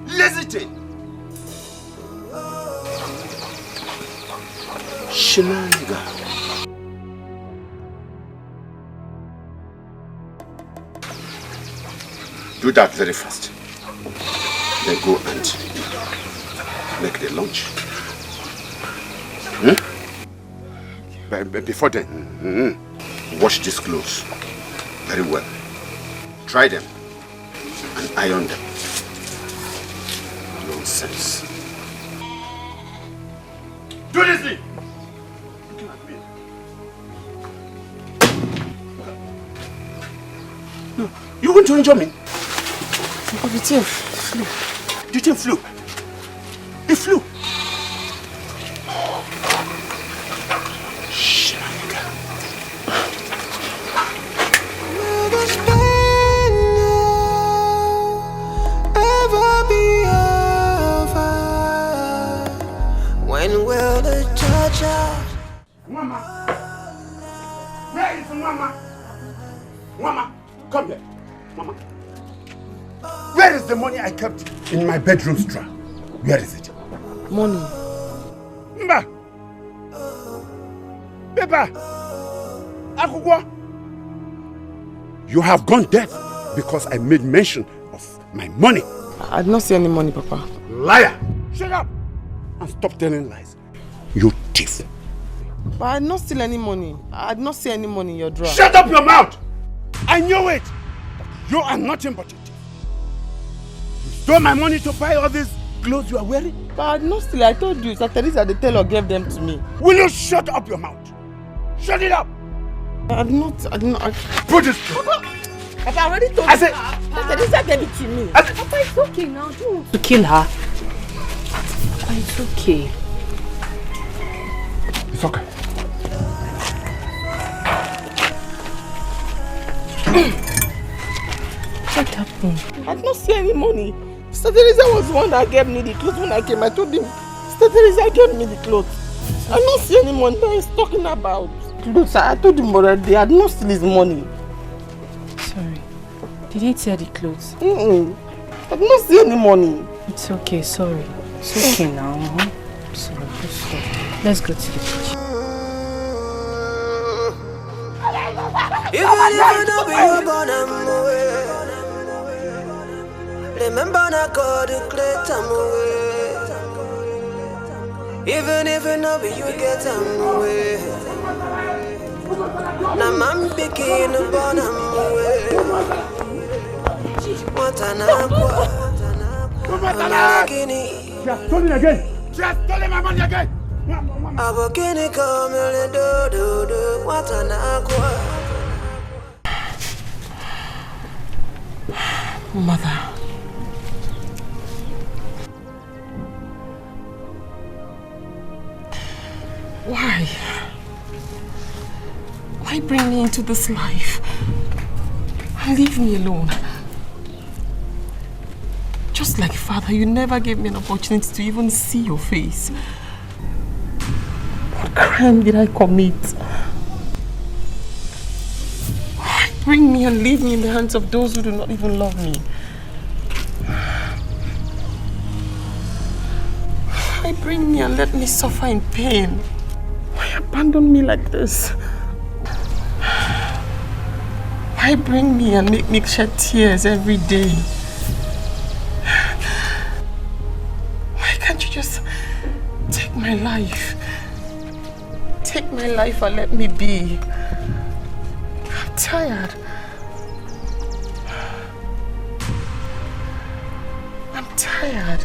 Lazy thing. Shenanigan. Do that very fast. Then go and make the lunch. But before then, wash these clothes very well. Dry them and iron them. Nonsense. Do this thing! No, you want to injure me? But the thing flew. The thing flew. It flew. Will this pain ever be over? When will the torture? Mama! Where is Mama? Mama, come here. Mama. Where is the money I kept in my bedroom drawer? Where is it? Money. Mba! Pepper! Akugwa! You have gone deaf because I made mention of my money. I did not see any money, Papa. Liar! Shut up! And stop telling lies. You thief. But I did not steal any money. I did not see any money in your drawer. Shut up your mouth! I knew it! You are nothing but a thief. You stole my money to buy all these clothes you are wearing? But I did not steal. I told you, Sister Teresa the tailor gave them to me. Will you shut up your mouth? Shut it up! I did not. Put this. Papa, I already told you. I said, Sister Teresa gave it to me. Papa, it's okay now. Don't want to kill her. Papa, it's okay. It's okay. What happened? I did not see any money. Sister Teresa was the one that gave me the clothes when I came. I told him, Sister Teresa gave me the clothes. I did not see any money that he's talking about. Clothes, I told him already, I did not steal his money. Did he tear the clothes? I did not see any money. It's okay, sorry. It's okay now. Sorry, just stop. Let's go to the kitchen. Even if you don't be your born away. Remember not God to clear time away. Even if you know be you get time away. Now I'm picking up on away. What an aqua. She has stolen again. She has stolen my money again. Abokini come do what an aqua. Mother. Why? Why bring me into this life? Leave me alone. Just like father, you never gave me an opportunity to even see your face. What crime did I commit? Why bring me and leave me in the hands of those who do not even love me? Why bring me and let me suffer in pain? Why abandon me like this? Why bring me and make me shed tears every day? Why can't you just take my life? Take my life and let me be. I'm tired. I'm tired.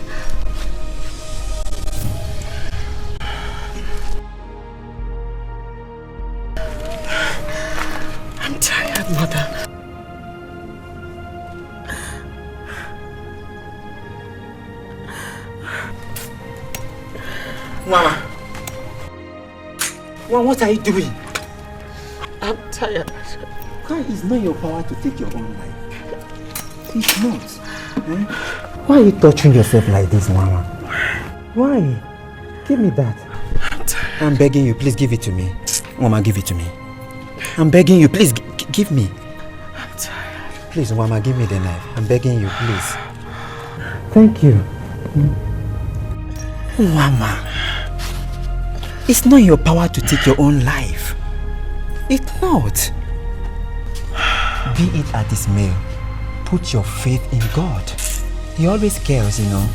I'm tired, Mother. Mama. What are you doing? I'm tired. God, it's not your power to take your own life. It's not. Eh? Why are you torturing yourself like this, Mama? Why? Give me that. I'm begging you, please give it to me. Mama, give it to me. I'm begging you, please give me. I'm tired. Please, Mama, give me the knife. I'm begging you, please. Thank you. Mama, it's not your power to take your own life. It's not. Be it at this meal, put your faith in God. He always cares, you know.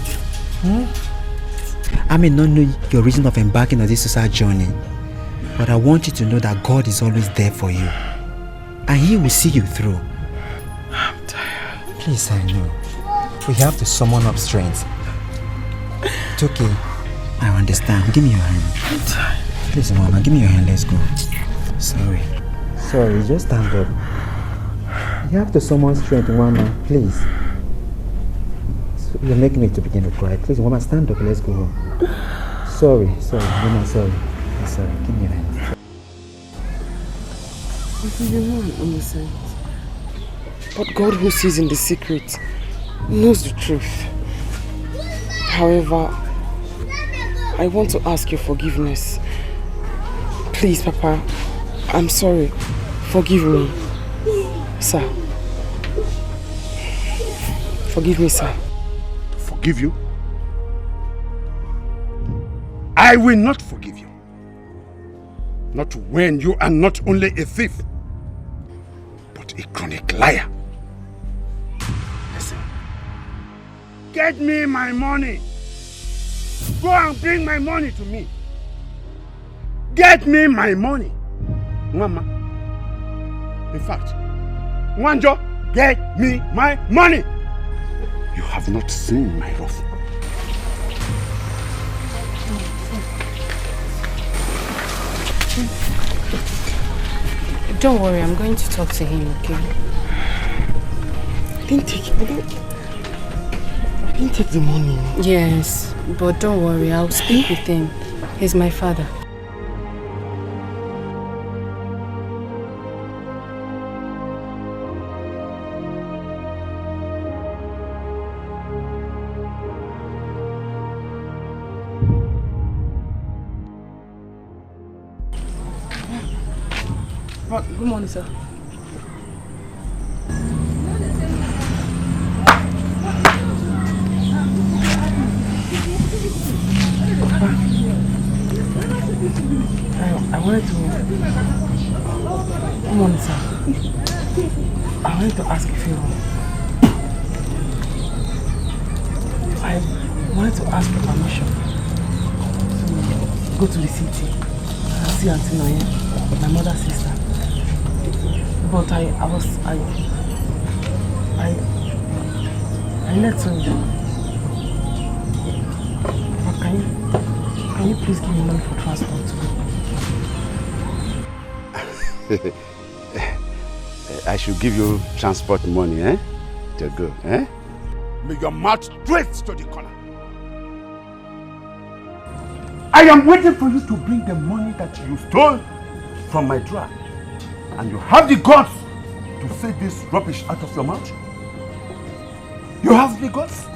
I may not know your reason of embarking on this suicide journey, but I want you to know that God is always there for you. And He will see you through. I'm tired. Please, I know. We have to summon up strength. It's okay. I understand. Give me your hand. I'm tired. Please, Mama, give me your hand. Let's go. Sorry. Sorry, just stand up. You have to summon strength, Mama. Please. You're making me to begin to cry. Please, Mama, stand up. Let's go home. Sorry. Mama, sorry. I'm sorry. Give me your hand. You know I'm innocent. But God who sees in the secret knows the truth. However, I want to ask your forgiveness. Please, Papa, I'm sorry. Forgive me. Sir. Forgive me, sir. Forgive you? I will not forgive you. Not when you are not only a thief, but a chronic liar. Listen. Get me my money. Go and bring my money to me. Get me my money. Mama. In fact, Wanjo, get me my money. You have not seen my wrath. Don't worry, I'm going to talk to him, okay? I didn't take the money. Yes, but don't worry, I'll speak with him. He's my father. Good morning, sir. I wanted to... Come on, sir. I wanted to ask a favor. I wanted to ask for permission to go to the city and see Auntie Noye, my mother's sister. But I let her. But can you please give me money for transport too? I should give you transport money, eh? To go, eh? May your mouth straight to the corner. I am waiting for you to bring the money that you stole from my drawer. And you have the guts to say this rubbish out of your mouth? You have the guts?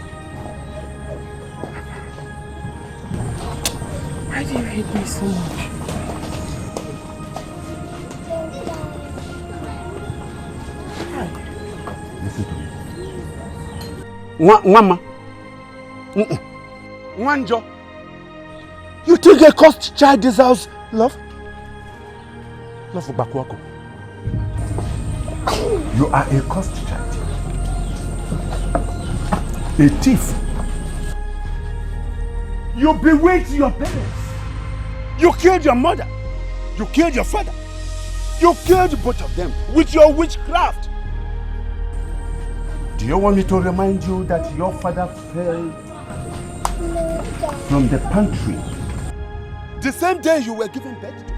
Why do you hate me so much? Listen to me. Mama. Wanjo. You think a cursed child deserves love? Love for Bakwako. You are a cursed child. A thief. You bewitched your parents. You killed your mother. You killed your father. You killed both of them with your witchcraft. Do you want me to remind you that your father fell from the pantry? The same day you were given birth to,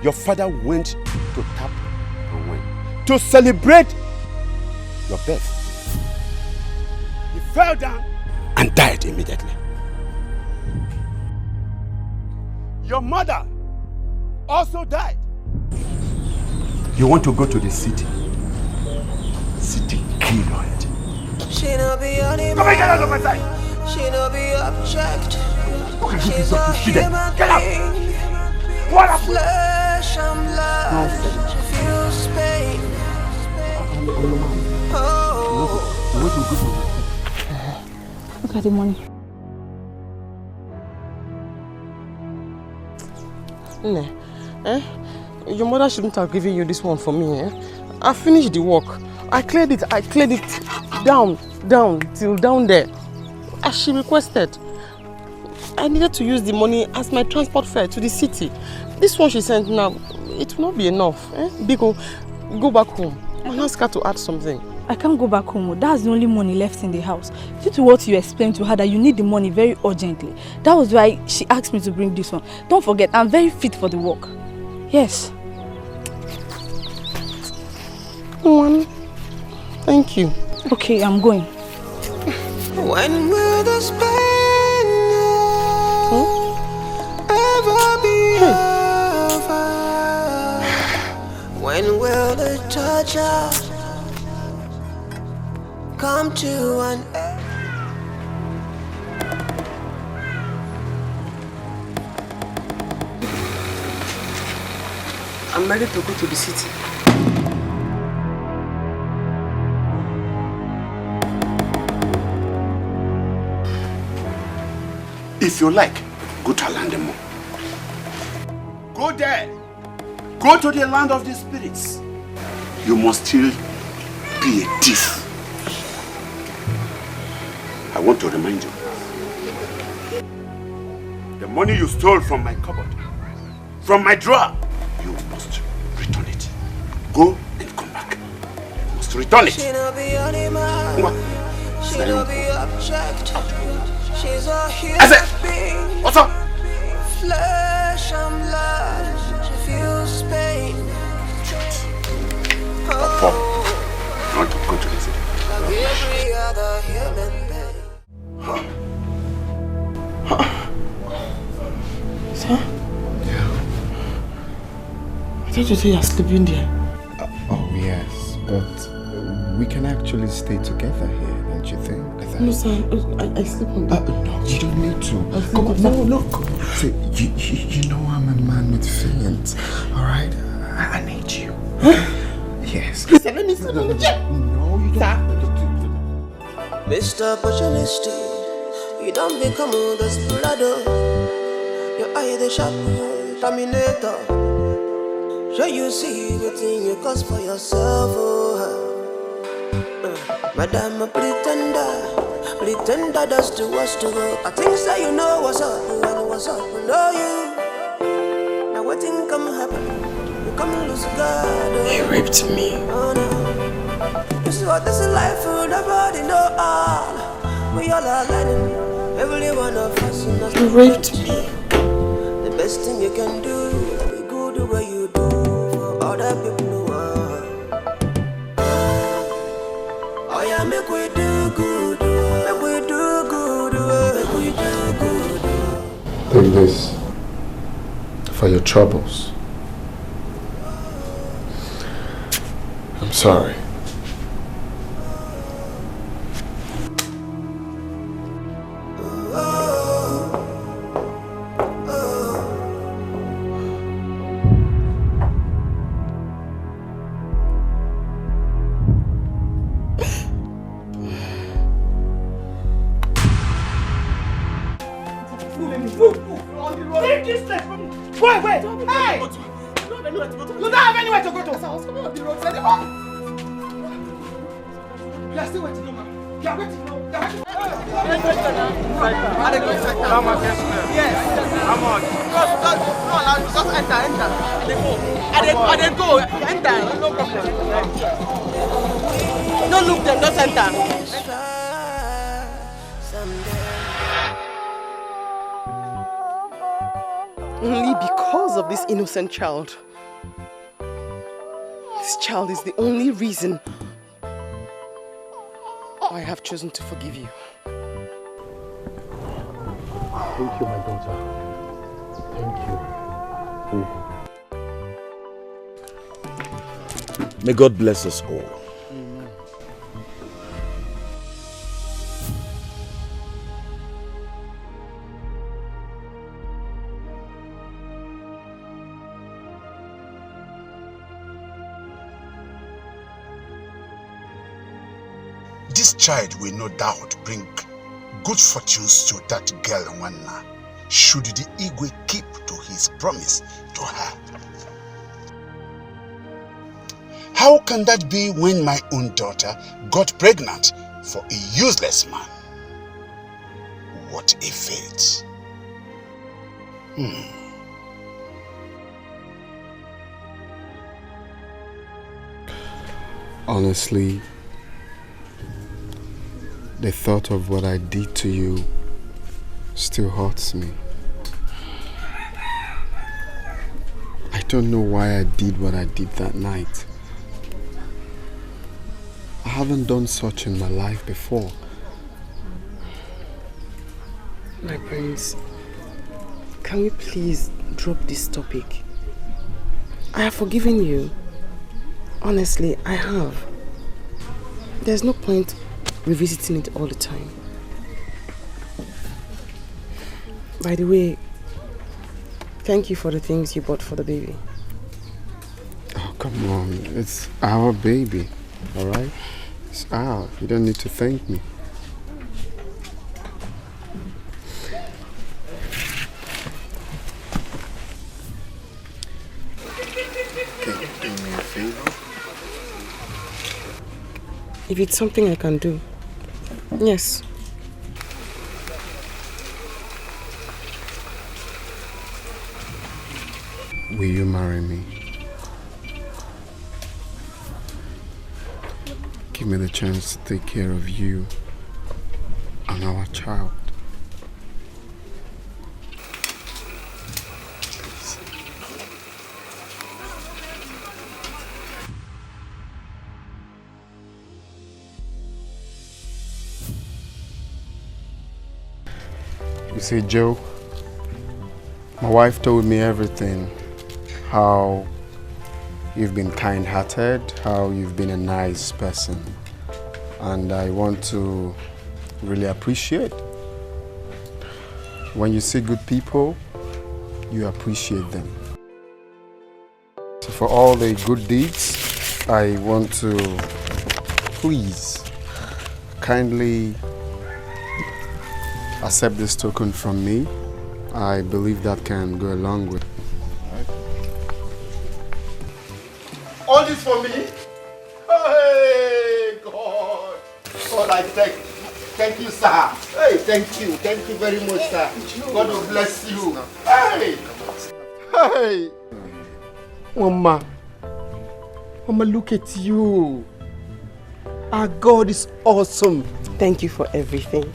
your father went to tap and wine to celebrate your birth. He fell down and died immediately. Your mother also died. You want to go to the city? City, kill your head. She no be animal. Come on, get out of my sight. She no be object. She's a human being. What a flesh and blood. She feels pain. Look at the money. Your mother shouldn't have given you this one for me, eh? I finished the work. I cleared it down till down there, as she requested. I needed to use the money as my transport fare to the city. This one she sent now, it will not be enough. Biko, go back home and ask her to add something. I can't go back home. That's the only money left in the house. Due to what you explained to her that you need the money very urgently. That was why she asked me to bring this one. Don't forget, I'm very fit for the work. Yes. Thank you. Okay, I'm going. When will this pain ever be over? When will the torture come to an end? I'm ready to go to the city. If you like, go to Alandemo. Go there. Go to the land of the spirits. You must still be a thief. I want to remind you. The money you stole from my cupboard, from my drawer, you must return it. Go and come back. You must return it. She no be animal. She no be object. She's a human being. What's up? Flesh and blood. She feels pain. Papa, I want to go to the city. Like every other human being. Sir? Yeah. I thought you said you're sleeping there. Oh yes, but we can actually stay together here, don't you think? No, sir, I sleep on there. No, you don't need to. Come on, no. See, you know I'm a man with feelings, alright? I need you. Huh? Yes. Listen, let me sleep on the chair. No, you don't. Mr. Opportunistic, you don't become a desperado. Your eye they sharp, Terminator. Sure you see the thing you cause for yourself, Madam a pretender does to us to go. I think so you know what's up, and what's up, you know you. Now what thing come happen, you come lose God. He raped me. Oh no. You see what this is life for, nobody know all. We all are learning, every one of us. You raped me. The best thing you can do, be good the way you do for other people who are. Oh yeah, make we do good, make we do good, make we do good. Take this for your troubles. I'm sorry. Only because of this innocent child. This child is the only reason I have chosen to forgive you. Thank you, my daughter. Thank you. May God bless us all. Amen. This child will no doubt bring good fortunes to that girl Nwanna, should the Igwe keep to his promise to her. How can that be when my own daughter got pregnant for a useless man? What a fate. Honestly, the thought of what I did to you still hurts me. I don't know why I did what I did that night. I haven't done such in my life before. My prince, can we please drop this topic? I have forgiven you. Honestly, I have. There's no point revisiting it all the time. By the way, thank you for the things you bought for the baby. Oh, come on. It's our baby, alright? It's ours. You don't need to thank me. Can you do me a favor? If it's something I can do, yes. Will you marry me? Give me the chance to take care of you and our child. You see, Joe, my wife told me everything. How you've been kind-hearted, how you've been a nice person. And I want to really appreciate. When you see good people, you appreciate them. So for all the good deeds, I want to please kindly accept this token from me. I believe that can go a long way. All this for me? Hey, God. God, I thank you, sir. Hey, thank you very much, sir. God will bless you. Hey, hey. Mama, look at you. Our God is awesome. Thank you for everything.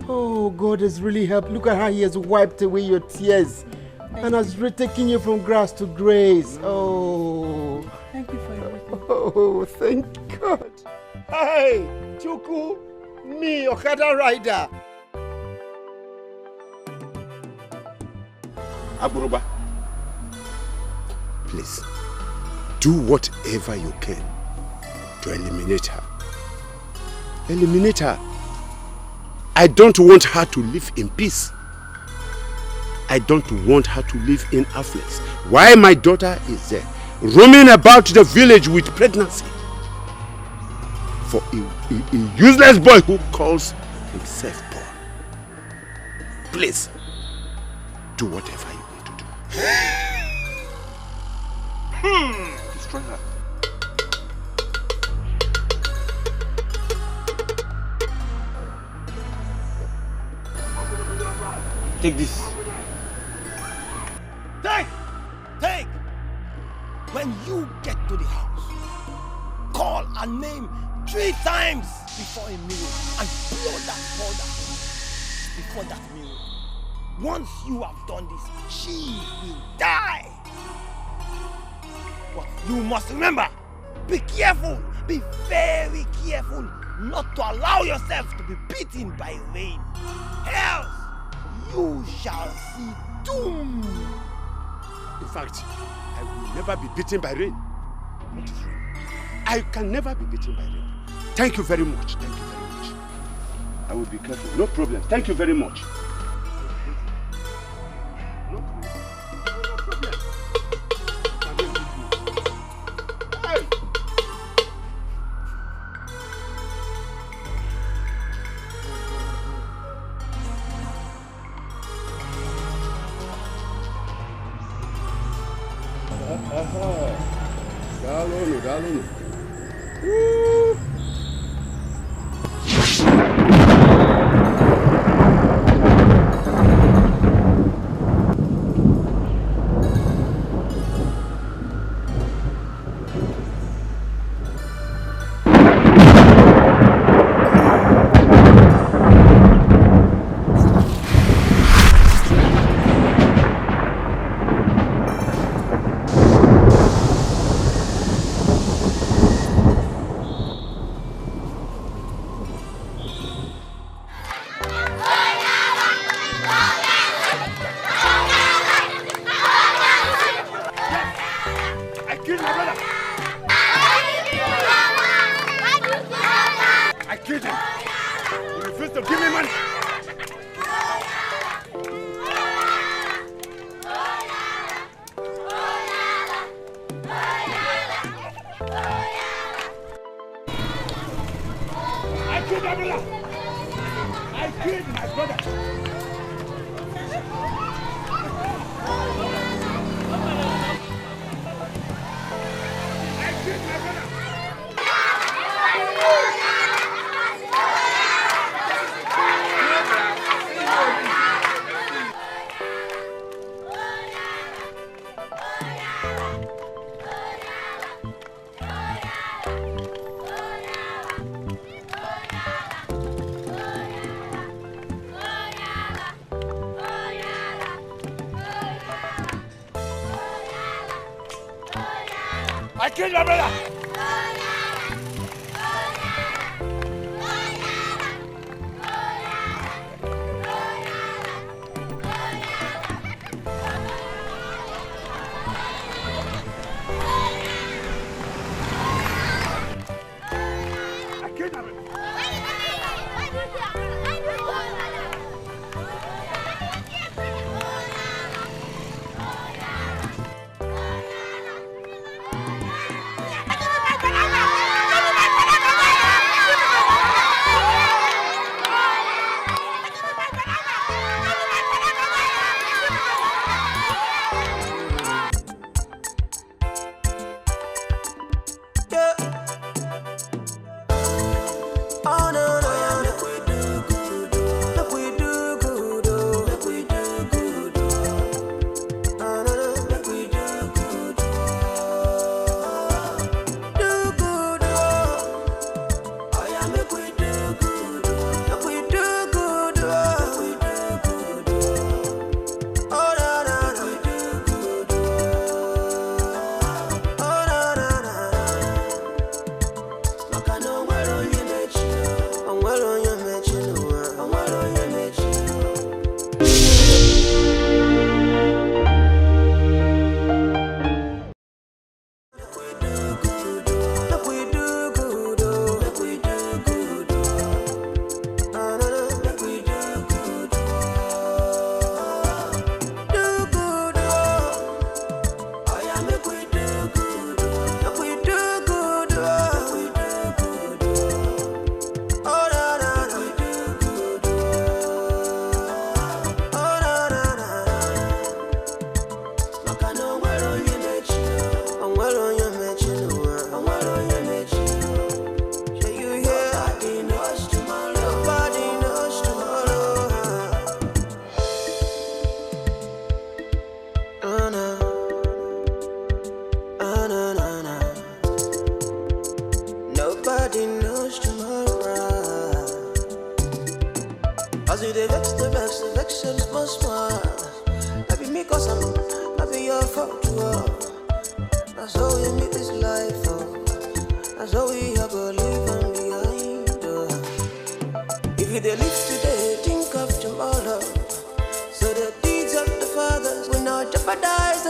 Oh, God has really helped. Look at how He has wiped away your tears and has taken you from grass to grace. Oh. Thank you for everything. Oh, thank God. Hey, Chuku, me, Okada rider. Aburuba, please, do whatever you can to eliminate her. Eliminate her. I don't want her to live in peace. I don't want her to live in affluence. Why my daughter is there, roaming about the village with pregnancy for a useless boy who calls himself boy. Please, do whatever you want to do. Destroy her. Take this. Take! When you get to the house, call her name 3 times before a mirror and blow that powder before that mirror. Once you have done this, she will die. But you must remember, be careful, be very careful not to allow yourself to be beaten by rain. Else, you shall see doom. In fact, I will never be beaten by rain. What is rain? I can never be beaten by rain. Thank you very much. Thank you very much. I will be careful. No problem. Thank you very much. No problem. Hey! Dalo. I killed my brother! I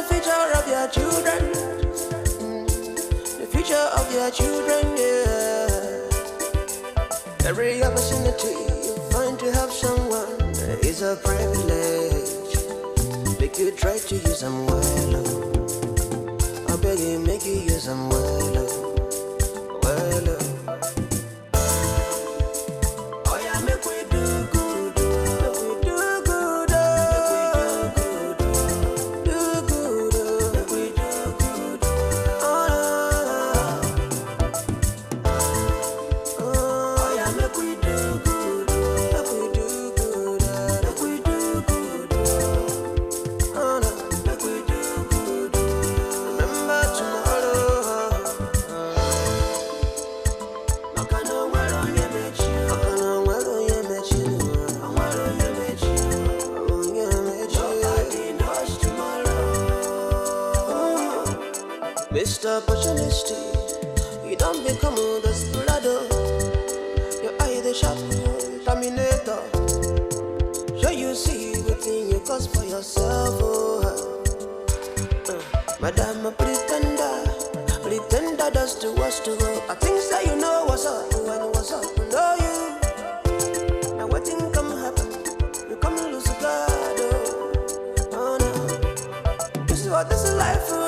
future of your children. The future of your children, yeah. Every opportunity you find to help someone is a privilege. Make you try to use them well. I beg you, make you use them well. Well. Oh yeah, make we do good. Make we do good. Do good. Make we do good. Oh yeah, make we do good. Make we do good. Make we do good. Oh no, make we do good. Remember tomorrow. Mr. Opportunity, you don't become a desperado. Your eye the sharp terminator. Sure you see within you cause for yourself. Madam a pretender does the worst to go. I think that you know what's up and what's up and know you. Now what thing come happen? You come lose a God. Oh no, this is what this is life for.